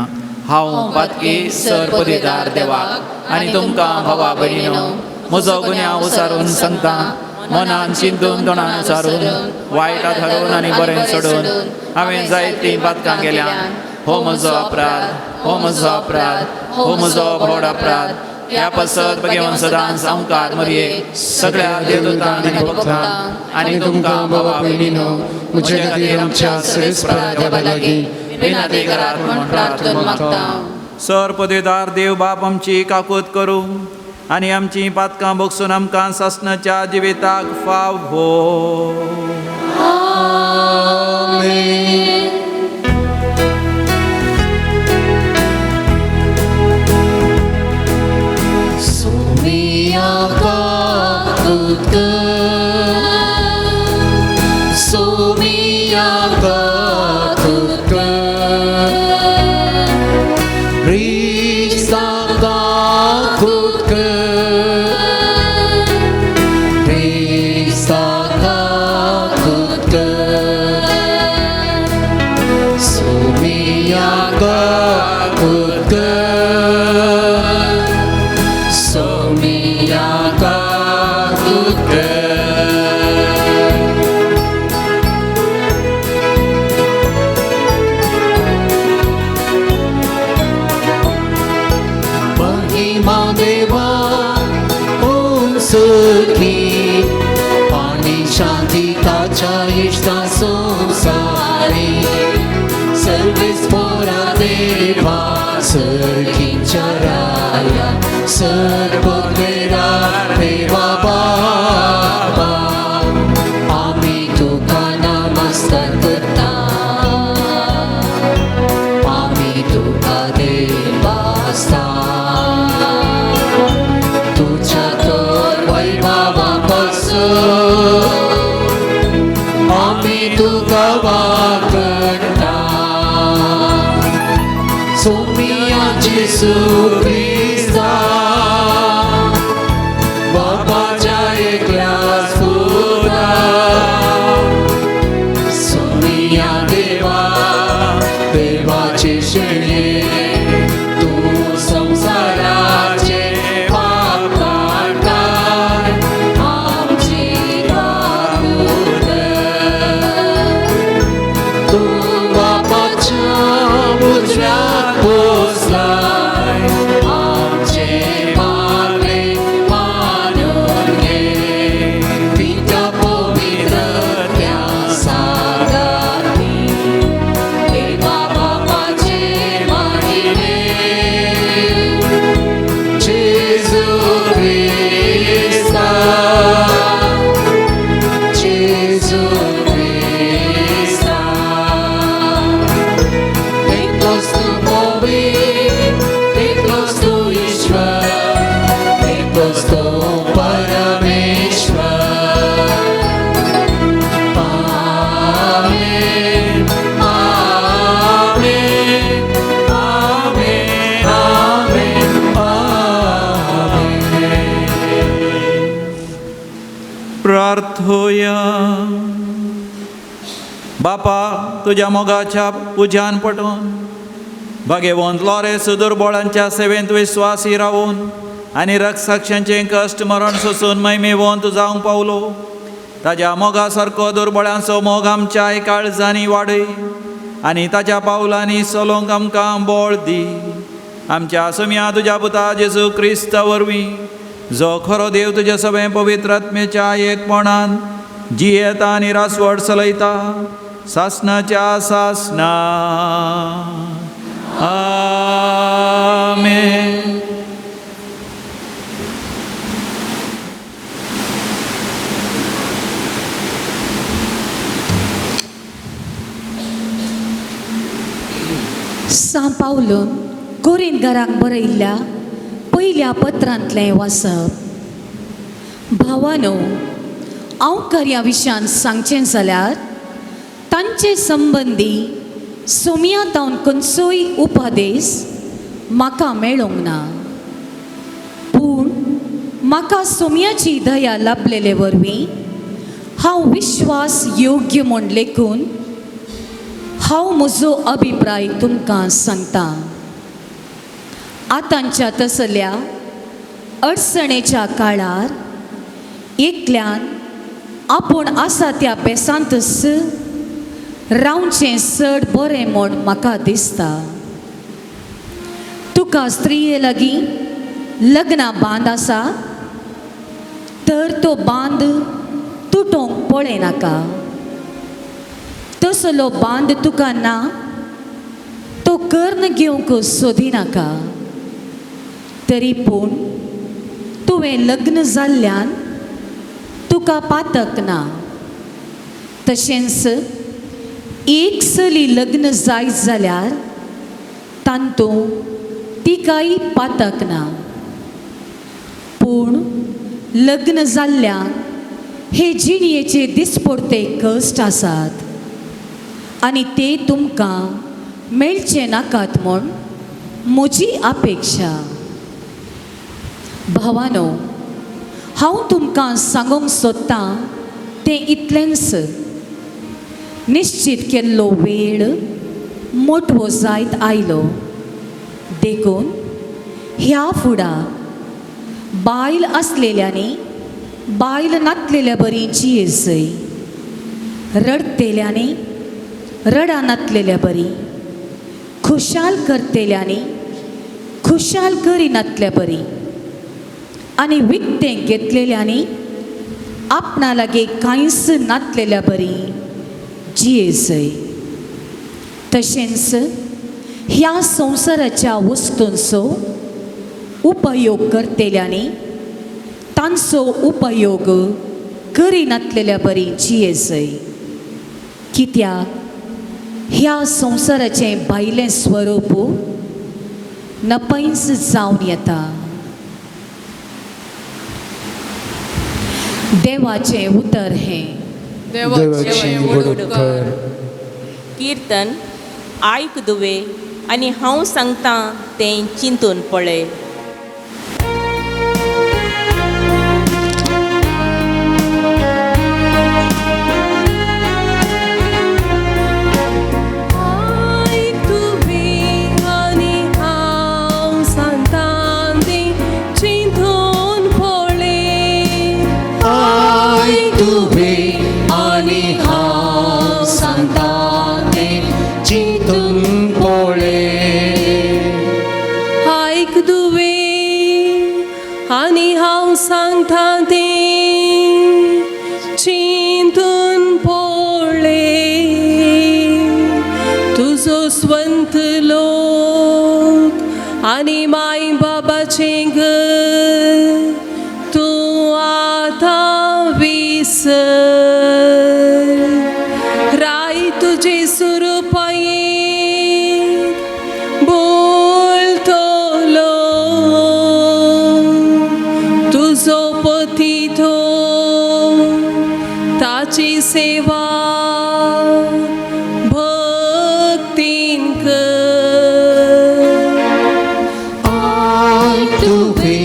हांव पातकी सर पदवीदार देवाक आनी तुमकां भावा भयणीनो म्हजो गुन्यांव उसारून सांगता. मनान चिंतून तोंडान उसारून वायटात हाडून आनी बरें सोडून हांवें जायतीं पातकां केल्यान हो म्हजो अपराध, हो म्हजो अपराध, हो म्हजो व्हड अपराध. ह्या पसत घेवन सदांच संवकार मरये सगळ्या देवदूतांक आनी भक्तांक आनी तुमकां भावा भयणीनो म्हजे खातीर आमच्या श्रेष्ठ लागीं विनंती करात म्हूण प्रार्थना मागता. सर पदवीदार देव बाप आमची काकूत करूं आनी आमची पातकां बगसून आमकां सासणाच्या जिविताक फावो. प्रार्थनात होया. बापा, तुझ्या मोगाच्या पुजान पटोवन भगवंत लॉरेस दुर्बळांच्या सेवेंत विश्वासी रावून आनी रक्षसाक्षांचे कश्ट मरण सोसून मैमेवंत जावंक पावलो. ताज्या मोगा सारको दुर्बळांचो मोग आमच्या काळजांनी वाडय आनी ताच्या पावलांनी चलोवंक आमकां बळ दी. आमच्या सुम्या तुज्या पुता जेजू क्रिस्ता वरवीं, जो खरो देव तुजे सगळे पवित्र आत्मेच्या एकपणान जियेता आनी रासवड चलयता सासणाच्या सासना. आमेन. सा पावलून कोरिंथकारांक बरयल्ल्या पयल्या पत्रांतलें वाचप. भावानो, हांव खऱ्या विशयान सांगचें जाल्यार तांचे संबंदी सोमयातावन खंयचोय उपदेश म्हाका मेळोंक ना. पूण म्हाका सोमयाची दया लाभलेले वरवीं हांव विश्वास योग्य म्हूण लेखून हांव म्हजो अभिप्राय तुमकां सांगतां. आतांच्या तसल्या अडचणेच्या काळार एकल्यान आपूण आसा त्या बेसांतच रावचें चड बरें म्हूण म्हाका दिसता. तुका स्त्रिये लागीं लग्ना बांद आसा तर तो बांद तुटोवंक पळयनाका. तसलो बांद तुका ना तो कर्ण घेवंक सोदिनाका. तरी पूण तुवें लग्न जाल्ल्यान तुका पातक ना. तशेंच एक चली लग्न जायत जाल्यार तांतूं तिकाय पातक ना. पूण लग्न जाल्ल्याक हे जिणयेचे दिसपडते कश्ट आसात आनी ते तुमकां मेळचे नाकात म्हूण म्हजी अपेक्षा. भावानो, हांव तुमकां सांगूंक सोदतां तें इतलेंच. निश्चित केल्लो वेळ मोठो जायत आयलो. देखून ह्या फुडां बायल आसलेल्यांनी बायल नातलेल्या बरी जियेसय. रडतेल्यांनी रडा नातलेल्या बरी. खुशाल करतेल्यांनी खुशाल करी नातल्या बरी. आनी विकतें घेतलेल्यांनी आपणा लागे कांयच नातलेल्या बरी जियेसय. तशेंच ह्या संवसाराच्या वस्तूंचो उपयोग करतेल्यांनी तांचो उपयोग करी नातलेल्या बरी जियेसय. कित्याक ह्या संवसाराचें भायलें स्वरूप नपैस जावन येता. देवाचें उतर हें. देवाची उडोवकर. कीर्तन आयक दुवे आनी हांव सांगतां तें चिंतून पळय. आनी हांव सांगता तें चिंतून पळय. तुजो स्वंत लोक आनी माय बाबाचें घर तूं आतां विसर. राय तुजे सुरपायेक बोलतलो. तुजो पती तो ताची सेवा भक्तीन कर. आय तुवे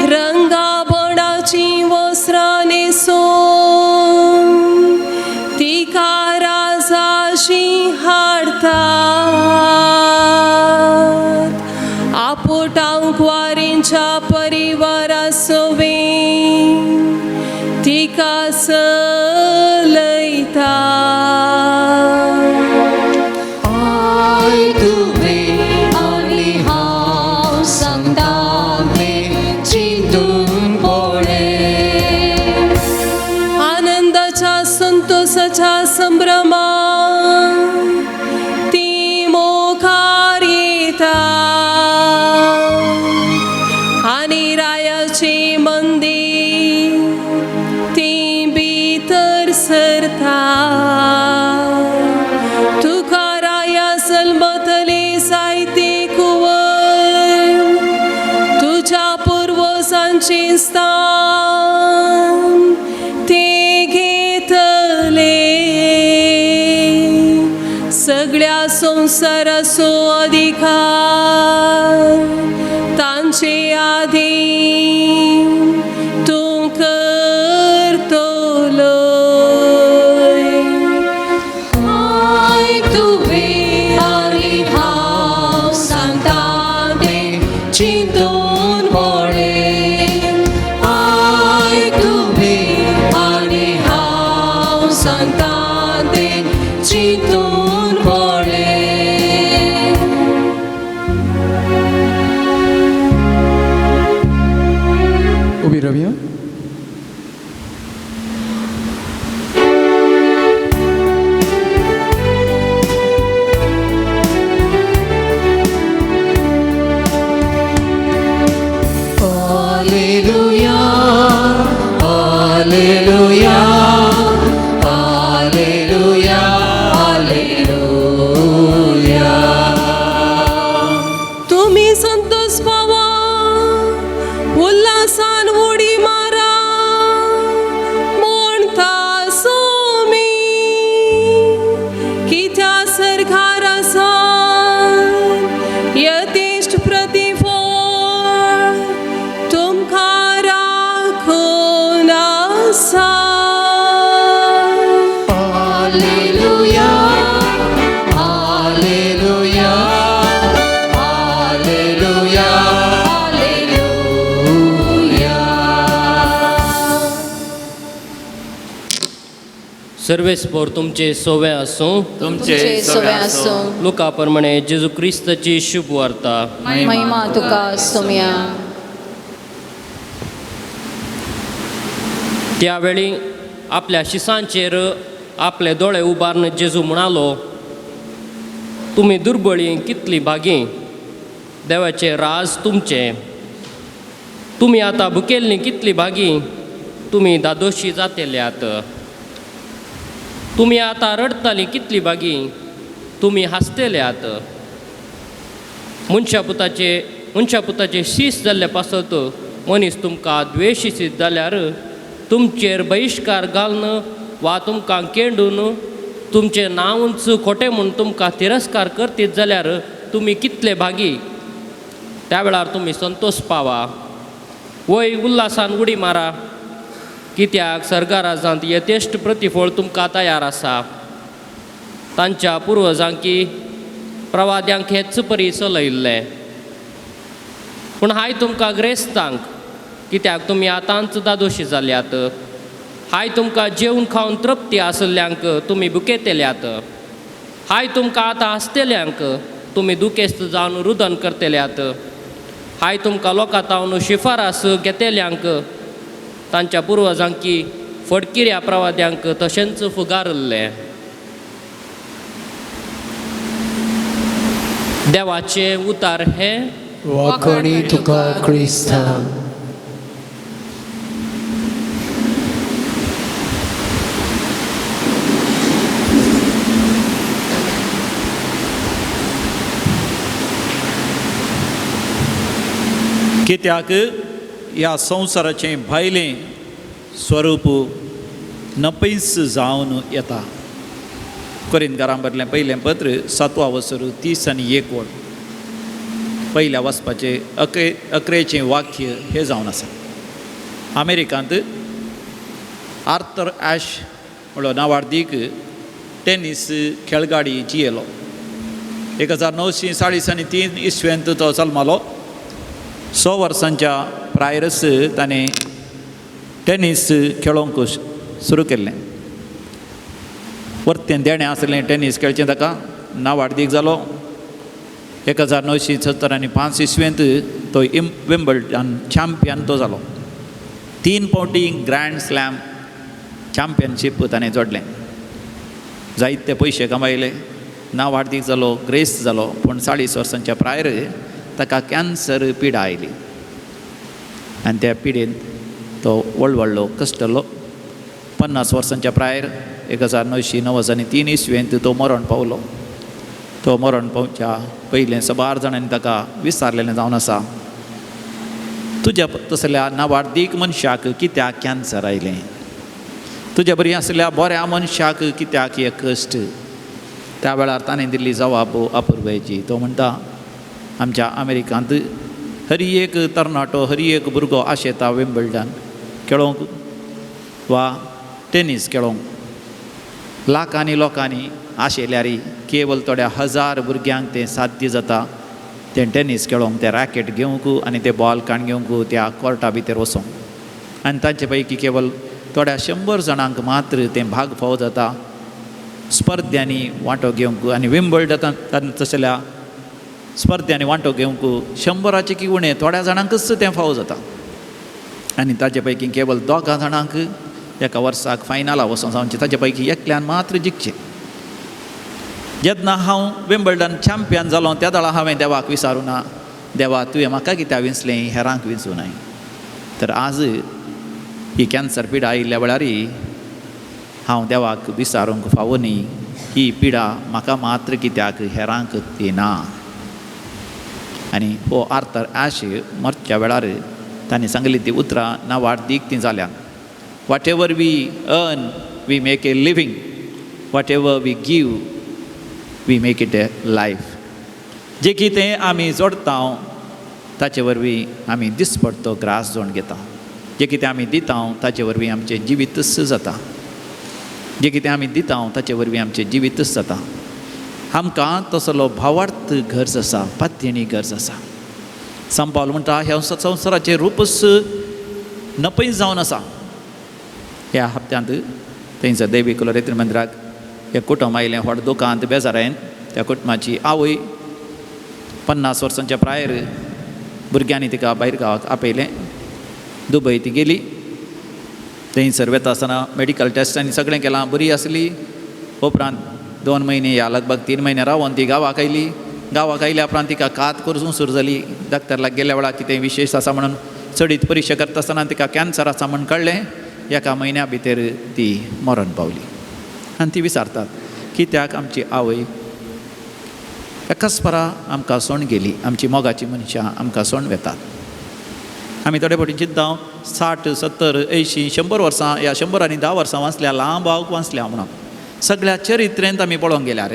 रंगाबणाची वस्त्रां न्हेसून तिका राजाशी हाडतात आपोटांक वारेंच्या परिवारा सोबीत तिका चलयता आनंदाच्या संतोषाच्या संभ्रमात ती मोखार येता आणि रायाचे मंदिर ती भितर सरता तुका राया जल्मतले जायते कुंवर तुझ्या पुर्वजांचे स्थान ते घेतले सगळ्या संसाराचो अधिकार तांचे आधीन तूं करतलोय आय तुवे आनी हांव सांगता तें चिंतून पळय आय तुवे आनी हांव सांगता तें चिंतून पळय उभी रावया. Alleluia, Alleluia, Alleluia, Alleluia. तुम्ही संतोष पावा उल्हासान उडी मारा म्हणता सोमी कित्या सरकार आसा यथेष्ट प्रतिफळ तुमकां राखून आसा. Alleluia, Alleluia, Alleluia, Alleluia. सर्वेस्पोर तुमचे सोवे आसूं तुमचे सोवे आसूं. लुका प्रमाणे जेजू क्रिस्ताची शुभ वार्ता. महिमा तुका सोम्या. त्यावेळी आपल्या शिसांचेर आपले दोळे उबारून जेजू म्हणालो, तुम्ही दुर्बळी कितली भागी, देवाचे राज तुमचे. तुम्ही आता भुकेल्ली कितली भागी, तुम्ही दादोशी जातेल्यात. तुम्ही आता रडताली कितली भागी, तुम्ही हासतेल्यात. मनशा पुताचे शीस जाल्ले पासत मनीस तुमकां द्वेषीत जाल्यार तुमचेर बहिष्कार घालून वा तुमकां केंडून तुमचें नांवच खोटें म्हूण तुमकां तिरस्कार करतीत जाल्यार तुमी कितले भागी. त्या वेळार तुमी संतोष पावा, वय उल्हासान उडी मारा, कित्याक स्वर्गाराजांत यथेश्ट प्रतिफळ तुमकां तयार आसा. तांच्या पुर्वजांकी प्रवाद्यांक हेच परी चलयल्ले. पूण हाय तुमकां ग्रेस्तांक, कित्याक तुमी आतांच दादोशी जाल्यात. हाय तुमकां जेवून खावन तृप्ती आसल्ल्यांक तुमी बुकेतेल्यात. हाय तुमकां आतां हांसतेल्यांक तुमी दुखेस्त जावन रुदन करतेल्यात. हाय तुमकां लोकां तावन शिफारस घेतेल्यांक तांच्या पुर्वजांकी फडकिऱ्या प्रवाद्यांक तशेंच फुगारल्ले. देवाचे उतार हे वाखणी तुका क्रिस्ता. कित्याक ह्या संवसाराचें भायलें स्वरूप नपयस जावन येता. कोरिंथकारां बरलें पयलें पत्र 7 वसर 30 आनी 1. पहिल्या वचपाचे अकरेचें वाक्य हे जावन आसा. अमेरिकांत आर्थर ॲश म्हणलो नांवार्दीक टेनीस खेळगाडी जियेलो. 1943 इस्व्यांत तो जल्मालो. 6 वर्सांच्या प्रायरस ताणें टेनीस खेळोंक सुरू केल्लें. वर्तें देणें आसलें टेनीस खेळचें ताका. नांवार्दीक जालो. 1975 इस्व्यांत तो विम्बल्डन चॅम्पियन तो जालो. 3 फावटी ग्रँड स्लॅम चॅम्पियनशीप ताणें जोडलें. जायते पयशे कमायले. नांवार्दीक जालो, ग्रेस जालो. पूण 40 वर्सांच्या प्रायर ताका कॅन्सर पिडा आयली आनी त्या पिडेन तो व्हडलो कश्टलो. 50 वर्सांच्या प्रायर 1993 इस्व्यांत तो मरण पावलो. तो मरण पावच्या पयलें सबार जाणांनी ताका विचारलेलें जावन आसा, तुज्या तसल्या नांवार्दीक मनशाक कित्याक कॅन्सर आयलें? तुज्या बरी आसल्या बऱ्या मनशाक कित्याक हे कश्ट? त्या वेळार ताणें दिल्ली जवाब अपूर्वेची. तो म्हणटा, आमच्या अमेरिकांत हर एक तरणाटो, हर एक भुरगो आशेता विम्बल्डन खेळोंक वा टेनीस खेळोंक. लाखांनी लोकांनी आशेल्यार केवळ थोड्या हजार भुरग्यांक तें साध्य जाता तें टेनीस खेळोंक, तें रॅकेट घेवंक आनी ते बॉल काण घेवंक त्या कोर्टा भितर वचोंक. आनी तांचे पैकी केवळ थोड्या 100 जाणांक मात्र तें भाग फावो जाता स्पर्धांनी वांटो घेवंक. आनी विम्बल्डन तसल्या स्पर्धांनी वांटो घेवंक 100चे की उणें थोड्या जाणांकच तें फावो जाता. आनी ताचे पैकी केवळ 2 जाणांक एका वर्साक फायनलाक वचोंक जावचें. ताचे पैकी एकल्यान मात्र जिखचें. जेन्ना हांव विम्बल्डन चॅम्पियन जालो त्या वेळार हांवें देवाक विचारूं ना, देवा तुवें म्हाका कित्याक विंचलें, हेरांक विंचूं नाय. तर आज ही कॅन्सर पिडा आयिल्ल्या वेळारय हांव देवाक विचारूंक फावो न्ही, ही पिडा म्हाका मात्र कित्याक, हेरांक ती ना. आनी हो आर्थर ॲश मरच्या वेळार ताणें सांगली ती उतरां नांवार्दीक ती जाल्यात. Whatever we earn we make a living, whatever we give we make it a life. जें कितें आमी जोडटा ताचे वरवीं आमी दिसपट्टो ग्रास जोडून घेता. जें कितें आमी दिता ताचे वरवीं आमचें जिवीतच जाता. जें कितें आमी दिता ताचे वरवीं आमचें जिवीतच जाता. आमकां तसलो भावार्थ गरज आसा, पात्यणी गरज आसा. सांत पावल म्हणटा ह्या संवसाराचें रूपच नपयस जावन आसा. ह्या हप्त्यांत थंयसर दैवी कुलरेत्र मंदिराक हे कुटुंब आयलें व्हड दुखांत बेजारायन. त्या कुटुंबाची आवय 50 वर्सांच्या प्रायर भुरग्यांनी तिका भायर गांवाक आपयलें. दुबय ती गेली. थंयसर वेता आसतना मेडिकल टेस्टांनी सगळें केलां, बरी आसली. उपरांत 2 म्हयने या लगभग 3 म्हयने रावन ती गांवाक आयली. गांवाक आयल्या उपरांत तिका कात करसूं सुरू जाली. डॉक्टराक गेल्या वेळार कितें विशेश आसा म्हणून चडीत परीक्षा करता आसतना तिका कॅन्सर आसा म्हूण कळ्ळें. 1 म्हयन्या भितर ती मरण पावली. आनी ती विचारतात कित्याक आमची आवय एकाच परा आमकां सोण गेली. आमची मोगाची मनशां आमकां सोण वेतात. आमी थोडे फावटी चिंतता 60, 70, 80, 100 वर्सां या 100 आनी 10 वर्सां वाचल्या, लांब वाचल्या म्हणून. सगळ्या चरित्रेंत आमी पळोवंक गेल्यार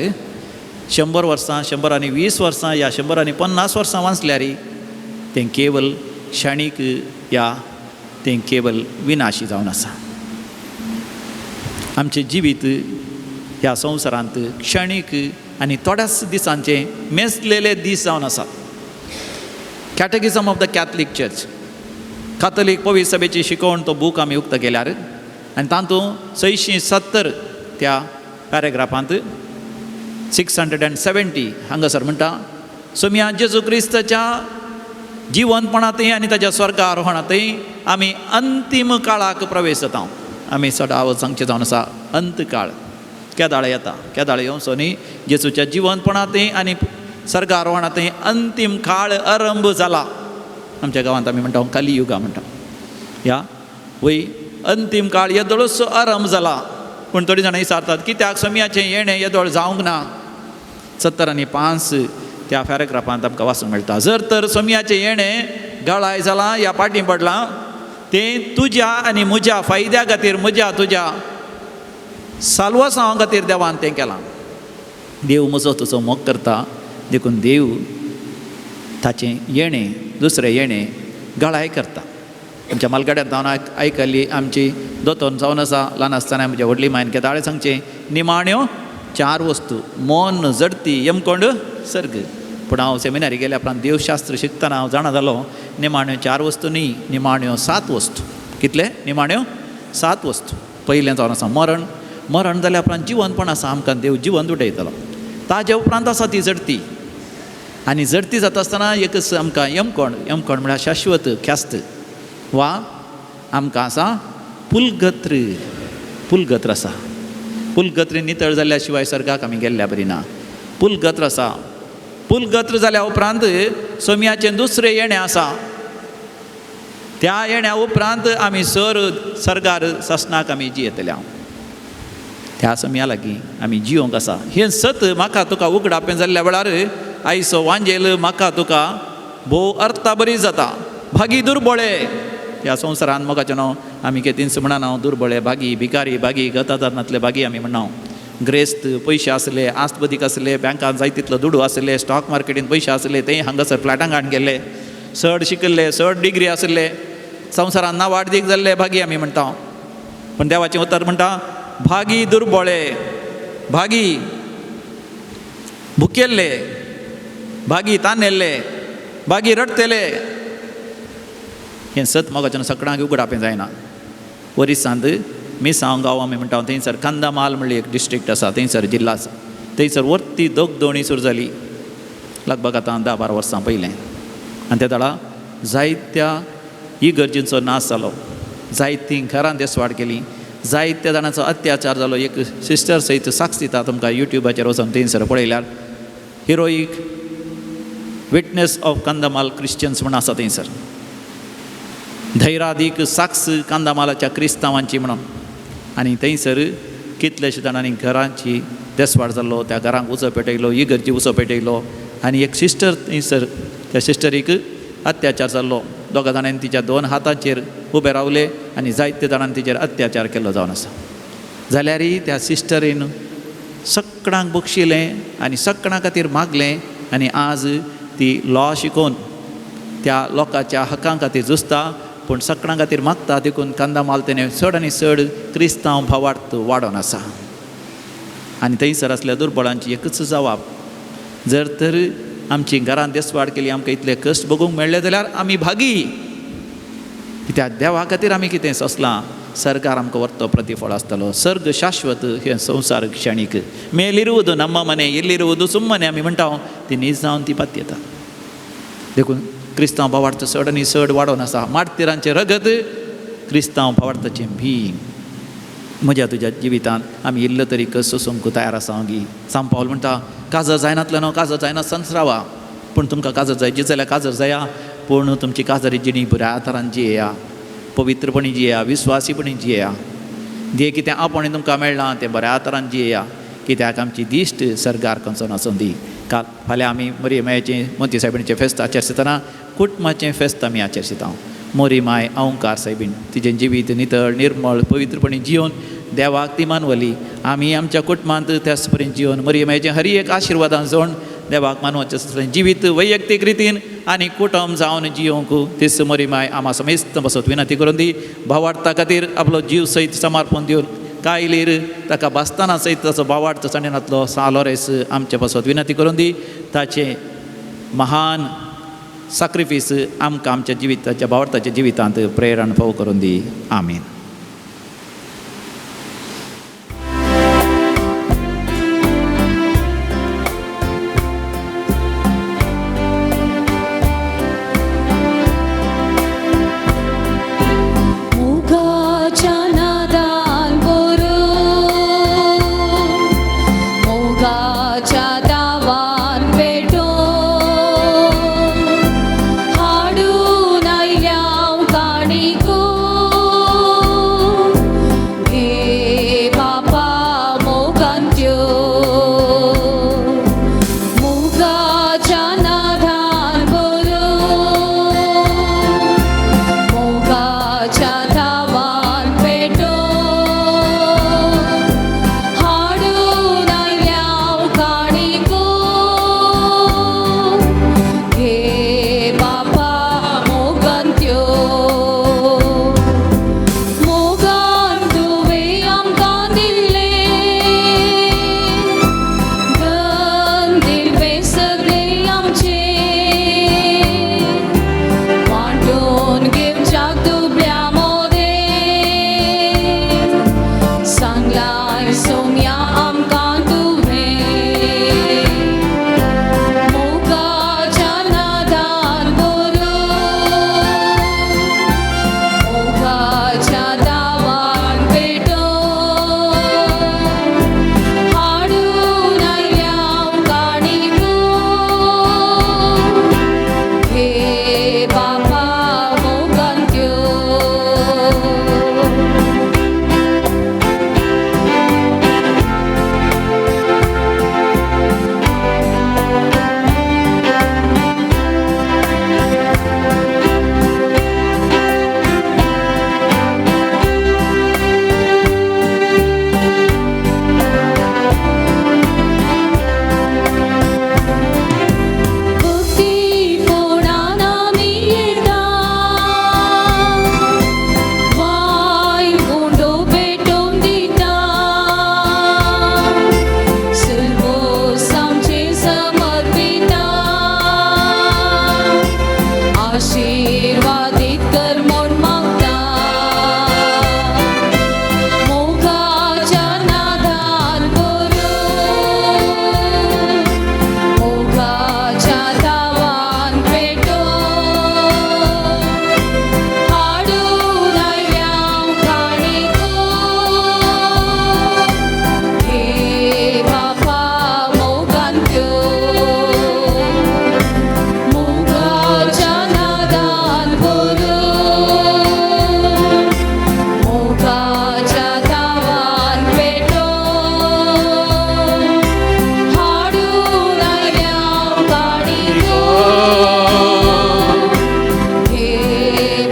100 वर्सां, 100 आनी 20 वर्सां या 100 आनी 50 वर्सां वाचल्यार तें केवळ क्षणीक या तें केवळ विनाशी जावन आसा. आमचें जिवीत ह्या संवसारांत क्षणीक आनी थोड्याच दिसांचे मेजलेले दीस जावन आसात. कॅटेकिझम ऑफ द कॅथलीक चर्च, कातोलीक पवित्र सभेची शिकवण तो बूक आमी उक्त केल्यार आनी तातूंत 670 त्या पॅरेग्राफांत 670 हांगासर म्हणटा, सोम्या जेजू क्रिस्ताच्या जिवंतपणांतय आनी ताच्या स्वर्ग आरोहणांतय आमी अंतीम काळाक प्रवेश जाता. आमी सदां सांगचें जावन आसा अंतकाळ केदाळ येता. केदाळ येवचो न्ही, जेजूच्या जिवंतपणांतय आनी स्वर्ग आरोहणांतय अंतीम काळ आरंभ जाला. आमच्या गांवांत आमी म्हणटा कलियुगा म्हणटा. ह्या वय अंतीम काळ येदोळसो आरंभ जाला. पूण थोडीं जाणां विचारतात कित्याक सोम्याचें येणें येदोळ जावंक ना. 70 आनी 5 त्या पॅरेग्राफांत आमकां वाचूंक मेळटा. जर तर सोम्याचें येणें गळाय जालां या पाटी पडलां तें तुज्या आनी म्हज्या फायद्या खातीर, म्हज्या तुज्या साल्वसांवा खातीर देवान तें केलां. देव म्हजो तुजो मोग करता. देखून देव ताचें येणें दुसरें येणें गळाय करता. आमच्या मालगाड्यांत हांव आयकल्ली आमची दोतोर जावन आसा ल्हान आसतना म्हज्या व्हडली मायन केदाळे सांगचें निमाण्यो 4 वस्तू मन जडती यमकोंड सर्ग. पूण हांव सेमिनारी गेल्या उपरांत देवशास्त्र शिकतना हांव जाणा जालो निमाण्यो 4 वस्तू न्ही, निमाण्यो 7 वस्तू. कितले? निमाण्यो 7 वस्तू. पयलें जावन आसा मरण. मरण जाल्या उपरांत जिवनपण आसा, आमकां देव जिवंत उडयतलो. ताजे उपरांत आसा ती जडती. आनी जडती जाता आसतना एक आमकां यमकोंड. यमकोंड म्हळ्यार शाश्वत ख्यास्त. वा आमकां आसा पुलगत्र. पुलगत्र आसा. पुलगत्र नितळ जाल्ल्या शिवाय सर्गाक आमी गेल्ल्या बरी ना. पुलगत्र आसा. पुलगत्र जाल्या उपरांत सोम्याचें दुसरें येणें आसा. त्या येण्या उपरांत आमी सर्गार ससनाक आमी जियेतल्या. त्या सोम्या लागीं आमी जियोंक आसा. हें सत म्हाका तुका उगडापें जाल्ल्या वेळार आयचो वांजेल म्हाका तुका भोव अर्था बरी जाता. भागी दुर्बळे ह्या संवसारांत मोगाचें नांव आमी केतींच म्हणना. दुर्बळे भागी, भिकारी भागी, गताधरणांतले भागी आमी म्हणना. ग्रेस्त पयशे आसले, आस्तबदीक आसले, बँकांत जाय तितलो दुडू आसले, स्टॉक मार्केटींत पयशे आसले, तें हांगासर फ्लॅटांक हाडून गेले. चड शिकिल्ले, चड डिग्री आसले, संवसारांत नांव वाडदीक जाल्ले भागी आमी म्हणटा. पूण देवाचें उतर म्हणटा भागी दुर्बळे, भागी भुकेल्ले, भागी तान्नेल्ले, भागी रडतेले. हें सत मोगाचें सगळ्यांक उगडापें जायना. ओरिसांत मिसांव गांव आमी म्हणटा थंयसर कंदमाल म्हणली एक डिस्ट्रिक्ट आसा, थंयसर जिल्लो आसा. थंयसर वर्ती दोगदोणी सुरू जाली लगभग आतां 10-12 वर्सां पयलें. आनी त्या दाडा जायत्या इगर्जींचो नाश जालो. जायतीं घरां देसवाड केलीं. जायत्या जाणांचो अत्याचार जालो. एक सिस्टर सयत साक्ष दिता तुमकां युट्यूबाचेर वचून थंयसर पळयल्यार. हिरोईक विटनेस ऑफ कंदमाल क्रिश्चन्स म्हूण आसा थंयसर. धैर्यादीक साक्ष कांदामालाच्या क्रिस्तांवांची म्हणून. आनी थंयसर कितलेशे जाणांनी घरांची देसवाड जाल्लो. त्या घरांक उजो पेटयलो, इगर्जी उजो पेटयलो. आनी एक सिस्टर थंयसर, त्या सिस्टरीक अत्याचार जाल्लो. 2 जाणांनी तिच्या 2 हातांचेर उबे रावले आनी जायते जाणांनी तिचेर अत्याचार केल्लो जावन आसा. जाल्यारय त्या सिस्टरीन सगळ्यांक बक्षिलें आनी सगळ्यां खातीर मागलें. आनी आज ती लॉ शिकोवन त्या लोकांच्या हक्कां खातीर झुजता. पूण सगळ्यां खातीर मागता. देखून कंदमाल तेणें चड आनी चड क्रिस्तांव भावार्थ वाडोवन आसा. आनी थंयसर आसल्या दुर्बळांची एकच जबाब, जर तर आमची घरांत देसवाड केली, आमकां इतले कश्ट भोगूंक मेळ्ळे जाल्यार आमी भागी. कित्याक देवा खातीर आमी कितें सोंसलां. सर्गार आमकां व्हरतो प्रतिफळ आसतलो. सर्ग शाश्वत, हे संवसार क्षणीक. मेलिरुವುದು ನಮ್ಮ ಮನೆ, ಎಲ್ಲಿರುವುದು ಸುಮ್ಮನೆ आमी म्हणटा. ती नीज जावन ती पात येता. देखून क्रिस्तांव भावार्थ चड आनी चड वाडोवन आसा. मार्तिरांचें रगत क्रिस्तांव भावार्थाचें भी. म्हज्या तुज्या जिवितांत आमी इल्लो तरी कस सोंसूंक तयार आसा. गी सांत पावल म्हणटा काजर जायनातलो न्हू, काजर जायना संसरावा. पूण तुमकां काजर जाय जाल्यार काजर जाया. पूण तुमची काजरी जिणी बऱ्या तरान जियेया, पवित्रपणी जियेया, विस्वासीपणी जियेया. जे कितें आपणे तुमकां मेळ्ळां तें बऱ्या तरान जियेया. कित्याक आमची दिश्ट सर्गार खंयचो आसूं दी. काल फाल्यां आमी मोरी मायेचें मोती सायबिणीचें फेस्त आचरतना कुटुंबाचें फेस्त आमी आचरता. मोरी माय ओंकार सायबीण तिजें जिवीत नितळ निर्मळ पवित्रपणी जियोन देवाक ती मानवली. आमी आमच्या कुटुंबांत त्याच परीन जियोन मोरी मायेचें हरी एक आशिर्वादान जोड देवाक मानवाचें जिवीत वैयक्तीक रितीन आनी कुटुंब जावन जियोंक तीच मोरी माय आमा समेस्त बसत विनंती करून दी. भावार्था खातीर आपलो जीव सयत समर्पण दिवन कायलीर ताका बासताना सयत ताचो भावार्थ चणेनातलो सालोरेस आमचे बसत विनंती करून दी. ताचें महान सॅक्रिफीस आमकां आमच्या जिविताच्या भावार्थाच्या जिवितांत प्रेरण फोव करून दी. आमीन. हाडून आयल्या काणिको आशीर्वादित कर म्हूण मागता मोगाच्या नादान करून मोगाच्या दावान पेटोवन हाडून आयल्या काणीको हे बापा मोगान मोगाच्या नादान करून मोगाच्या दावान पेटोवन हाडून आयल्या काणीको हे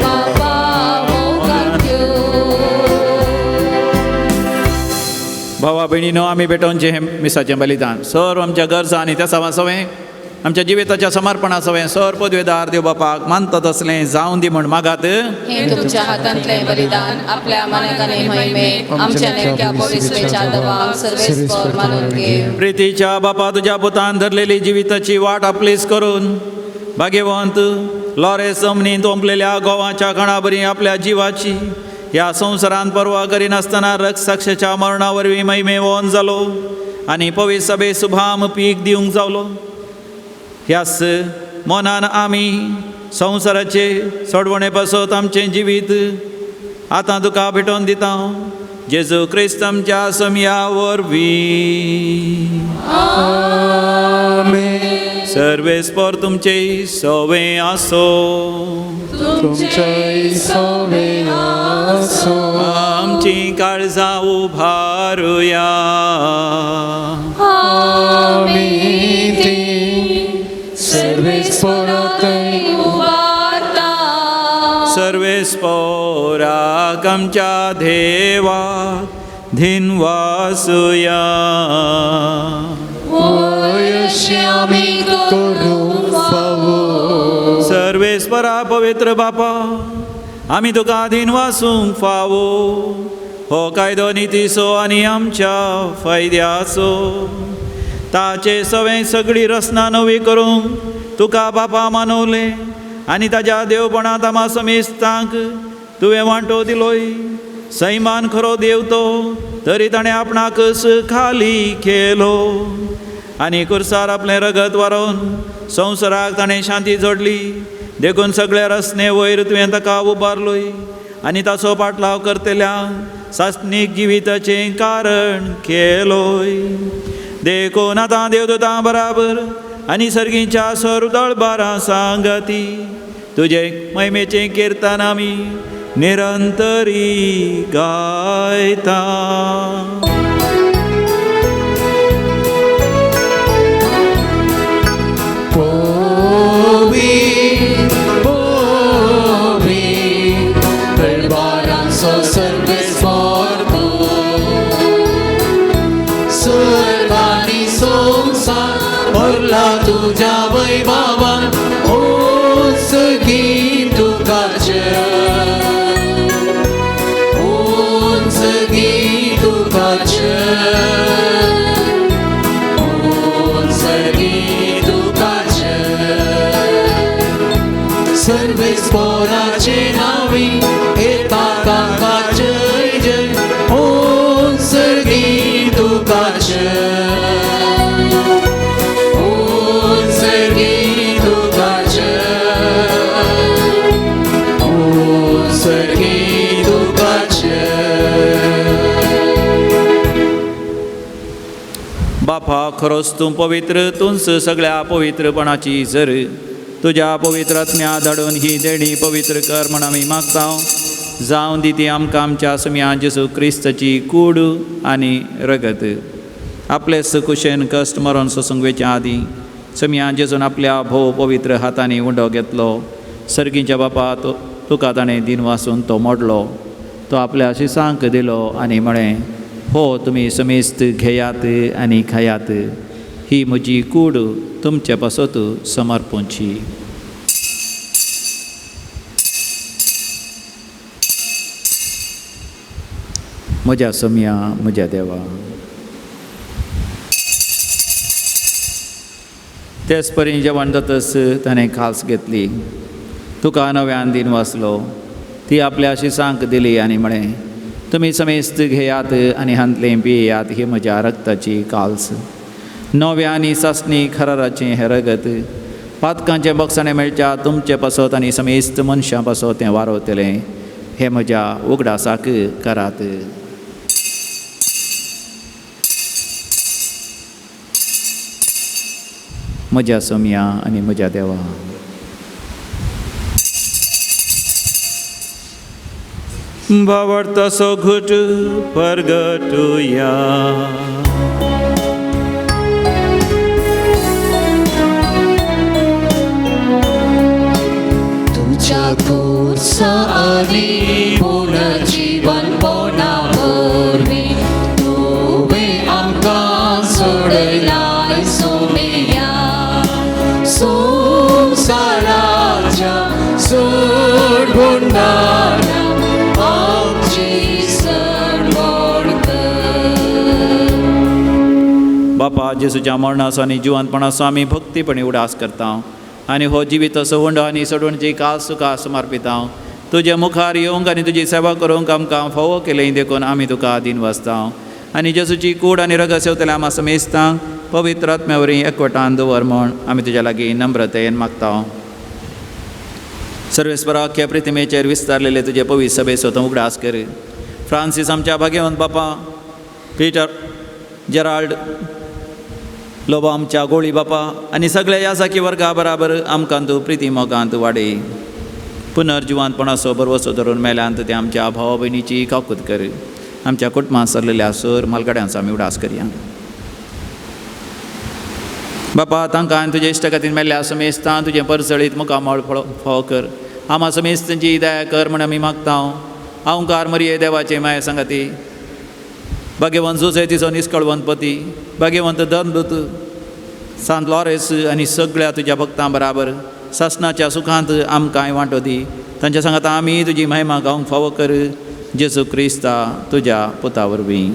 बापा मोगान भावा भयणीनो, आमी भेटोवनचें हें मिसाचें बलिदान सर्व आमच्या गरजा आनी त्या सवासवें आमच्या जिविताच्या समर्पणा सवें सर पदवेदार देव बापाक मानता तसलें जावं दी म्हूण मागात. हे तुमच्या हातांतलें बलिदान आपल्या मानेकांनी महिमेत आमच्या नेमक्या पवित्रेच्या दबाव सर्वेस्पर मानून घे. प्रितीच्या बापा, तुज्या पुतान धरलेली जिविताची वाट आपलीच करून भाग्यवंत लॉरेस जमनींत ओंपलेल्या गोवाच्या कणाबरी आपल्या जिवाची ह्या संवसारांत परवा करिनासतना रक्तसाक्षाच्या मरणा वरवीं महिमेवोन जालो आनी पवित्र सभे सुभाम पीक दिवंक जावलो. ह्याच मनान आमी संवसाराचे सोडवणे पासत आमचें जिवीत आतां तुका भेटोवन दिता. जेजू क्रिस्त आमच्या समया वरवीं सर्वेस्पर तुमचे सवें आसो. आमची काळजां उबारुया. सर्वेस्पराक आमच्या देवाक धिनवासुया. सर्वेस्परा पवित्र बापा, आमी तुका धिनवासूंक फावो. हो कायदो नितीचो आनी आमच्या फायद्याचो. ताचे सवें सगळी रचना नवी करूंक तुका बापा मानवलें आनी ताच्या देवपणांत आमा समेस्तांक तुवें वांटो दिलोय. सैमान खरो देव तो, तरी ताणें आपणाकच खाली केलो आनी कुर्सार आपलें रगत वारोवन संवसाराक ताणें शांती जोडली. देखून सगळे रचने वयर तुवें ताका उबारलोय आनी ताचो पाटलाव करतल्या सासनीक जिविताचें कारण केलोय. देखून आतां देवदूतां बराबर आनी सर्गीच्या सरदळबारां सांगाती तुजे महिमेचें किर्तन आमी निरंतरी गायता. तुझ्या वैभवान ओस गीत तुकाचे, ओस गीत तुकाचे, ओस गीत तुकाचे. सर्वेस्पराचे नावी येता ताका जय जय. ओस गीत तुकाचे, बापा, खरोच तूं पवित्र, तूंच सगळ्या पवित्रपणाची झर. तुज्या पवित्र आत्म्या धाडून ही देणी पवित्र कर म्हण आमी मागता. जावं दी ती आमकां आमच्या सम्या जेजू क्रिस्ताची कूड आनी रगत. आपलेच कुशेन कश्ट मरण सोसूंक आदीं सम्या जेजून आपल्या भोव पवित्र हातांनी उंडो घेतलो. सर्गीच्या बापा, तुका ताणें दिन वासून तो मोडलो. तो आपल्या शिसांक दिलो आनी म्हळें, हो तुमी समेस्त घेयात आनी खायात. ही म्हजी कूड तुमचे पासत समर्पूंची. म्हज्या सम्या, म्हज्या देवा. तेच परी जेवण जातच ताणें खास घेतली तुका नव्यान दिन वाचलो ती आपल्या शिसांक दिली आनी म्हळें तुमी समेस्त घेयात आनी हांतलें पियेयात ही म्हज्या रक्ताची काल्स नव्यानी सासणी खराराचें हें रगत पातकांचें बक्षणें मेळच्या तुमचें पासत आनी समेस्त मनशां पासत तें वारवतलें हे म्हज्या उगडासाक करात. म्हज्या सोम्या आनी म्हज्या देवा. भावार्थाचो घट परगटुया. तुझ्या क्रूस आणि पुनर्जीवन पोना वरवी तुवें आमकां सोडलाय सोमेया संवसाराच्या सोडगुंडारा आमची सडवड कर. बापा जेसूच्या मरणाचो आनी जिवंतपणाचो आमी भक्तीपणी उडास करता आनी हो जिवीत सवंड आनी सडवणची कास तुका समर्पिता. तुजे मुखार येवंक आनी तुजी सेवा करूंक आमकां फावो केलें देखून आमी तुका आदीन वाचता आनी जेसूची कूड आनी रगत सेवतले आमी समेस्तां पवित्र आत्म्या वरवीं एकवटान दवर म्हण आमी तुज्या लागीं नम्रतेन मागता. सर्वेस्परा अख्ख्या प्रितिमेचेर विस्तारलेले तुजे पवित्र सभेचो तूं उगडास कर. फ्रांसीस आमच्या भाग्यवंत बापा, पिटर जेराल्ड लोबो आमच्या गोळी बापा आनी सगळ्या यासाकी वर्गा बराबर आमकां तूं प्रिती मोगांत वाडय. पुनर्जिवांतपणाचो बरवसो धरून मेल्यांत ते आमच्या भावा भयणीची काकूत कर. आमच्या कुटुंबांत सरलेल्या सर मालगड्यांचो आमी उडास करया. बापा तांकां आनी तुजे इश्ट खातीर मेल्ल्या समेस्तां तुजें परसळीत मुखामळ फाव कर. आमा समेस्तांची दया कर म्हण आमी मागता. हांवकार मरिये देवाचे माये सांगाती, भाग्यवंत सोसायटीचो निश्कळवंत पती, भाग्यवंत धनदूत सांत लॉरेस आनी सगळ्या तुज्या भक्तां बराबर सासणाच्या सुखांत आमकांय वांटो दी. तांच्या सांगात आमी तुजी महिमा गावंक फावो कर. जेसू क्रिस्ता तुज्या पुता वरवीं.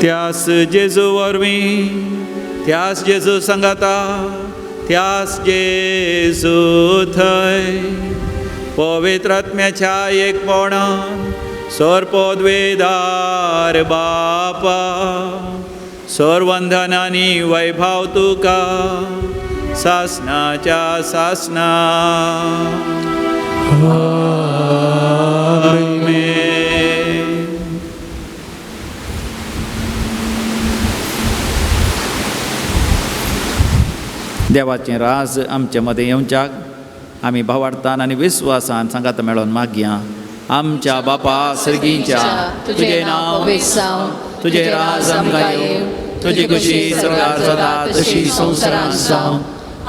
त्यास जेजू वरवीं, त्यास जेजू सांगाता, त्यास जेजू थंय पवित्र आत्म्याच्या एकपणान सोरपोद्वेदार बापा सोरवंदनानी वैभव तुका सासणाच्या सासणा. आमेन. देवाचें राज आमचे मदें येवच्याक आमी भावार्थान आनी विस्वासान सांगात मेळोन मागया. आमच्या बापा सर्गीच्या तुजें नांव विसाव, तुजें राज आमकां येवं, तुजी खुशी स्वर्गार जाता तशी संवसारांत जावं.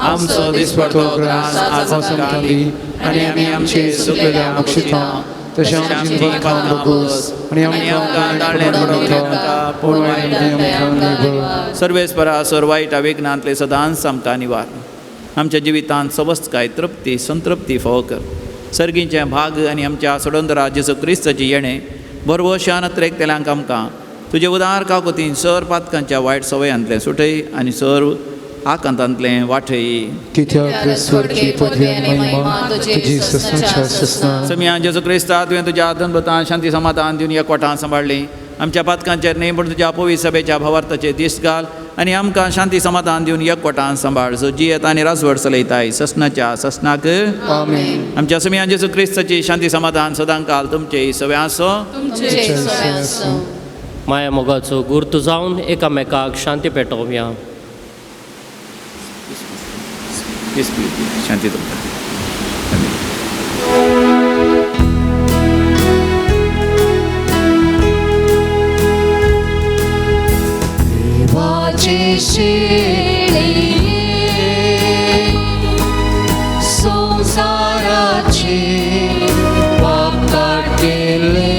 आमचो दिसपडटो ग्रास आज आमकां दी आनी आमी आमचे चुकलेल्या बक्षिता तशें आमची पापां मागोस आनी आमकां दाळ्ळें पडोवं सर्वेस्परा सर वायटा विघ्नांतले सदांच आमकां निवार. आमच्या जिवितांत सवस्तकाय तृप्ती संतृप्ती फावो कर. सर्गीचें भाग आनी आमच्या सोडोंदरा जेसू क्रिस्ताची येणें बरवशान त्रेकतेल्यांक आमकां तुजे उदार काकुतीन सर पातकांच्या वायट सवयांतलें सुटय आनी सर आकांतांतलें वाटय. स्वर्गीय पदवी आनी महिमा तुजी ससनाच्या ससना. समिया जेसू क्रिस्ता तुवें तुज्या अदनभुतान शांती समाधान दिवन एकवटान सांबाळली. आमच्या पातकांचेर न्ही पूण तुज्या पवित्र सभेच्या भावार्थाचेर दीस घाल आनी आमकां शांती समाधान दिवन एकवटान सांबाळ. जो जियेत आनी राजवट चलयताय ससनाच्या ससनाक आमेन. आमच्या समिया जेसू क्रिस्ताची शांती समाधान सदां काल तुमचे सवे आसो. माया मोगाचो गुर्त जावन एकामेकाक शांती पेटोवया. शांती तुमकां. देवाचे शेळे संसाराचे पाप काढले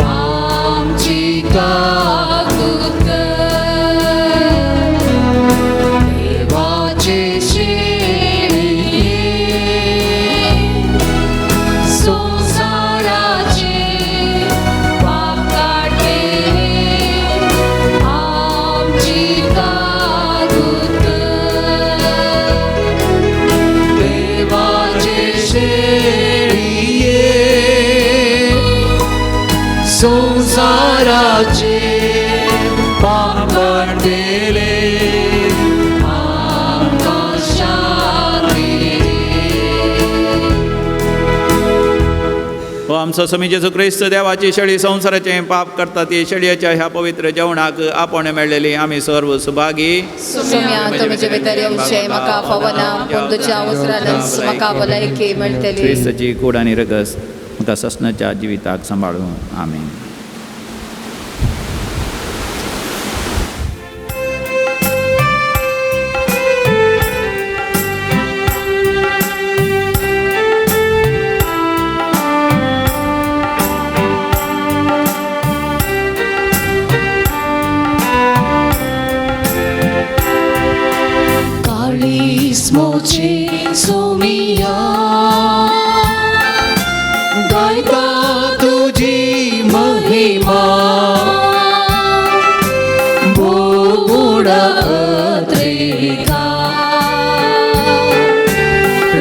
आमची काकूत कर. देवाचे शेळे संसाराचे पाप काढले आमची काकूत कर. संसाराचे पाप काढलेले आमकां शांती हो आमचो स्वामी जेजू क्रिस्त देवाची शेळी संवसाराचें पाप करता ती शेळयेच्या ह्या पवित्र जेवणाक आपण मेळलेली आमी सर्व सुभागी सुम्या तुमचे भितर येवचे म्हाका फावना पूण तुज्या उजरानच म्हाका भलायकी मेळटली. क्रिस्तची कूड आनी रगत म्हाका ससनाच्या जिविताक सांबाळूं. आमीन. मोचे सोमिया गायता तुझी महिमा बोडा अत्रेका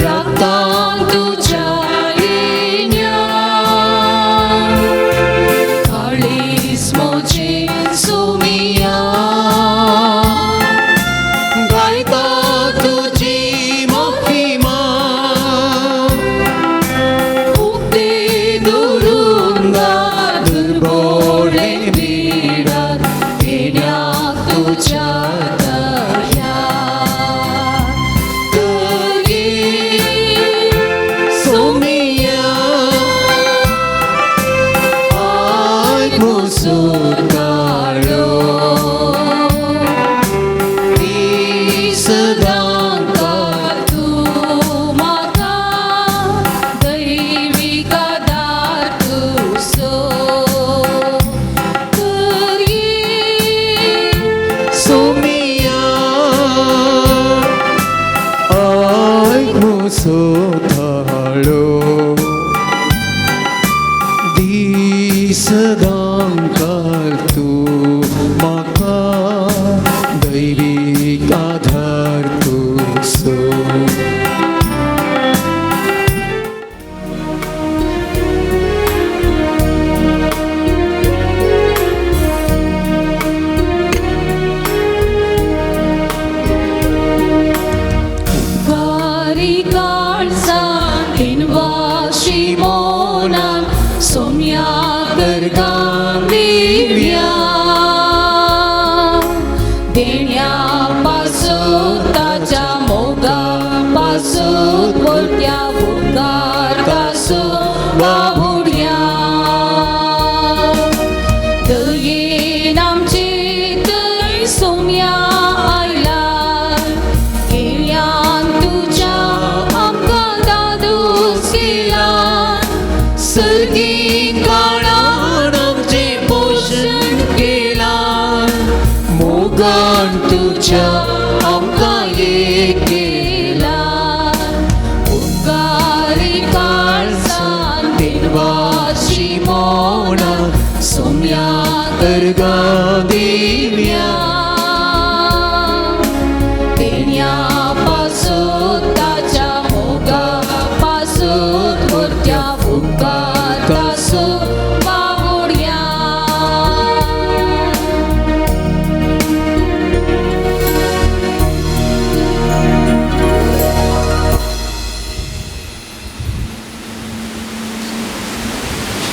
राखता तुझ्या येण्या काळीस मोचे सोमिया गायता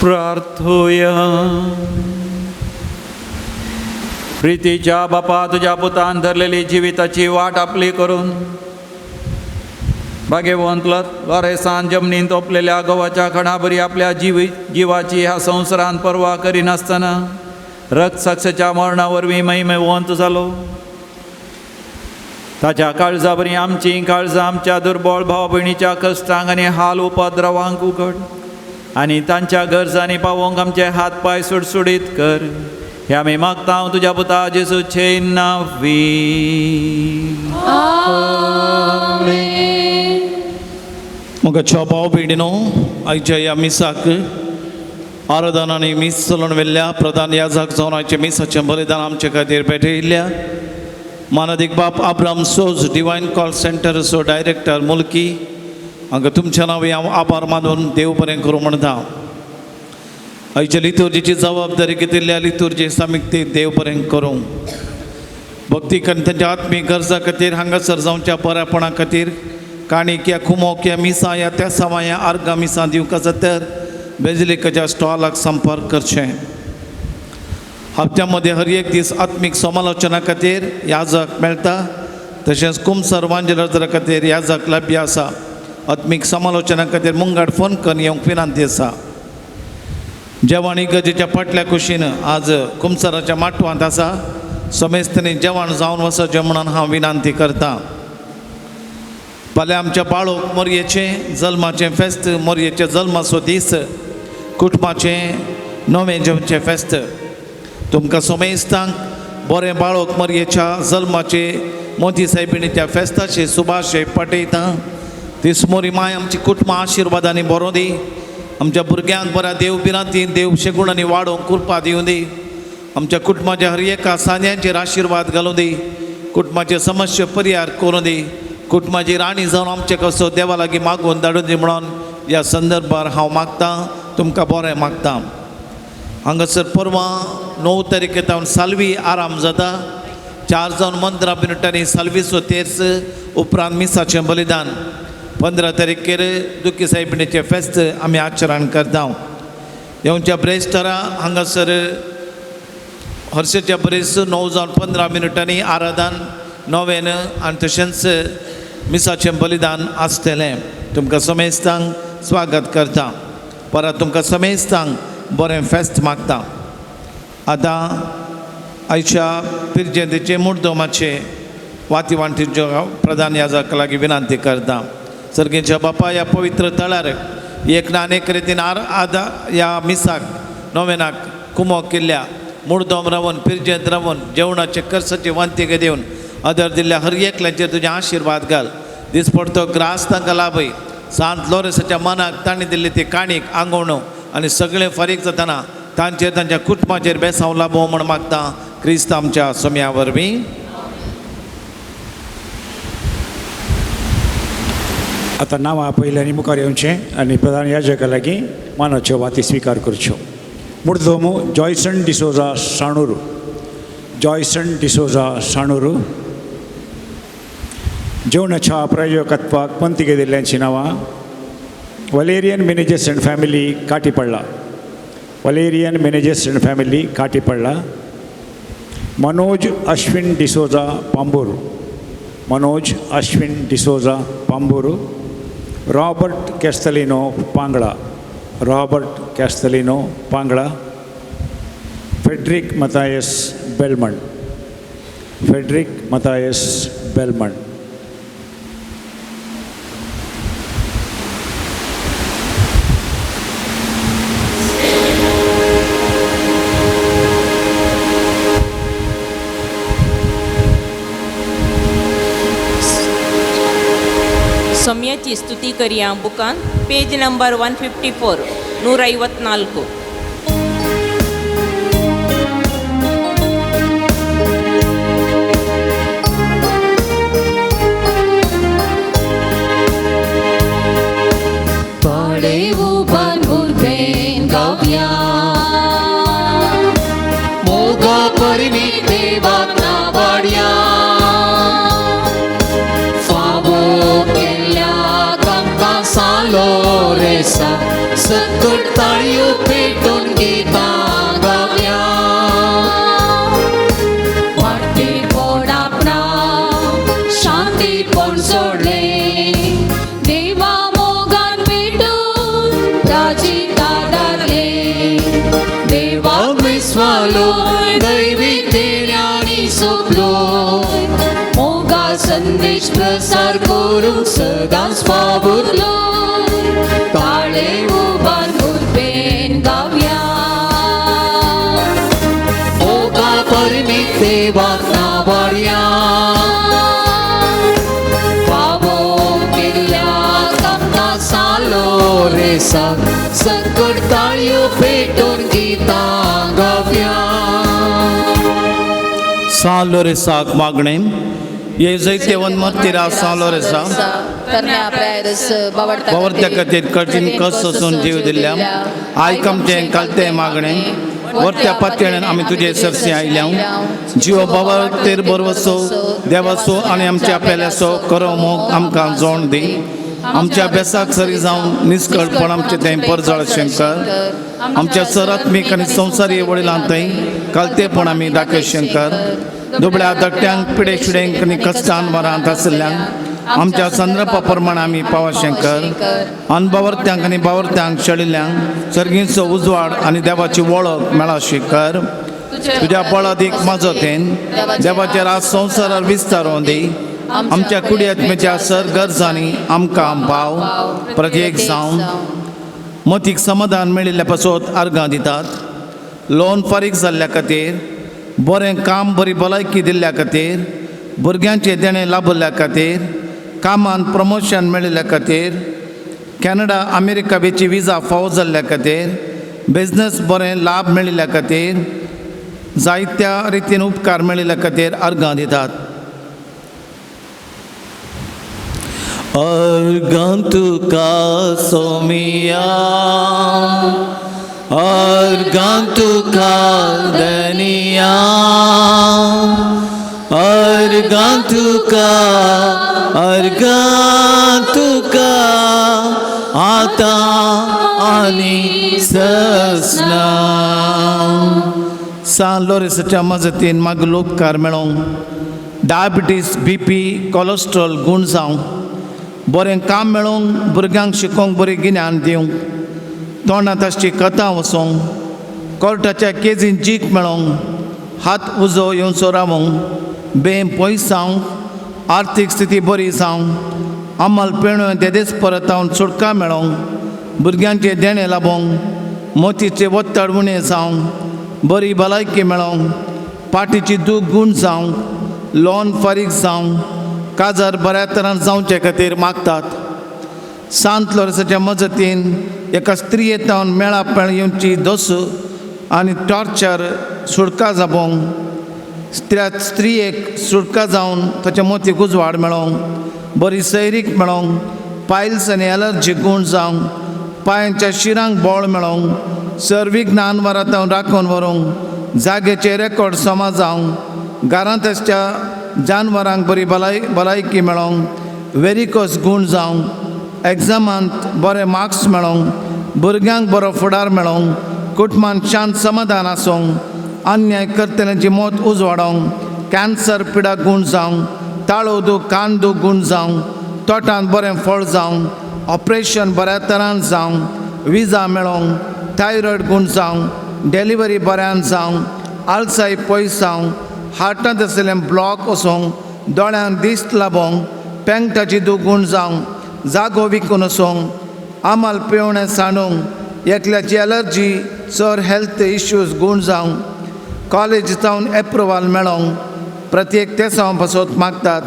प्रार्थूया. प्रितीच्या बापा तुझ्या पुतान धरलेली जिविताची वाट आपली करून भाग्यवंतला वारेसान जमनीन तोपलेल्या गव्हाच्या खणाबरी आपल्या जिवाची ह्या संवसारान पर्वा करिनासतना रक्त साक्षाच्या मरणावरवीं महिमेवंत जालो. ताच्या काळजा बरी आमची काळजां आमच्या दुर्बळ भाव भयणीच्या कश्टांक आनी हाल उपद्रवांक उगड आनी तांच्या गरजांनी पावोवंक आमचे हात पाय सुडसुडीत कर. हे आमी मागता तुज्या पुता जेजूचे नांवी. मोगाच्या भाव भयणीनो, आयच्या ह्या मिसाक आराधनांनी मीस चलोवन व्हेल्ल्या प्रधान याजक जावन आयच्या मिसाचें बलिदान आमचे खातीर पेटयिल्ल्या मानदीक बाप आब्राम सोज डिवायन कॉल सेंटरचो डायरेक्टर मुल्की हांकां तुमच्या नांवी हांव आभार मानून देव बरें करूं म्हणटा. आयच्या लितुर्जीची जबाबदारी घेतिल्ल्या लितुर्जी आमीक ती देव बरें करूं. भक्ती करून त्यांच्या आत्मीक गरजा खातीर हांगासर जावच्या बऱ्यापणा खातीर काणीक या खुमोक या मिसा या त्या समाया आर्गां मिसां दिवंक आसा तर बेजिलिकाच्या स्टॉलाक संपर्क करचें. हप्त्यामध्ये हर एक दीस आत्मीक समालोचना खातीर याजक मेळटा. तशेंच कुमसर वांजेलर्जरा खातीर याजक लभ्य आसा. आत्मीक समालोचना खातीर मुंगाड फोन करून येवंक विनंती आसा. जेवण इगर्जेच्या फाटल्या कुशीन आज कुमसराच्या माटवांत आसा. समेस्तनी जेवण जावन वचचें म्हणून हांव विनंती करतां. फाल्यां आमच्या बाळोक मोरयेचें जल्माचें फेस्त, मोरयेचें जल्माचो दीस, कुटुंबाचें नवें जेवचें फेस्त. तुमकां सोमेस्तांक बरें बाळोक मोरयेच्या जल्माचे मोदी सायबिणीच्या फेस्ताचे सुभाशय पाठयता. तिसमोरी माय आमची कुटुंबां आशिर्वादांनी बरो दी. आमच्या भुरग्यांक बऱ्या देव बिरांती देव शेगुणांनी वाडोवंक कृपा दिवं दी. आमच्या कुटुंबाच्या हर एका सान्यांचेर आशिर्वाद घालूं दी. कुटुंबाचे समस्या परिहार करूं दी. कुटुंबाची राणी जावन आमचे कसो देवा लागीं मागून धाडून दी म्हणून ह्या संदर्भार हांव मागतां. तुमकां बरें मागतां. हांगासर परवां 9 तारखेर सालवी आराम जाता. 4 जावन 15 मिनटांनी सालवीचो तेर्स उपरांत मिसाचें बलिदान. 15 तारखेर दुखी सायबिणीचें फेस्त आमी आचरण करता. येवच्या ब्रेस्तारा हांगासर हर्षेच्या बरेच 9 जावन 15 मिनटांनी आराधन नोवेन आनी तशेंच मिसाचें बलिदान आसतलें. तुमकां समेस्तांक स्वागत करता. परत तुमकां समेस्तांक बरें फेस्त मागता. आतां आयच्या पिरजेंतीचे मुर्दोमाचे वातीवांटीचे प्रधान याजका लागीं विनंती करता. सर्गेच्या बापा ह्या पवित्र तळार एक ना अनेक रितीन ह्या मिसाक नोवेनाक कुमोक केल्ल्या मुर्दोम रावन पिरजेंत रावन जेवणाचे कर्साचे वंतिके दिवन आदर दिल्ल्या हर एकल्याचेर तुजे आशिर्वाद घाल. दिसपडतो ग्रास तांकां लाभय. सांत लोरेसाच्या मनाक तांणी दिल्ली ती काणीक आंगवणो आनी सगळें फारीक जातना तांचेर तांच्या कुटुंबाचेर बेसांव लाभो म्हण मागता. क्रिस्त आमच्या सोम्या वरवीं. आतां नांवां पयल्यांनी मुखार येवचें आनी प्रधान याजका लागीं मानाच्यो वाती स्विकार करच्यो. मुर्दोमू जॉयसन डिसोजा साणूर. जॉयसन डिसोजा साणूर. जेवणाच्या प्रायोजकत्वाक पंतिके दिल्ल्यांची नांवां Valerian Menezes and family Katipadla. Valerian Menezes and family Katipadla. Manoj Ashwin D'Souza Pambur. Manoj Ashwin D'Souza Pambur. Robert Castelino Pangala. Robert Castelino Pangala. Fedrick Mathias Belmond. Fedrick Mathias Belmond. सोम्याची स्तुती करिया बुकान page number 154 154. Padevu banur ben gavya Moga parimite vakna badya Favo kella kamka saloresa Sakut taliu petun gita gavya Marte podapna Shanti pon sodle Deva mogan petun Raji tadarle Deva viswaloy Daivik deryani soploy Moga संदेश प्रसार करूंक सदांच फावुरलोय ताळे उबान उर्बेन गावया मोगा परमीत देवाक नावाडया फावो केल्ल्या कामकां सालोरेसाक सकट ताळयो पेटोवन गितां गावया. सालोरेसाक मागणें हे जायते वनमतीरा सांलो रेसा तरण्या प्रायरस वावरत्या खातीर कठीण कस सोसून जीव दिल्या आयकमचें कालतें मागणें वरत्या पातयेन आमी तुजे सरसी आयल्या जीव बाबातेर बरवसो देवासो आनी आमच्या पेल्यासो करो मोग आमकां जोण दी आमच्या अभ्यासाक सरी जावन निश्कळपण आमचें तें परजळ शंकर आमच्या सरात्मीक आनी संवसारीय वडिलांतय कालतेपण आमी दाखय शंकर दुबळ्या धाकट्यांक पिडे शिडेंक आनी कश्टान वरांत आशिल्ल्यांक आमच्या संदर्भा प्रमाण आमी पावा शंकर अनबावर्त्यांक आनी बावर्त्यांक शळिल्ल्यांक सर्गीचो उजवाड आनी देवाची वळख मेळा शंकर तुज्या बळादीक मजतेन देवाचे राज संवसारार विस्तारोवन दी आमच्या कुडियत्मेच्या सर गरजांनी आमकां भाव प्रत्येक जावन मतीक समाधान मेळिल्ल्या पासत अर्गां दितात लोन फारीक जाल्ल्या खातीर बरें काम बरी भलायकी दिल्ल्या खातीर भुरग्यांचे देणे लाभल्या खातीर कामान प्रमोशन मेळिल्ल्या खातीर कॅनडा अमेरिका वेची विजा फावो जाल्ल्या खातीर बिझनस बरें लाभ मेळिल्ल्या खातीर जायत्या रितीन उपकार मेळिल्ल्या खातीर अर्गां दितात अर्गां तुका सोमिया अर्गां तुका दनिया अर्गां तुका आता आनी ससना सान लोरेसाच्या मजतीन मागीर उपकार मेळोवंक डायबिटीस BP कोलेस्ट्रॉल गूण जावंक बरें काम मेळोवंक भुरग्यांक शिकोवंक बरें गिन्यान दिवंक तोंडांत ताची कथा वचोंक कोर्टाच्या केजीन जीक मेळोवंक हात उजो येवचो रावंक बेम पयस जावंक आर्थीक स्थिती बरी जावंक अमल पेणो देदेस परतावन सुटका मेळोवंक भुरग्यांचे देणे लाभोवंक मोतीचे वत्तड उणें जावंक बरी भलायकी मेळोवंक पाटीची दूख गूण जावंक लोन फारीक जावंक काजार बऱ्या तरान जावचे खातीर मागतात सांत लोरेसाच्या मजतीन एका स्त्रियेतावन मेळापण येवची दोस आनी टॉर्चर सुटका जावंक स्त्रियेक सुटका जावन ताच्या मोतीक उजवाड मेळोवंक बरी सैरीक मेळोवंक पायल्स आनी एलर्जी गूण जावंक पांयांच्या शिरांक बोळ मेळोवंक सर्विज्ञान वरातावन राखून व्हरूंक जागेचे रेकॉर्ड समा जावंक घरांतच्या जानवरांक बरी भलायकी मेळोवंक वेरिकोस गूण जावंक एग्जामांत बरे मार्क्स मेळोवंक भुरग्यांक बरो फुडार मेळोवंक कुटुंबांत शांत समाधान आसूंक अन्याय करतल्यांची मोत उजवाडोवंक कॅन्सर पिडा गूण जावंक ताळो दूख कान दूख गूण जावंक तोटांत बरें फळ जावंक ऑपरेशन बऱ्या तरान जावंक विजा मेळोवंक थायरॉयड गूण जावंक डिलिव्हरी बऱ्यान जावंक आलसाय पयस जावंक हार्टांत आशिल्लें ब्लॉक वचोंक दोळ्यांक दिश्ट लाभोंक पेंगटाची दूख गूण जावंक जागो विकून वचोंक आमाल पेवणें सांडूंक एकल्याची एलर्जी चड हेल्थ इश्यूज गूण जावंक कॉलेज जावन एप्रुवल मेळोवंक प्रत्येक तेसां बसोत मागतात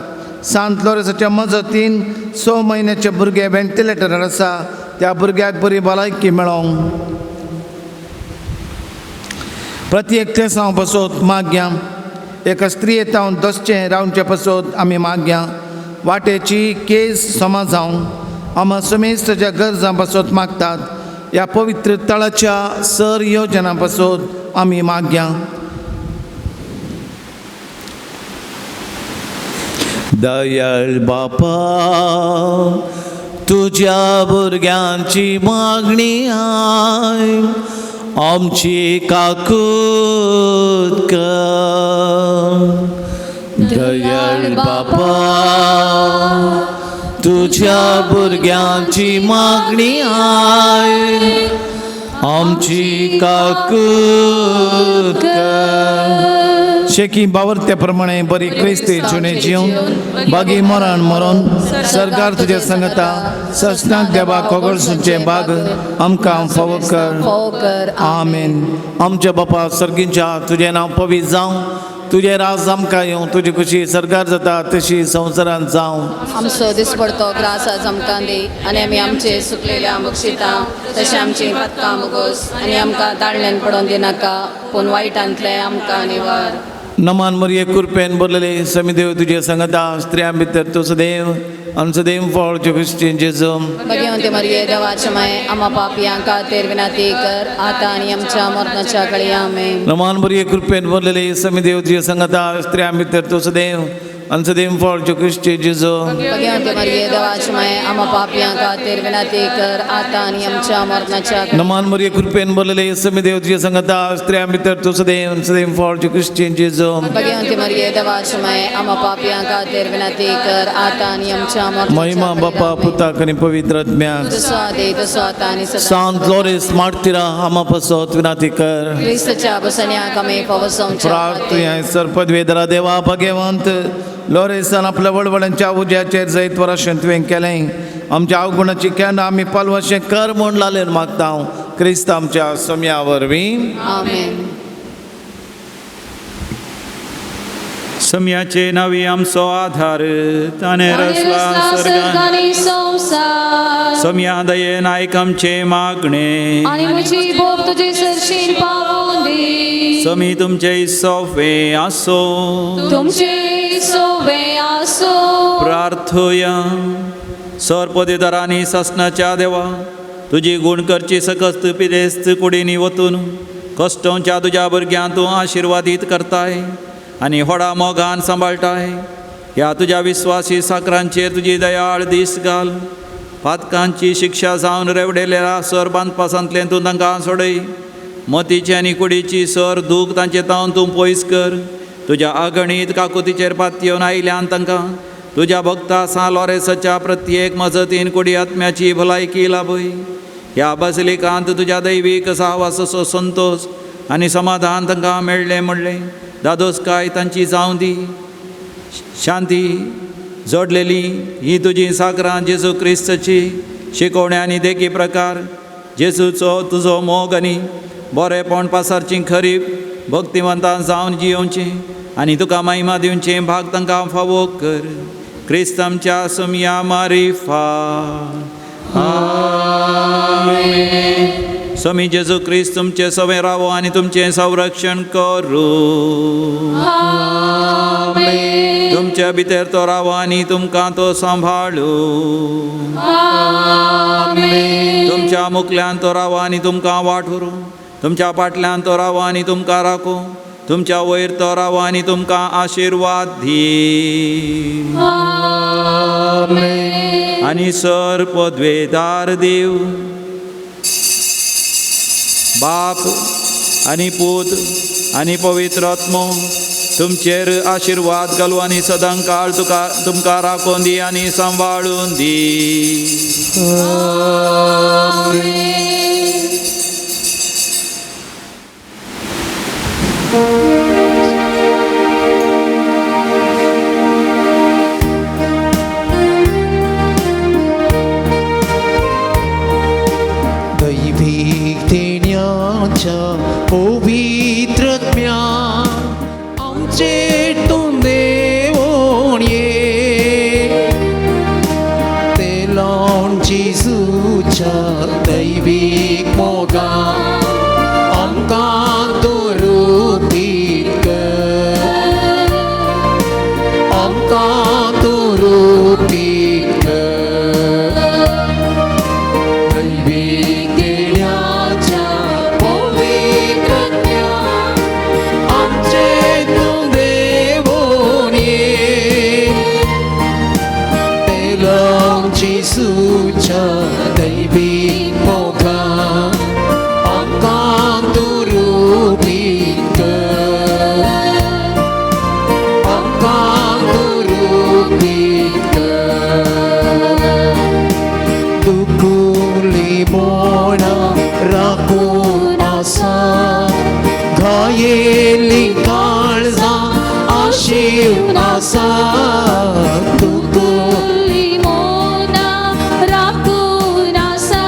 सांत लोरेसाच्या मजतीन 6 म्हयन्याचे भुरगे वेंटिलेटरार आसा त्या भुरग्याक बरी भलायकी मेळोवंक प्रत्येक तेसां बसोत मागया एका स्त्रियेतावन दसचें रावचे पासत आमी मागया वाटेची केस समा जावंक आमा समेस्ताच्या गरजां पासत मागतात ह्या पवित्र तळाच्या सर योजना पासत आमी मागया दयाळ बापा तुज्या भुरग्यांची मागणी आय आमची काकूत कर दयाळ बापा तुझ्या भुरग्यांची मागणी आय आमची काकूत कर शेकी बावरते प्रमाणे बरी क्रिस्ती जुने जीवन बागी मरण मरून सरकार तुझे संगता सस्नाक देवा कोगळसूचे बाग आमकां फावो कर आमेन आमच्या बापा सर्गींच्या तुझे नांव पवित्र जावं तुझे राज आमकां येवं तुजी खुशी सरकार जाता तशी संवसारांत जावं आमचो दिसपडतो ग्रास आज आमकां दी आनी आमी आमचे सुकलेल्या बक्षिता तशें आमची पातकां मुगोस आनी आमकां ताळण्यान पडोवन दिनाका पूण वायटांतले आमकां निवार नमान मरिये कृपेन भरलेले समीदेव तुझे संगता स्त्रियां भितर तू सदैव आणि सदैव फळाचे ख्रिस्ती जेजू भगवंते मरिये देवाच्या माये आम्हा पापियांका खातीर विनंती कर आता आणि आमच्या मरणाच्या काळी आमेन. नमान मरिये कृपेन भरलेले समीदेव तुझे संगता स्त्रियां भितर तू सदैव आणि सदैव फळाचे ख्रिस्ती जेजू भगवंते मरिये देवाच्या माये आम्हा पापियांका खातीर विनंती कर आता आणि आमच्या मरणाच्या काळी. नमान मरिये कृपेन भरलेले समीदेव तुझे संगता स्त्रियां भितर तू सदैव आणि सदैव फळाचे ख्रिस्ती जेजू भगवंते मरिये देवाच्या माये आम्हा पापियांका खातीर विनंती कर आता आणि आमच्या मरणाच्या महिमा बापा पुता कनी पवित्र आत्म्याक जसो आदी तसो आता आणि सदा. सांत लोरेस मार्तिरा आम्हा पासत विनंती कर ख्रिस्ताच्या बसण्याक आमी पवसवच्या प्रार्थना सरपदवेदरा देवा भगवंत लोरेसान आपल्या वडवड्यांच्या उज्याचेर जैत वराशें तुवें केलें आमच्या अवगुणाची केन्ना आमी पालवाशें कर म्हूण लालेन मागता हांव क्रिस्त आमच्या समया वरवीं आमेन. सम्याचे नावी आमचो आधार ताणे रचला सर्गांनी संसार सम्या दयेन आयक आमचे मागणे आणि म्हजी भोग तुजे सरशीन पावोन दी. समी तुमचे सोफे आसो तुमचे सोबे आसो. प्रार्थोया सरपदेदारांनी ससनाच्या देवा तुजी गुण करची सकस्त पिदेस्त कुडीनी वतून कश्टांच्या तुज्या भुरग्यांक तूं आशिर्वादीत करताय आनी व्हडा मोगान सांबाळटाय. ह्या तुज्या विस्वासी साकरांचेर तुजी दयाळ दीस घाल. पातकांची शिक्षा जावन रेवडेल्या सर बांदपासांतल्यान तूं तांकां सोडय. मतीची आनी कुडीची सर दूख तांचे तावन तूं पयस कर. तुज्या अगणीत काकुतीचेर पातयेवन आयल्यान तांकां तुज्या भक्ता सा लॉरेसाच्या प्रत्येक मजतीन कुडी आत्म्याची भलायकी लाभय. ह्या बसलिकांत तुज्या दैवीक साहवासाचो संतोष आनी समाधान तांकां मेळ्ळें म्हणलें. दादोसकाय तांची जावं दी. शांती जोडलेली ही तुजी साकरां जेजू क्रिस्ताची शिकोवण्या आनी देखी प्रकार जेजूचो तुजो मोग आनी बरेपण पासारची खरी भक्तिवंतां जावन जियोवचें आनी तुका महिमा दिवचें भाग तांकां फावो कर. क्रिस्त आमच्या समया मारिफा. समी जेजू क्रिस्त तुमचे सवे रावो आनी तुमचें संरक्षण करूं. तुमच्या भितर तो रावो आनी तुमकां तो सांभाळूं. तुमच्या मुखल्यान तो रावो आनी तुमकां वाठोरूं. तुमच्या फाटल्यान तो रावो आनी तुमकां राखो. तुमच्या वयर तो रावो आनी तुमकां आशिर्वाद दी. आनी सर पदवेदार देव बाप आनी पूत आनी पवित्र आत्मो तुमचेर आशिर्वाद घालू आनी सदां काळ तुमकां राखून दी आनी सांबाळून दी. दैविक देण्याच्या पवित्रत्म्या आमचे तूं देवोन ये. तेलान जेजूच्या दैविक मोगा आमकां तोरूपीत कर. आमकां तोरूपीत कर. दैविक देण्याच्या पवित्रत्म्या आमचे तूं देवोन ये. तेलान जेजूच्या दैविक मोगा आमकां तोरूपीत कर. आमकां तोरूपीत कर. दुखुली मोना राखून आसा घायेली काळजां आशिवून आसा. तुकुली मोना राखून आसा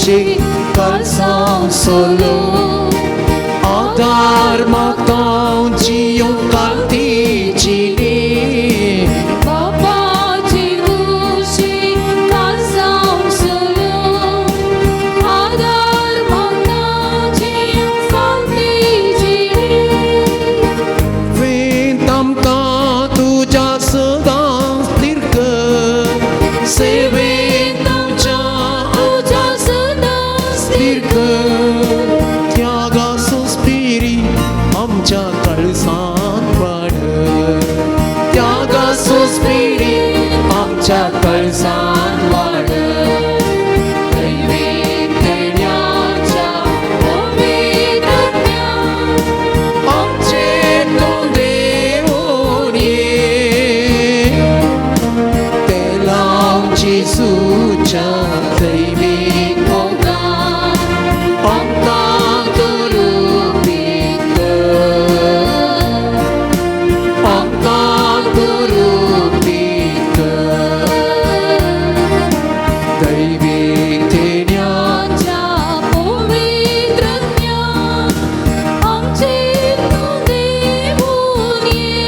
तुझे कालसां सोलो आधार मागता जियो कांतीची बापाची खुशी कालसां सोलो आधार मागताची कांतीची वेन आमकां तुझ्या सदांच तिर्क सेवेन तुझ्या सदांच तिर्क त्यागा सुस्पिरी आमच्या कळसांत वाड त्यागा सुस्पिरी आमच्या कळसांत वाड दैवी देण्याच्या पवित्र ज्ञान आमचे तूं देऊन ये तेला आमची सुच्या दैवीक मोगान आमकां तूं रुपीत आमकां तूं रुपीत दैवीक देण्याच्या पवित्र ज्ञान आमचे तूं देऊन ये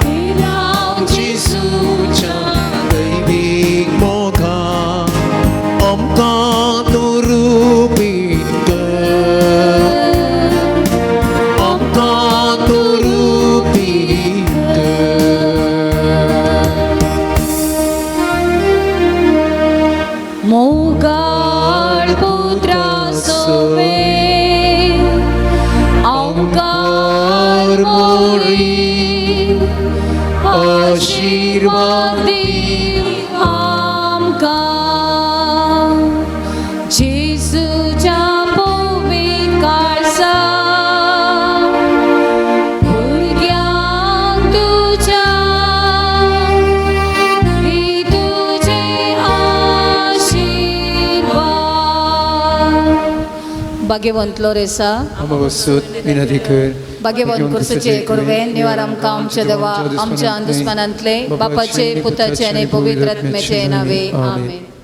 तेला आमची सुच्या दैवीक मोगान आमकां तूं रुपीत आमकां तूं रुपीत मोगाळ पुत्रा सोवे ओंकार मोरी आशीर्वाद दी आमकां जेसूच्या पवित्र काळसा भुरग्यांक तुझ्या ही तुझे आशीर्वाद भाग्यवंत लोरेसा आमवसूत विनंती कर भाग्यवान कुर्सचे करवेन निवार आमकां आमचे देवा आमच्या दुस्मानांतले बापाचे पुताचे आनी पवित्र आत्म्याचे नावे आमेन.